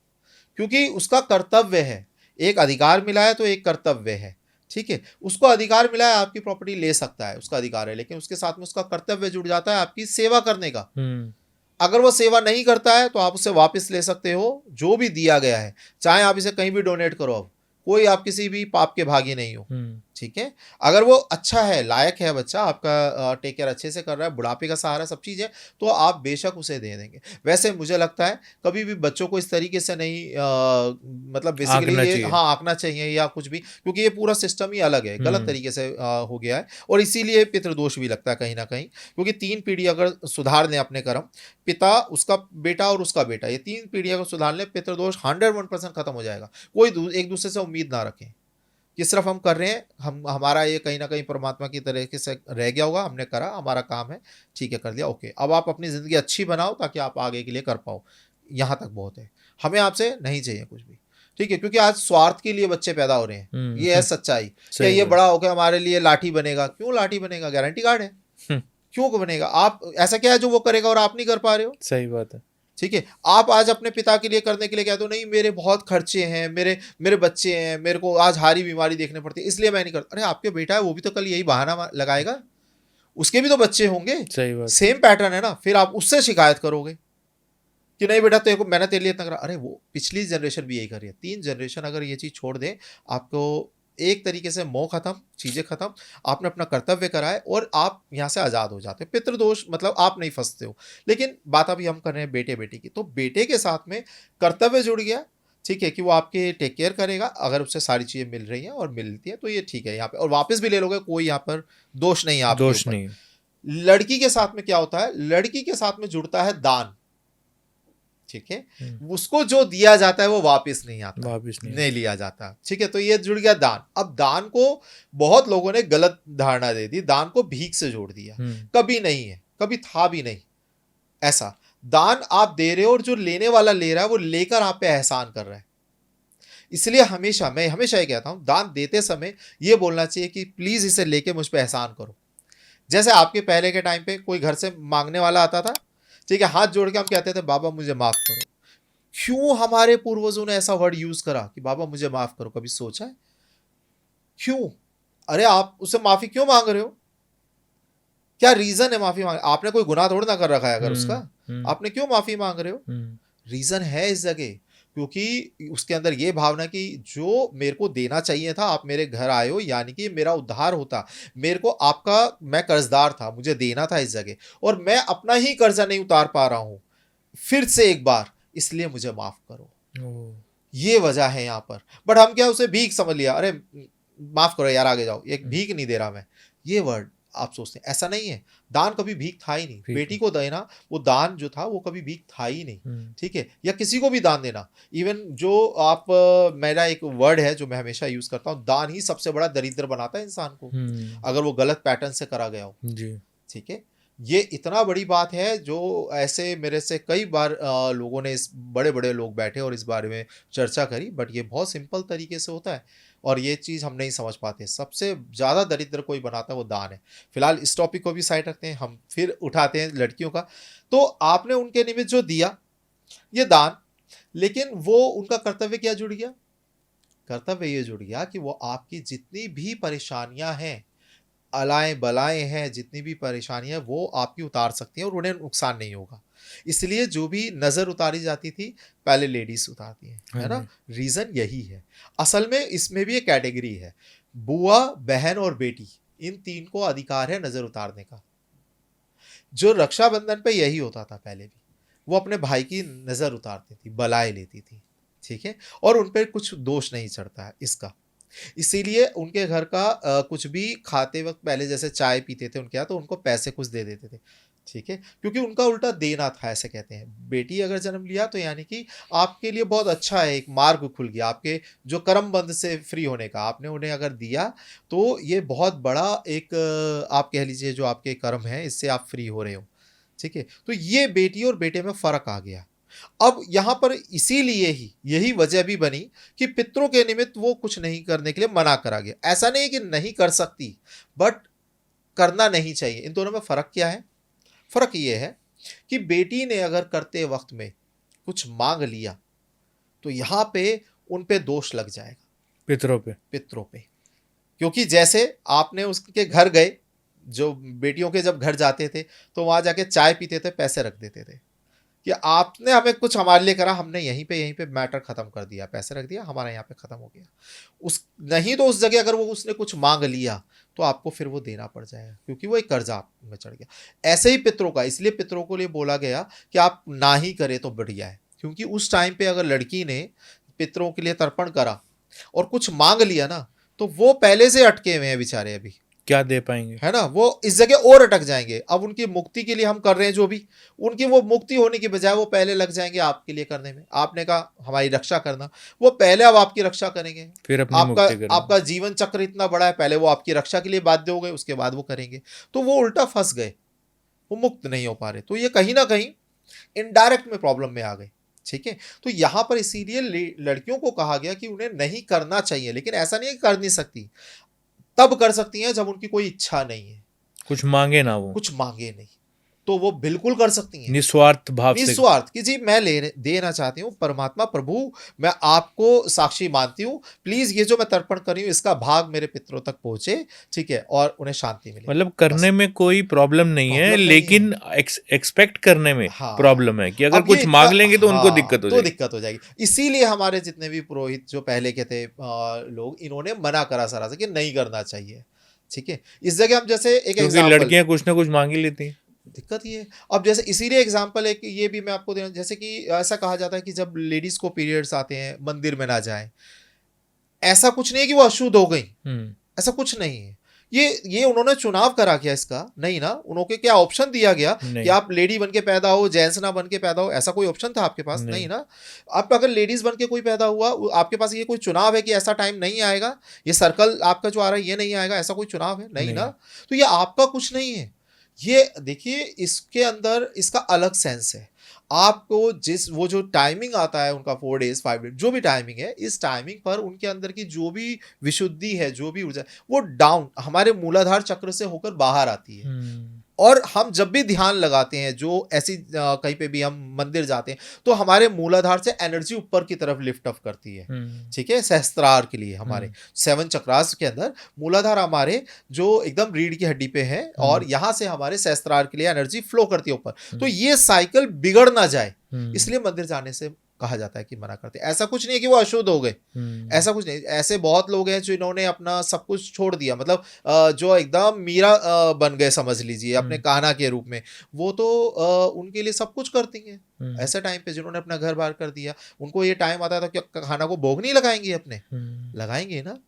क्योंकि उसका कर्तव्य है। एक अधिकार मिला है तो एक कर्तव्य है, ठीक है। उसको अधिकार मिला है, आपकी प्रॉपर्टी ले सकता है, उसका अधिकार है, लेकिन उसके साथ में उसका कर्तव्य जुड़ जाता है आपकी सेवा करने का। अगर वो सेवा नहीं करता है तो आप उसे वापस ले सकते हो जो भी दिया गया है, चाहे आप इसे कहीं भी डोनेट करो, अब कोई आप किसी भी पाप के भागी नहीं हो, ठीक है, अगर वो अच्छा है, लायक है बच्चा, आपका टेक केयर अच्छे से कर रहा है, बुढ़ापे का सहारा सब चीज़ है, तो आप बेशक उसे दे देंगे। वैसे मुझे लगता है कभी भी बच्चों को इस तरीके से नहीं मतलब बेसिकली आंकना ये चाहिए। हाँ आंकना चाहिए या कुछ भी, क्योंकि ये पूरा सिस्टम ही अलग है, गलत तरीके से हो गया है और इसीलिए पितृदोष भी लगता है कहीं ना कहीं, क्योंकि 3 पीढ़ी अगर सुधार लें अपने कर्म, पिता, उसका बेटा और उसका बेटा, ये 3 पीढ़ी अगर सुधार लें, पितृदोष 101% खत्म हो जाएगा। कोई एक दूसरे से उम्मीद ना रखें कि सिर्फ हम कर रहे हैं, हम हमारा ये कहीं ना कहीं परमात्मा की तरीके से रह गया होगा, हमने करा, हमारा काम है, ठीक है कर दिया, ओके, अब आप अपनी ज़िंदगी अच्छी बनाओ ताकि आप आगे के लिए कर पाओ, यहाँ तक बहुत है, हमें आपसे नहीं चाहिए कुछ भी, ठीक है, क्योंकि आज स्वार्थ के लिए बच्चे पैदा हो रहे हैं, ये है सच्चाई। क्या ये बड़ा होकर हमारे लिए लाठी बनेगा? क्यों लाठी बनेगा? गारंटी कार्ड है, क्यों बनेगा? आप ऐसा क्या है जो वो करेगा और आप नहीं कर पा रहे हो? सही बात है। ठीक है, आप आज अपने पिता के लिए करने के लिए कहते हो नहीं मेरे बहुत खर्चे हैं, मेरे बच्चे हैं, मेरे को आज हारी बीमारी देखने पड़ती है इसलिए मैं नहीं करता। अरे आपके बेटा है, वो भी तो कल यही बहाना लगाएगा, उसके भी तो बच्चे होंगे, सही बात। सेम पैटर्न है ना, फिर आप उससे शिकायत करोगे कि नहीं बेटा तेरे को मैंने तेरे लिए इतना करा। अरे वो पिछली जनरेशन भी यही कर रही है, 3 जनरेशन अगर ये चीज़ छोड़ दे, आपको एक तरीके से मोह खत्म, चीज़ें खत्म, आपने अपना कर्तव्य करा है और आप यहाँ से आज़ाद हो जाते हो। पितृदोष मतलब आप नहीं फंसते हो। लेकिन बात अभी हम कर रहे हैं बेटे बेटी की, तो बेटे के साथ में कर्तव्य जुड़ गया, ठीक है, कि वो आपके टेक केयर करेगा, अगर उससे सारी चीज़ें मिल रही हैं और मिलती हैं तो ये ठीक है यहाँ पे, और वापस भी ले लोगे, कोई यहाँ पर दोष नहीं है आपके दोष ऊपर। नहीं। लड़की के साथ में क्या होता है, लड़की के साथ में जुड़ता है दान, ठीक है, उसको जो दिया जाता है वो वापस नहीं आता, वापस नहीं लिया जाता, ठीक है, तो ये जुड़ गया दान। अब दान को बहुत लोगों ने गलत धारणा दे दी, दान को भीख से जोड़ दिया, कभी नहीं है, कभी था भी नहीं ऐसा। दान आप दे रहे हो और जो लेने वाला ले रहा है वो लेकर आप पे एहसान कर रहा है। इसलिए हमेशा मैं हमेशा ये कहता हूं, दान देते समय ये बोलना चाहिए कि प्लीज इसे लेके मुझ पे एहसान करो। जैसे आपके पहले के टाइम पे कोई घर से मांगने वाला आता था, ठीक है, हाथ जोड़ के हम कहते थे बाबा मुझे माफ करो। क्यों हमारे पूर्वजों ने ऐसा वर्ड यूज करा कि बाबा मुझे माफ करो? कभी सोचा है क्यों? अरे आप उससे माफी क्यों मांग रहे हो? क्या रीजन है माफी मांग? आपने कोई गुनाह थोड़ा ना कर रखा है अगर उसका, आपने क्यों माफी मांग रहे हो? रीजन है इस जगह, क्योंकि उसके अंदर ये भावना कि जो मेरे को देना चाहिए था आप मेरे घर आए हो, यानी कि मेरा उद्धार होता, मेरे को आपका, मैं कर्जदार था, मुझे देना था इस जगह, और मैं अपना ही कर्जा नहीं उतार पा रहा हूं फिर से एक बार, इसलिए मुझे माफ करो। ये वजह है यहाँ पर। बट हम क्या उसे भीख समझ लिया, अरे माफ करो यार आगे जाओ, एक भीख नहीं दे रहा मैं, ये वर्ड आप सोचते हैं, ऐसा नहीं है। दान कभी भीख था ही नहीं, बेटी को देना वो दान जो था वो कभी भीख था ही नहीं, ठीक है, या किसी को भी दान देना। इवन जो आप मेरा एक वर्ड है जो मैं हमेशा यूज करता हूँ, दान ही सबसे बड़ा दरिद्र बनाता है इंसान को, अगर वो गलत पैटर्न से करा गया हो जी, ठीक है। ये इतना बड़ी बात है जो ऐसे मेरे से कई बार लोगों ने, इस बड़े बड़े लोग बैठे और इस बारे में चर्चा करी, बट ये बहुत सिंपल तरीके से होता है और ये चीज़ हम नहीं समझ पाते। सबसे ज़्यादा दरिद्र कोई बनाता है वो दान है। फिलहाल इस टॉपिक को भी साइड रखते हैं, हम फिर उठाते हैं लड़कियों का। तो आपने उनके निमित्त जो दिया ये दान, लेकिन वो उनका कर्तव्य क्या जुड़ गया? कर्तव्य ये जुड़ गया कि वो आपकी जितनी भी परेशानियां हैं, अलाएं बलाएं हैं, जितनी भी परेशानियां वो आपकी उतार सकती हैं और उन्हें नुकसान नहीं होगा। इसलिए जो भी नज़र उतारी जाती थी पहले लेडीज उतारती हैं, है ना, रीज़न यही है। असल में इसमें भी एक कैटेगरी है, बुआ, बहन और बेटी, इन 3 को अधिकार है नज़र उतारने का। जो रक्षाबंधन पे यही होता था पहले भी, वो अपने भाई की नज़र उतारती थी, बलाएं लेती थी, ठीक है, और उन पर कुछ दोष नहीं चढ़ता है इसका। इसीलिए उनके घर का कुछ भी खाते वक्त पहले जैसे चाय पीते थे उनके यहाँ, तो उनको पैसे कुछ दे देते थे, ठीक है, क्योंकि उनका उल्टा देना था, ऐसे कहते हैं। बेटी अगर जन्म लिया तो यानी कि आपके लिए बहुत अच्छा है, एक मार्ग खुल गया आपके जो कर्म बंध से फ्री होने का, आपने उन्हें अगर दिया तो ये बहुत बड़ा एक आप कह लीजिए जो आपके कर्म है इससे आप फ्री हो रहे हो, ठीक है। तो ये बेटी और बेटे में फ़र्क आ गया। अब यहाँ पर इसीलिए ही यही वजह भी बनी कि पितरों के निमित्त वो कुछ नहीं करने के लिए मना करा गया। ऐसा नहीं कि नहीं कर सकती, बट करना नहीं चाहिए। इन दोनों में फ़र्क क्या है? फ़र्क ये है कि बेटी ने अगर करते वक्त में कुछ मांग लिया तो यहाँ पे उन पे दोष लग जाएगा, पितरों पे, क्योंकि जैसे आपने उसके घर गए, जो बेटियों के जब घर जाते थे तो वहाँ जाके चाय पीते थे, पैसे रख देते थे, कि आपने हमें कुछ हमारे लिए करा, हमने यहीं पे मैटर खत्म कर दिया, पैसे रख दिया, हमारा यहाँ पे खत्म हो गया। उस नहीं तो उस जगह अगर वो उसने कुछ मांग लिया तो आपको फिर वो देना पड़ जाएगा, क्योंकि वो एक कर्जा आप में चढ़ गया। ऐसे ही पितरों का, इसलिए पितरों को लिए बोला गया कि आप ना ही करें तो बढ़िया है, क्योंकि उस टाइम पे अगर लड़की ने पितरों के लिए तर्पण करा और कुछ मांग लिया ना, तो वो पहले से अटके हुए हैं बेचारे, अभी क्या दे पाएंगे? है ना, वो इस जगह और अटक जाएंगे। अब उनकी मुक्ति के लिए हम कर रहे हैं जो भी, उनकी वो मुक्ति होने की बजाय वो पहले लग जाएंगे आपके लिए करने में। आपने कहा हमारी रक्षा करना, वो पहले अब आपकी रक्षा करेंगे। फिर अपनी मुक्ति करेंगे। आपका जीवन चक्र इतना बड़ा है, पहले वो आपकी रक्षा के लिए बाध्य हो गए, उसके बाद वो करेंगे। तो वो उल्टा फंस गए, वो मुक्त नहीं हो पा रहे। तो ये कहीं ना कहीं इनडायरेक्ट में प्रॉब्लम में आ गए। ठीक है, तो यहाँ पर इसीलिए लड़कियों को कहा गया कि उन्हें नहीं करना चाहिए, लेकिन ऐसा नहीं है कि कर नहीं सकती, तब कर सकती हैं जब उनकी कोई इच्छा नहीं है, कुछ मांगे ना, वो कुछ मांगे नहीं, तो वो बिल्कुल कर सकती हैं निस्वार्थ भाव से। निस्वार्थ कि जी मैं देना चाहती हूँ, परमात्मा प्रभु मैं आपको साक्षी मानती हूँ, प्लीज ये जो मैं तर्पण कर रही हूँ इसका भाग मेरे पितरों तक पहुंचे, ठीक है, और उन्हें शांति मिले। मतलब करने में कोई प्रॉब्लम नहीं है, प्रॉब्लम नहीं लेकिन एक्सपेक्ट करने में हाँ। प्रॉब्लम है कि अगर अब ये कुछ मांग लेंगे तो उनको हाँ, दिक्कत हो तो जाएगी। दिक्कत हो जाएगी। इसीलिए हमारे जितने भी पुरोहित जो पहले के थे लोग, इन्होंने मना करा सारा से कि नहीं करना चाहिए। ठीक है, इस जगह हम जैसे एक क्योंकि एग्जांपल, लड़कियां कुछ ना कुछ मांग ही लेती हैं। दिक्कत ये है। अब जैसे इसीलिए एग्जांपल है कि ये भी मैं आपको देना, जैसे कि ऐसा कहा जाता है कि जब लेडीज को पीरियड्स आते हैं मंदिर में ना जाएं। ऐसा कुछ नहीं है कि वो अशुद्ध हो गई, ऐसा कुछ नहीं है। ये उन्होंने चुनाव करा क्या इसका? नहीं ना, उन्होंने क्या ऑप्शन दिया गया कि आप लेडी बन के पैदा हो, जेंट्स ना बन के पैदा हो, ऐसा कोई ऑप्शन था आपके पास? नहीं ना। आप अगर लेडीज बन के कोई पैदा हुआ, आपके पास ये कोई चुनाव है कि ऐसा टाइम नहीं आएगा, ये सर्कल आपका जो आ रहा है ये नहीं आएगा, ऐसा कोई चुनाव है? नहीं ना। तो ये आपका कुछ नहीं है। ये देखिए, इसके अंदर इसका अलग सेंस है। आपको वो जो टाइमिंग आता है उनका 4 days 5 days जो भी टाइमिंग है, इस टाइमिंग पर उनके अंदर की जो भी विशुद्धि है, जो भी ऊर्जा, वो डाउन हमारे मूलाधार चक्र से होकर बाहर आती है। और हम जब भी ध्यान लगाते हैं, जो ऐसी कहीं पे भी हम मंदिर जाते हैं, तो हमारे मूलाधार से एनर्जी ऊपर की तरफ लिफ्ट अप करती है। ठीक है, सहस्त्रार के लिए हमारे 7 चक्रास के अंदर मूलाधार हमारे जो एकदम रीढ़ की हड्डी पे है, और यहाँ से हमारे सहस्त्रार के लिए एनर्जी फ्लो करती है ऊपर। तो ये साइकिल बिगड़ ना जाए, इसलिए मंदिर जाने से कहा जाता है कि मना करते हैं। ऐसा कुछ नहीं है कि वो अशुद्ध हो गए, ऐसा कुछ नहीं। ऐसे बहुत लोग हैं जो इन्होंने अपना सब कुछ छोड़ दिया, मतलब जो एकदम मीरा बन गए समझ लीजिए अपने कान्हा के रूप में, वो तो उनके लिए सब कुछ करती हैं। ऐसे टाइम पे जिन्होंने अपना घर बार कर दिया, उनको ये टाइम आता था कि खाना को भोग नहीं लगाएंगे अपने, लगाएंगे ना।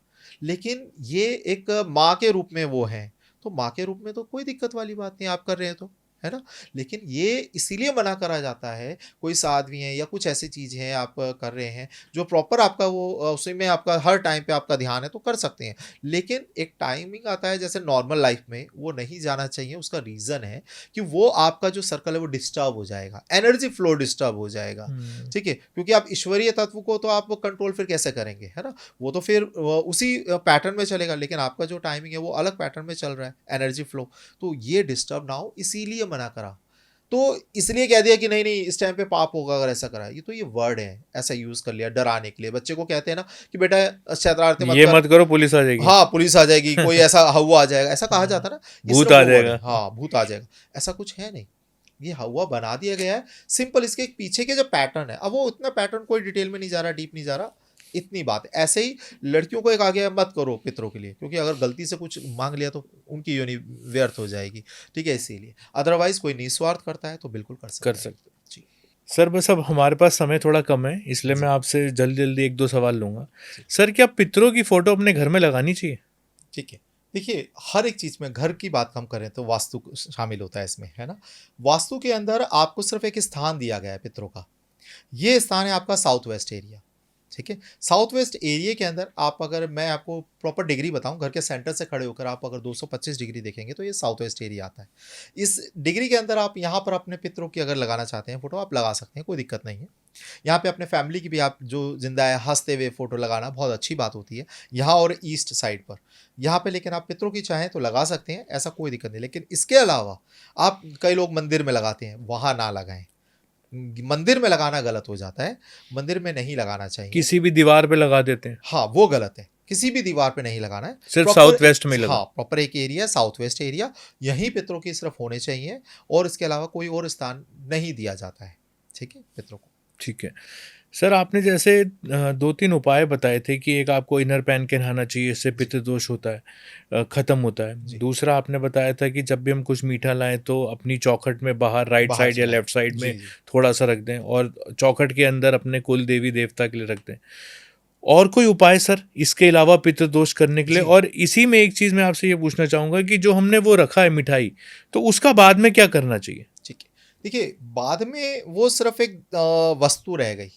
लेकिन ये एक माँ के रूप में वो है, तो माँ के रूप में तो कोई दिक्कत वाली बात नहीं, आप कर रहे हैं तो, है ना। लेकिन ये इसीलिए मना करा जाता है, कोई साध्वी हैं या कुछ ऐसी चीज़ हैं आप कर रहे हैं जो प्रॉपर आपका वो उसी में आपका हर टाइम पे आपका ध्यान है तो कर सकते हैं। लेकिन एक टाइमिंग आता है जैसे नॉर्मल लाइफ में, वो नहीं जाना चाहिए। उसका रीज़न है कि वो आपका जो सर्कल है वो डिस्टर्ब हो जाएगा, एनर्जी फ्लो डिस्टर्ब हो जाएगा। ठीक है, क्योंकि आप ईश्वरीय तत्व को तो आप कंट्रोल फिर कैसे करेंगे, है ना, वो तो फिर उसी पैटर्न में चलेगा। लेकिन आपका जो टाइमिंग है वो अलग पैटर्न में चल रहा है, एनर्जी फ्लो, तो ये डिस्टर्ब ना हो, इसीलिए मना करा। तो इसलिए कह दिया कि नहीं नहीं इस टाइम पे पाप होगा अगर ऐसा करा। ये तो ये वर्ड है, ऐसा यूज कर लिया डराने के लिए। बच्चे को कहते हैं ना कि बेटा शरारतें मत करो, पुलिस आ जाएगी। हाँ, पुलिस आ जाएगी, कोई ऐसा हवा आ जाएगा, ऐसा कहा जाता है ना, भूत आ जाएगा। हाँ, भूत आ जाएगा, ऐसा कुछ है नहीं। ये हवा बना दिया गया है सिंपल। इसके पीछे के जो पैटर्न है, अब वो इतना पैटर्न कोई डिटेल में नहीं जा रहा, डीप नहीं जा रहा, इतनी बात। ऐसे ही लड़कियों को एक आगे मत करो पितरों के लिए, क्योंकि अगर गलती से कुछ मांग लिया तो उनकी योनि व्यर्थ हो जाएगी। ठीक है, इसीलिए अदरवाइज कोई निस्वार्थ करता है तो बिल्कुल कर सकते हैं। जी सर, बस अब हमारे पास समय थोड़ा कम है, इसलिए मैं आपसे जल्दी जल्दी 1-2 सवाल लूँगा। सर, क्या पितरों की फ़ोटो अपने घर में लगानी चाहिए? ठीक है, देखिए हर एक चीज़ में घर की बात हम करें तो वास्तु शामिल होता है इसमें, है ना। वास्तु के अंदर आपको सिर्फ एक स्थान दिया गया है पितरों का। ये स्थान है आपका साउथ वेस्ट एरिया। ठीक है, साउथ वेस्ट एरिया के अंदर आप, अगर मैं आपको प्रॉपर डिग्री बताऊं, घर के सेंटर से खड़े होकर आप अगर 225 डिग्री देखेंगे तो ये साउथ वेस्ट एरिया आता है। इस डिग्री के अंदर आप यहाँ पर अपने पितरों की अगर लगाना चाहते हैं फोटो, आप लगा सकते हैं, कोई दिक्कत नहीं है। यहाँ पे अपने फैमिली की भी आप जो जिंदा है हंसते हुए फोटो लगाना बहुत अच्छी बात होती है यहाँ और ईस्ट साइड पर, यहाँ पे। लेकिन आप पितरों की चाहें तो लगा सकते हैं, ऐसा कोई दिक्कत नहीं। लेकिन इसके अलावा आप, कई लोग मंदिर में लगाते हैं, वहाँ ना लगाएं। मंदिर में लगाना गलत हो जाता है, मंदिर में नहीं लगाना चाहिए। किसी भी दीवार पे लगा देते हैं, हाँ वो गलत है। किसी भी दीवार पे नहीं लगाना है, सिर्फ साउथ वेस्ट में लगा। हाँ, प्रॉपर एक एरिया साउथ वेस्ट एरिया, यहीं पितरों की सिर्फ होने चाहिए, और इसके अलावा कोई और स्थान नहीं दिया जाता है। ठीक है, पितरों को। ठीक है सर, आपने जैसे 2-3 उपाय बताए थे कि एक आपको इनर पहन के नहाना चाहिए, इससे पितृदोष होता है, ख़त्म होता है। दूसरा आपने बताया था कि जब भी हम कुछ मीठा लाएं तो अपनी चौखट में बाहर राइट बाहर साइड या चलाएं। लेफ्ट साइड जी, में जी। थोड़ा सा रख दें और चौखट के अंदर अपने कुल देवी देवता के लिए रख दें। और कोई उपाय सर इसके अलावा पितृदोष करने के लिए? जी। और इसी में एक चीज़ मैं आपसे ये पूछना चाहूँगा कि जो हमने वो रखा है मिठाई, तो उसका बाद में क्या करना चाहिए? ठीक है। देखिए, बाद में वो सिर्फ़ एक वस्तु रह गई।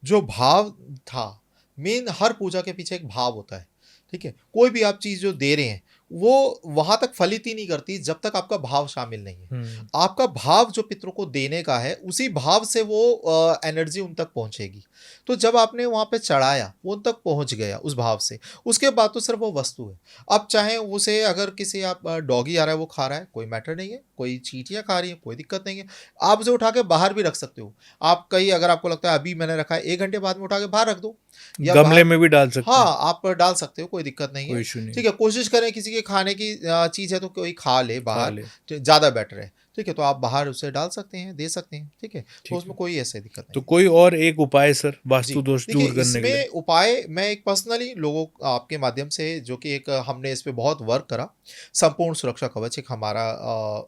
जो भाव था, मेन हर पूजा के पीछे एक भाव होता है, ठीक है? कोई भी आप चीज़ जो दे रहे हैं, वो वहाँ तक फलित ही नहीं करती जब तक आपका भाव शामिल नहीं है। हुँ, आपका भाव जो पितरों को देने का है, उसी भाव से वो एनर्जी उन तक पहुँचेगी। तो जब आपने वहाँ पे चढ़ाया, वो उन तक पहुँच गया उस भाव से, उसके बाद तो सिर्फ़ वो वस्तु है। अब चाहे उसे अगर किसी आप डॉगी आ रहा है, वो खा रहा है, कोई मैटर नहीं है, कोई चींटियाँ खा रही हैं, कोई दिक्कत नहीं है। आप उसे उठा के बाहर भी रख सकते हो। आप कहीं अगर आपको लगता है अभी मैंने रखा है, 1 घंटे बाद में उठा के बाहर रख दो या गमले बाहर। में भी डाल सकते हैं, हाँ, आप डाल सकते हो, कोई दिक्कत नहीं कोई है। इश्यू नहीं, ठीक है, कोशिश करें किसी के खाने की चीज़ है तो कोई खा ले खा बाहर, ले, तो ज़्यादा बेटर है। ठीक है, तो आप बाहर उसे डाल सकते हैं, दे सकते हैं, ठीक है? तो ठीक उसमें है। कोई ऐसी दिक्कत तो नहीं है। कोई और एक उपाय सर जी, वास्तु दोष देखिए दूर करने के लिए? इसमें उपाय मैं एक पर्सनली लोगों आपके माध्यम से जो कि एक हमने इस पे बहुत वर्क करा, संपूर्ण सुरक्षा कवच एक हमारा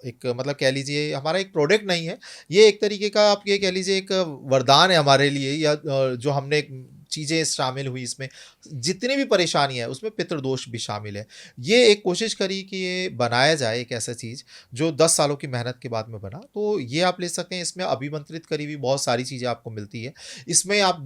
एक मतलब कह लीजिए हमारा एक प्रोडक्ट नहीं है, ये एक तरीके का आप ये कह लीजिए एक वरदान है हमारे लिए या जो हमने चीज़ें शामिल हुई इसमें, जितनी भी परेशानी है उसमें पितृदोष भी शामिल है। ये एक कोशिश करी कि ये बनाया जाए एक ऐसा चीज़ जो 10 सालों की मेहनत के बाद में बना, तो ये आप ले सकते हैं। इसमें अभिमंत्रित करी हुई बहुत सारी चीज़ें आपको मिलती है। इसमें आप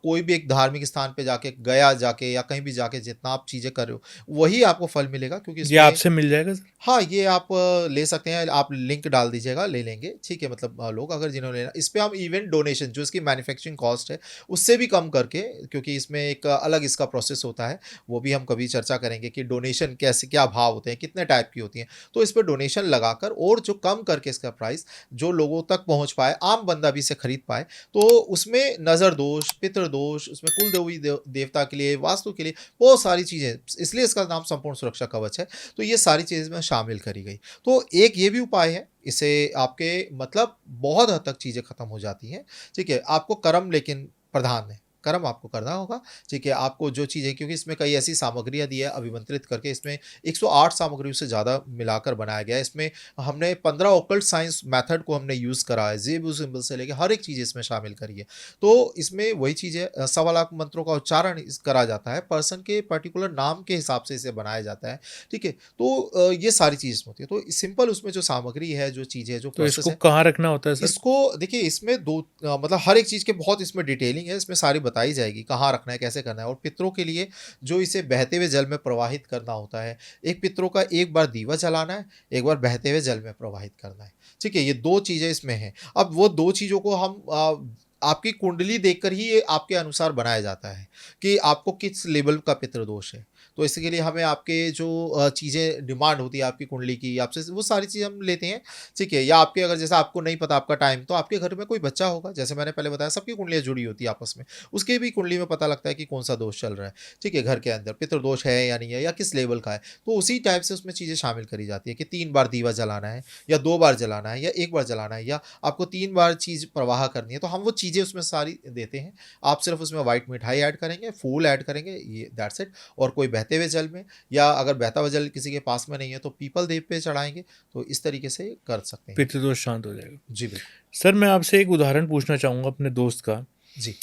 कोई भी एक धार्मिक स्थान पे जाके गया जाके या कहीं भी जाके जितना आप चीज़ें कर रहे हो, वही आपको फल मिलेगा क्योंकि ये इसमें आपसे मिल जाएगा सर? हाँ, ये आप ले सकते हैं, आप लिंक डाल दीजिएगा, ले लेंगे, ठीक है? मतलब लोग अगर जिन्होंने लेना इस पे हम इवन डोनेशन जो इसकी मैन्युफैक्चरिंग कॉस्ट है, उससे भी कम करके क्योंकि इसमें एक अलग इसका प्रोसेस होता है, वो भी हम कभी चर्चा करेंगे कि डोनेशन कैसे क्या भाव होते हैं, कितने टाइप की होती हैं। तो इस पे डोनेशन लगाकर और जो कम करके इसका प्राइस जो लोगों तक पहुँच पाए, आम बंदा भी इसे खरीद पाए, तो उसमें नज़र दोष, पितृ दोष, उसमें कुल देवी देवता के लिए, वास्तु के लिए बहुत सारी चीज़ें, इसलिए इसका नाम संपूर्ण सुरक्षा कवच है। तो ये सारी चीज़ें इसमें शामिल करी गई। तो एक ये भी उपाय है, इससे आपके मतलब बहुत हद तक चीज़ें खत्म हो जाती हैं, ठीक है? आपको कर्म लेकिन प्रधान है, कर्म आपको करना होगा, ठीक है? आपको जो चीज़ें क्योंकि इसमें कई ऐसी सामग्रियाँ दी है अभिमंत्रित करके, इसमें 108 सामग्रियों से ज़्यादा मिलाकर बनाया गया है। इसमें हमने 15 ऑकल्ट साइंस मेथड को हमने यूज़ करा है, ज़ेबू सिंबल से लेके हर एक चीज़ इसमें शामिल करी है। तो इसमें वही चीज़ है, सवा लाख मंत्रों का उच्चारण करा जाता है, पर्सन के पर्टिकुलर नाम के हिसाब से इसे बनाया जाता है, ठीक है? तो ये सारी चीज़ होती है। तो सिंपल उसमें जो सामग्री है, जो चीज़ है, जो तो प्रोसेस इसको है, कहाँ रखना होता है सर? इसको देखिए इसमें मतलब हर एक चीज़ के बहुत इसमें डिटेलिंग है, इसमें सारी बताई जाएगी, कहाँ रखना है, कैसे करना है। और पितरों के लिए जो इसे बहते हुए जल में प्रवाहित करना होता है, एक पितरों का एक बार दीवा जलाना है, एक बार बहते हुए जल में प्रवाहित करना है, ठीक है? ये 2 चीज़ें इसमें हैं। अब वो 2 चीज़ों को हम आपकी कुंडली देखकर ही ये आपके अनुसार बनाया जाता है कि आपको किस लेवल का पितृदोष है। तो इसके लिए हमें आपके जो चीज़ें डिमांड होती है आपकी कुंडली की, आपसे वो सारी चीज़ें हम लेते हैं, ठीक है? या आपके अगर जैसे आपको नहीं पता आपका टाइम, तो आपके घर में कोई बच्चा होगा, जैसे मैंने पहले बताया सबकी कुंडलियाँ जुड़ी होती है आपस में। उसकी भी कुंडली में पता लगता है कि कौन-सा दोष चल रहा है, ठीक है? घर के अंदर पितृदोष है या नहीं है या किस लेवल का है। तो उसी टाइप से उसमें चीज़ें शामिल करी जाती है कि 3 बार दीवा जलाना है या 2 बार जलाना है या 1 बार जलाना है या आपको 3 बार चीज़ प्रवाह करनी है। तो हम वो चीज़ें उसमें सारी देते हैं। आप सिर्फ़ उसमें व्हाइट मिठाई ऐड करेंगे, फूल ऐड करेंगे, ये दैट्स इट। और कोई बहते हुए जल में या अगर बहता हुआ जल किसी के पास में नहीं है तो पीपल देव पे चढ़ाएँगे। तो इस तरीके से कर सकते हैं। पितृदोष शांत हो जाएगा। जी, बिल्कुल। सर मैं आपसे एक उदाहरण पूछना चाहूँगा अपने दोस्त का। जी,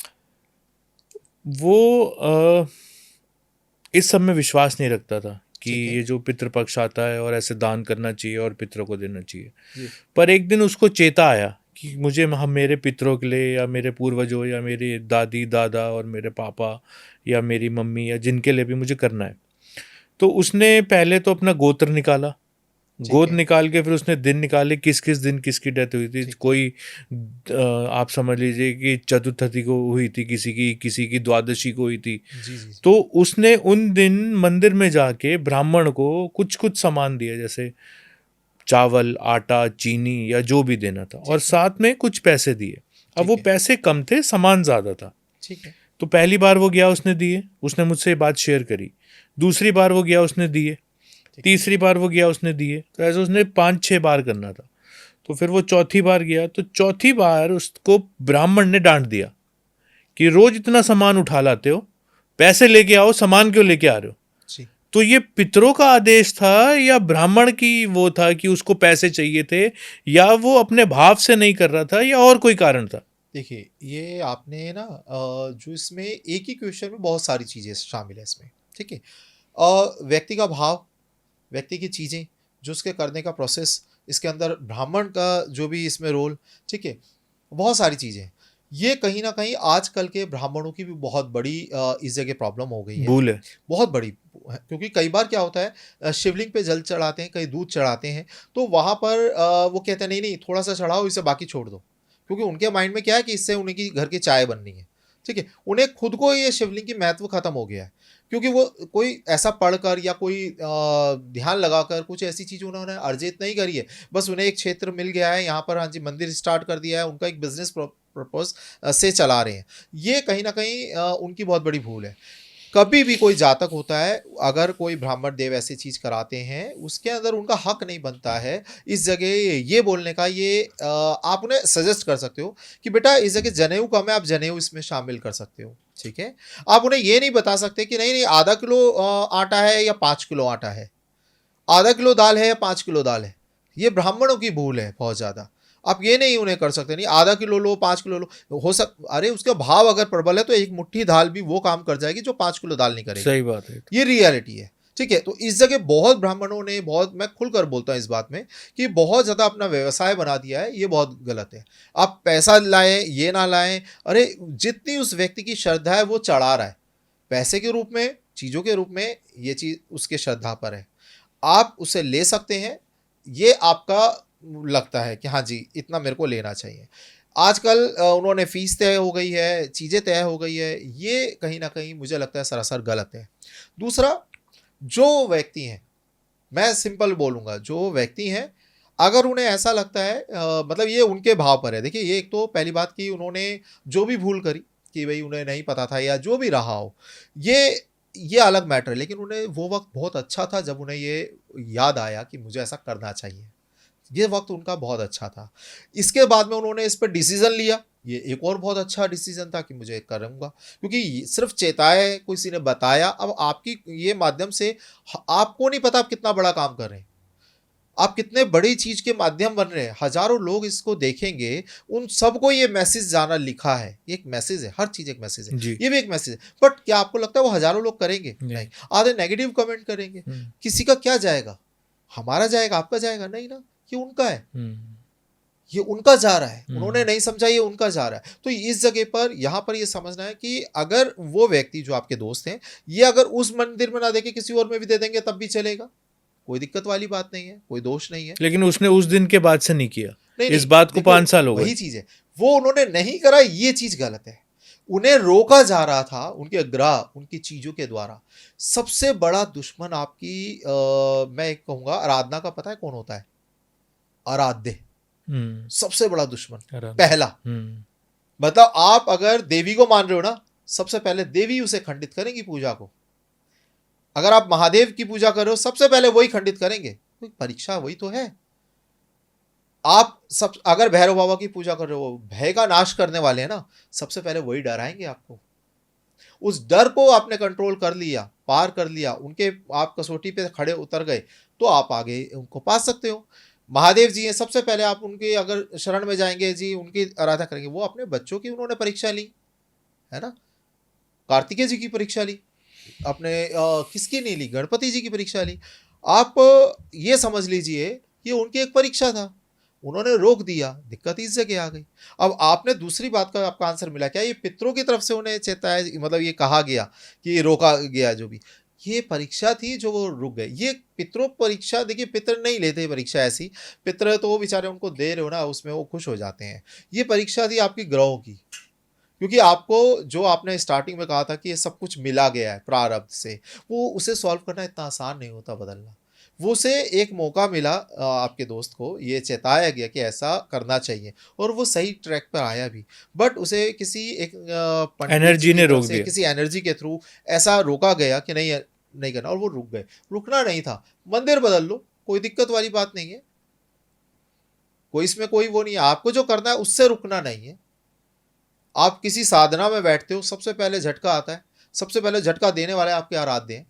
वो इस सब में विश्वास नहीं रखता था कि ठीक है। ये जो पितृपक्ष आता है और ऐसे दान करना चाहिए और पितरों को देना चाहिए। जी, पर एक दिन उसको चेता आया कि मुझे हम मेरे पितरों के लिए या मेरे पूर्वजों या मेरी दादी दादा और मेरे पापा या मेरी मम्मी या जिनके लिए भी मुझे करना है। तो उसने पहले तो अपना गोत्र निकाला, ठीक गोद है। निकाल के फिर उसने दिन निकाले किस किस दिन किसकी डेथ हुई थी। ठीक। कोई आप समझ लीजिए कि चतुर्थी को हुई थी, किसी की द्वादशी को हुई थी। जी, जी, जी। तो उसने उन दिन मंदिर में जाके ब्राह्मण को कुछ कुछ सामान दिया, जैसे चावल, आटा, चीनी या जो भी देना था, और साथ में कुछ पैसे दिए। अब ठीक वो है। पैसे कम थे, सामान ज़्यादा था। ठीक है। तो पहली बार वो गया, उसने दिए, उसने मुझसे ये बात शेयर करी। दूसरी बार वो गया, उसने दिए। ठीक है। तीसरी बार वो गया, उसने दिए। तो ऐसे उसने 5-6 बार करना था। तो फिर वो चौथी बार गया, तो चौथी बार उसको ब्राह्मण ने डांट दिया कि रोज इतना सामान उठा लाते हो, पैसे लेके आओ, सामान क्यों लेके आ रहे हो। जी। तो ये पितरों का आदेश था या ब्राह्मण की वो था कि उसको पैसे चाहिए थे, या वो अपने भाव से नहीं कर रहा था, या और कोई कारण था। देखिए, ये आपने ना जो इसमें एक ही क्वेश्चन में बहुत सारी चीज़ें शामिल है इसमें, ठीक है? व्यक्ति का भाव, व्यक्ति की चीज़ें, जो उसके करने का प्रोसेस, इसके अंदर ब्राह्मण का जो भी इसमें रोल, ठीक है? बहुत सारी चीज़ें हैं। ये कहीं न कहीं आजकल के ब्राह्मणों की भी बहुत बड़ी इस जगह प्रॉब्लम हो गई है। भूल है। बहुत बड़ी क्योंकि कई बार क्या होता है, शिवलिंग पे जल चढ़ाते हैं, कहीं दूध चढ़ाते हैं, तो वहाँ पर वो कहते हैं नहीं, नहीं थोड़ा-सा चढ़ाओ, इसे बाकी छोड़ दो। क्योंकि उनके माइंड में क्या है कि इससे उनकी घर की चाय बननी है, ठीक है? उन्हें खुद को ये शिवलिंग की महत्व खत्म हो गया है। क्योंकि वो कोई ऐसा पढ़कर या कोई ध्यान लगाकर कुछ ऐसी चीज़ उन्होंने अर्जित नहीं करी है। बस उन्हें एक क्षेत्र मिल गया है, यहाँ पर हाँ जी मंदिर स्टार्ट कर दिया है, उनका एक बिज़नेस पर्पज़ से चला रहे हैं। ये कहीं न कहीं उनकी बहुत बड़ी भूल है। कभी भी कोई जातक होता है, अगर कोई ब्राह्मण देव ऐसी चीज़ कराते हैं, उसके अंदर उनका हक नहीं बनता है इस जगह ये बोलने का। ये आप उन्हें सजेस्ट कर सकते हो कि बेटा इस जगह जनेऊ कम है, आप जनेऊ इसमें शामिल कर सकते हो, ठीक है? आप उन्हें ये नहीं बता सकते कि नहीं, नहीं आधा किलो आटा है या 5 किलो आटा है, आधा किलो दाल है या 5 किलो दाल है। ये ब्राह्मणों की भूल है बहुत ज़्यादा। आप ये नहीं उन्हें कर सकते, नहीं आधा किलो लो, 5 किलो लो, अरे उसका भाव अगर प्रबल है तो एक मुट्ठी दाल भी वो काम कर जाएगी जो 5 किलो दाल नहीं करेगी। सही बात है। ये रियलिटी है, ठीक है? तो इस जगह बहुत ब्राह्मणों ने, बहुत, मैं खुलकर बोलता हूँ इस बात में, कि बहुत ज़्यादा अपना व्यवसाय बना दिया है, ये बहुत गलत है। आप पैसा लाएँ, ये ना लाएँ, अरे जितनी उस व्यक्ति की श्रद्धा है वो चढ़ा रहा है। पैसे के रूप में, चीज़ों के रूप में, ये चीज़ उसके श्रद्धा पर है। आप उसे ले सकते हैं, ये आपका लगता है कि हाँ जी, इतना मेरे को लेना चाहिए। आजकल उन्होंने फ़ीस तय हो गई है, चीज़ें तय हो गई है, ये कहीं न कहीं मुझे लगता है सरासर गलत है। दूसरा, जो व्यक्ति हैं, मैं सिंपल बोलूँगा, जो व्यक्ति हैं, अगर उन्हें ऐसा लगता है मतलब ये उनके भाव पर है। देखिए, ये एक तो पहली बात कि उन्होंने जो भी भूल करी कि भई उन्हें नहीं पता था या जो भी रहा हो, ये अलग मैटर है। लेकिन उन्हें वो वक़्त बहुत अच्छा था जब उन्हें ये याद आया कि मुझे ऐसा करना चाहिए। ये वक़्त उनका बहुत अच्छा था। इसके बाद में उन्होंने इस पे डिसीज़न लिया, ये एक और बहुत अच्छा डिसीज़न था कि मुझे करूँगा। क्योंकि सिर्फ़ चेताए, किसी ने बताया, अब आपकी ये माध्यम से आपको नहीं पता आप कितना बड़ा काम कर रहे हैं। आप कितने बड़ी चीज़ के माध्यम बन रहे हैं। हज़ारों लोग इसको देखेंगे, उन सबको ये मैसेज जाना लिखा है। ये एक मैसेज है, हर चीज़ एक मैसेज है। जी। ये भी एक मैसेज है। बट क्या आपको लगता है वो हज़ारों लोग करेंगे? नहीं। नहीं। आधे नेगेटिव कमेंट करेंगे। किसी का क्या जाएगा? हमारा जाएगा, आपका जाएगा? नहीं ना, ये उनका है। ये उनका जा रहा है, उन्होंने नहीं समझा, ये उनका जा रहा है। तो इस जगह पर, यहाँ पर ये समझना है कि अगर वो व्यक्ति जो आपके दोस्त हैं, ये अगर उस मंदिर में ना देके किसी और में भी दे देंगे तब भी चलेगा, कोई दिक्कत वाली बात नहीं है, कोई दोष नहीं है। लेकिन उसने उस दिन के बाद से नहीं किया। नहीं, इस नहीं, बात को देखो, 5 साल हो गए। वही चीज़ है, वो उन्होंने नहीं करा, ये चीज़ गलत है। उन्हें रोका जा रहा था उनके ग्रह, उनकी चीज़ों के द्वारा। सबसे बड़ा दुश्मन आपकी मैं एक कहूँगा, आराधना का पता है कौन होता है? आराध्य। सबसे बड़ा दुश्मन, पहला। मतलब आप अगर देवी को मान रहे हो ना, सबसे पहले देवी उसे खंडित करेंगी पूजा को। अगर आप महादेव की पूजा कर रहे हो, सबसे पहले वही खंडित करेंगे। परीक्षा वही तो है। आप सब अगर भैरव बाबा की पूजा कर रहे हो, भय का नाश करने वाले हैं ना, सबसे पहले वही डराएंगे आपको। उस डर को आपने कंट्रोल कर लिया, पार कर लिया, उनके आप कसौटी पे खड़े उतर गए, तो आप आगे उनको पा सकते हो। महादेव जी हैं, सबसे पहले आप उनके अगर शरण में जाएंगे जी, उनकी आराधना करेंगे। वो अपने बच्चों की उन्होंने परीक्षा ली है ना, कार्तिकेय जी की परीक्षा ली, अपने किसकी नहीं ली, गणपति जी की परीक्षा ली। आप ये समझ लीजिए ये उनकी एक परीक्षा था, उन्होंने रोक दिया, दिक्कत इस जगह आ गई। अब आपने दूसरी बात का आपका आंसर मिला, क्या ये पितरों की तरफ से उन्हें चेताया, मतलब ये कहा गया कि रोका गया, जो भी ये परीक्षा थी जो वो रुक गए। ये पितरों परीक्षा, देखिए पितर नहीं लेते परीक्षा ऐसी, पितर तो वो बेचारे उनको दे रहे हो ना, उसमें वो खुश हो जाते हैं। ये परीक्षा थी आपकी ग्रहों की, क्योंकि आपको जो आपने स्टार्टिंग में कहा था कि ये सब कुछ मिला गया है प्रारब्ध से, वो उसे सॉल्व करना इतना आसान नहीं होता, बदलना। वो उसे एक मौका मिला, आपके दोस्त को ये चेताया गया कि ऐसा करना चाहिए, और वो सही ट्रैक पर आया भी। बट उसे किसी एक पंडित एनर्जी ने रोक दिया, किसी एनर्जी के थ्रू ऐसा रोका गया कि नहीं करना, और वो रुक गए। रुकना नहीं था, मंदिर बदल लो, कोई दिक्कत वाली बात नहीं है। कोई इसमें कोई वो नहीं है, आपको जो करना है उससे रुकना नहीं है। आप किसी साधना में बैठते हो, सबसे पहले झटका आता है, सबसे पहले झटका देने वाले आपके आराध्य हैं।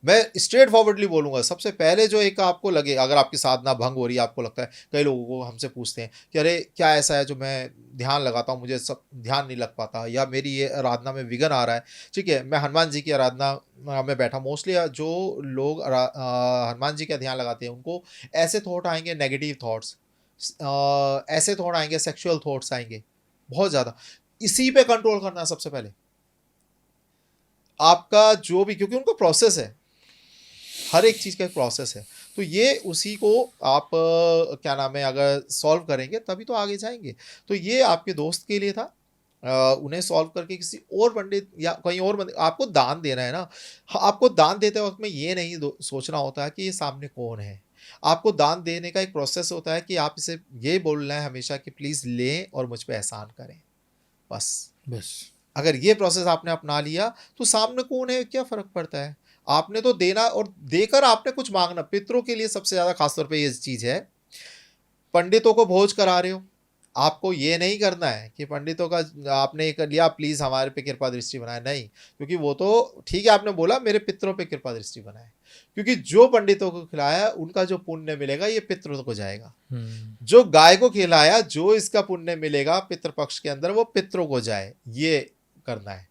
मैं स्ट्रेट फॉरवर्डली बोलूंगा, सबसे पहले जो एक आपको लगे, अगर आपकी साधना भंग हो रही है, आपको लगता है, कई लोगों को हमसे पूछते हैं कि अरे क्या ऐसा है जो मैं ध्यान लगाता हूँ मुझे सब ध्यान नहीं लग पाता, या मेरी ये आराधना में विघ्न आ रहा है। ठीक है, मैं हनुमान जी की आराधना में बैठा, मोस्टली जो लोग हनुमान जी का ध्यान लगाते हैं उनको ऐसे थॉट आएंगे, नेगेटिव थॉट्स, ऐसे थॉट आएंगे, सेक्सुअल थॉट्स आएंगे बहुत ज़्यादा। इसी पे कंट्रोल करना है सबसे पहले आपका, जो भी, क्योंकि उनका प्रोसेस है, हर एक चीज़ का एक प्रोसेस है। तो ये उसी को आप क्या नाम है, अगर सॉल्व करेंगे तभी तो आगे जाएंगे। तो ये आपके दोस्त के लिए था, उन्हें सॉल्व करके किसी और पंडित या कहीं और आपको दान देना है ना, आपको दान देते वक्त में ये नहीं सोचना होता है कि ये सामने कौन है। आपको दान देने का एक प्रोसेस होता है कि आप इसे ये बोलना है हमेशा कि प्लीज़ लें और मुझ पे एहसान करें, बस। अगर ये प्रोसेस आपने अपना लिया तो सामने कौन है क्या फ़र्क पड़ता है। आपने तो देना, और देकर आपने कुछ मांगना। पितरों के लिए सबसे ज़्यादा खासतौर पे ये चीज़ है, पंडितों को भोज करा रहे हो, आपको ये नहीं करना है कि पंडितों का आपने ये कर लिया प्लीज़ हमारे पे कृपा दृष्टि बनाए, नहीं, क्योंकि वो तो ठीक है, आपने बोला मेरे पितरों पे कृपा दृष्टि बनाए, क्योंकि जो पंडितों को खिलाया उनका जो पुण्य मिलेगा ये पितरों को जाएगा। जो गाय को खिलाया, जो इसका पुण्य मिलेगा पितृपक्ष के अंदर वो पितरों को जाए, ये करना है।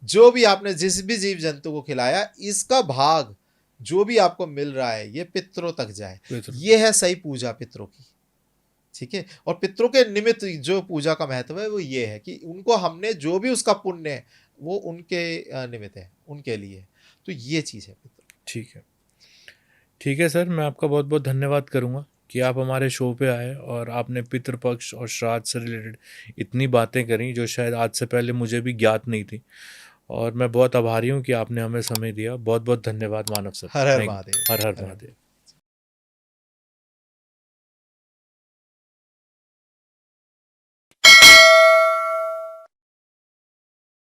जो भी आपने जिस भी जीव जंतु को खिलाया, इसका भाग जो भी आपको मिल रहा है ये पितरों तक जाए। ये है सही पूजा पितरों की, ठीक है। और पितरों के निमित्त जो पूजा का महत्व है वो ये है कि उनको हमने जो भी उसका पुण्य है वो उनके निमित्त है, उनके लिए। तो ये चीज़ है पितरों। ठीक है सर, मैं आपका बहुत बहुत धन्यवाद करूँगा कि आप हमारे शो पे आए और आपने पितृपक्ष और श्राद्ध से रिलेटेड इतनी बातें करी जो शायद आज से पहले मुझे भी ज्ञात नहीं थी, और मैं बहुत आभारी हूँ कि आपने हमें समय दिया। बहुत बहुत धन्यवाद मानव सर। हर हर महादेव। हर हर महादेव।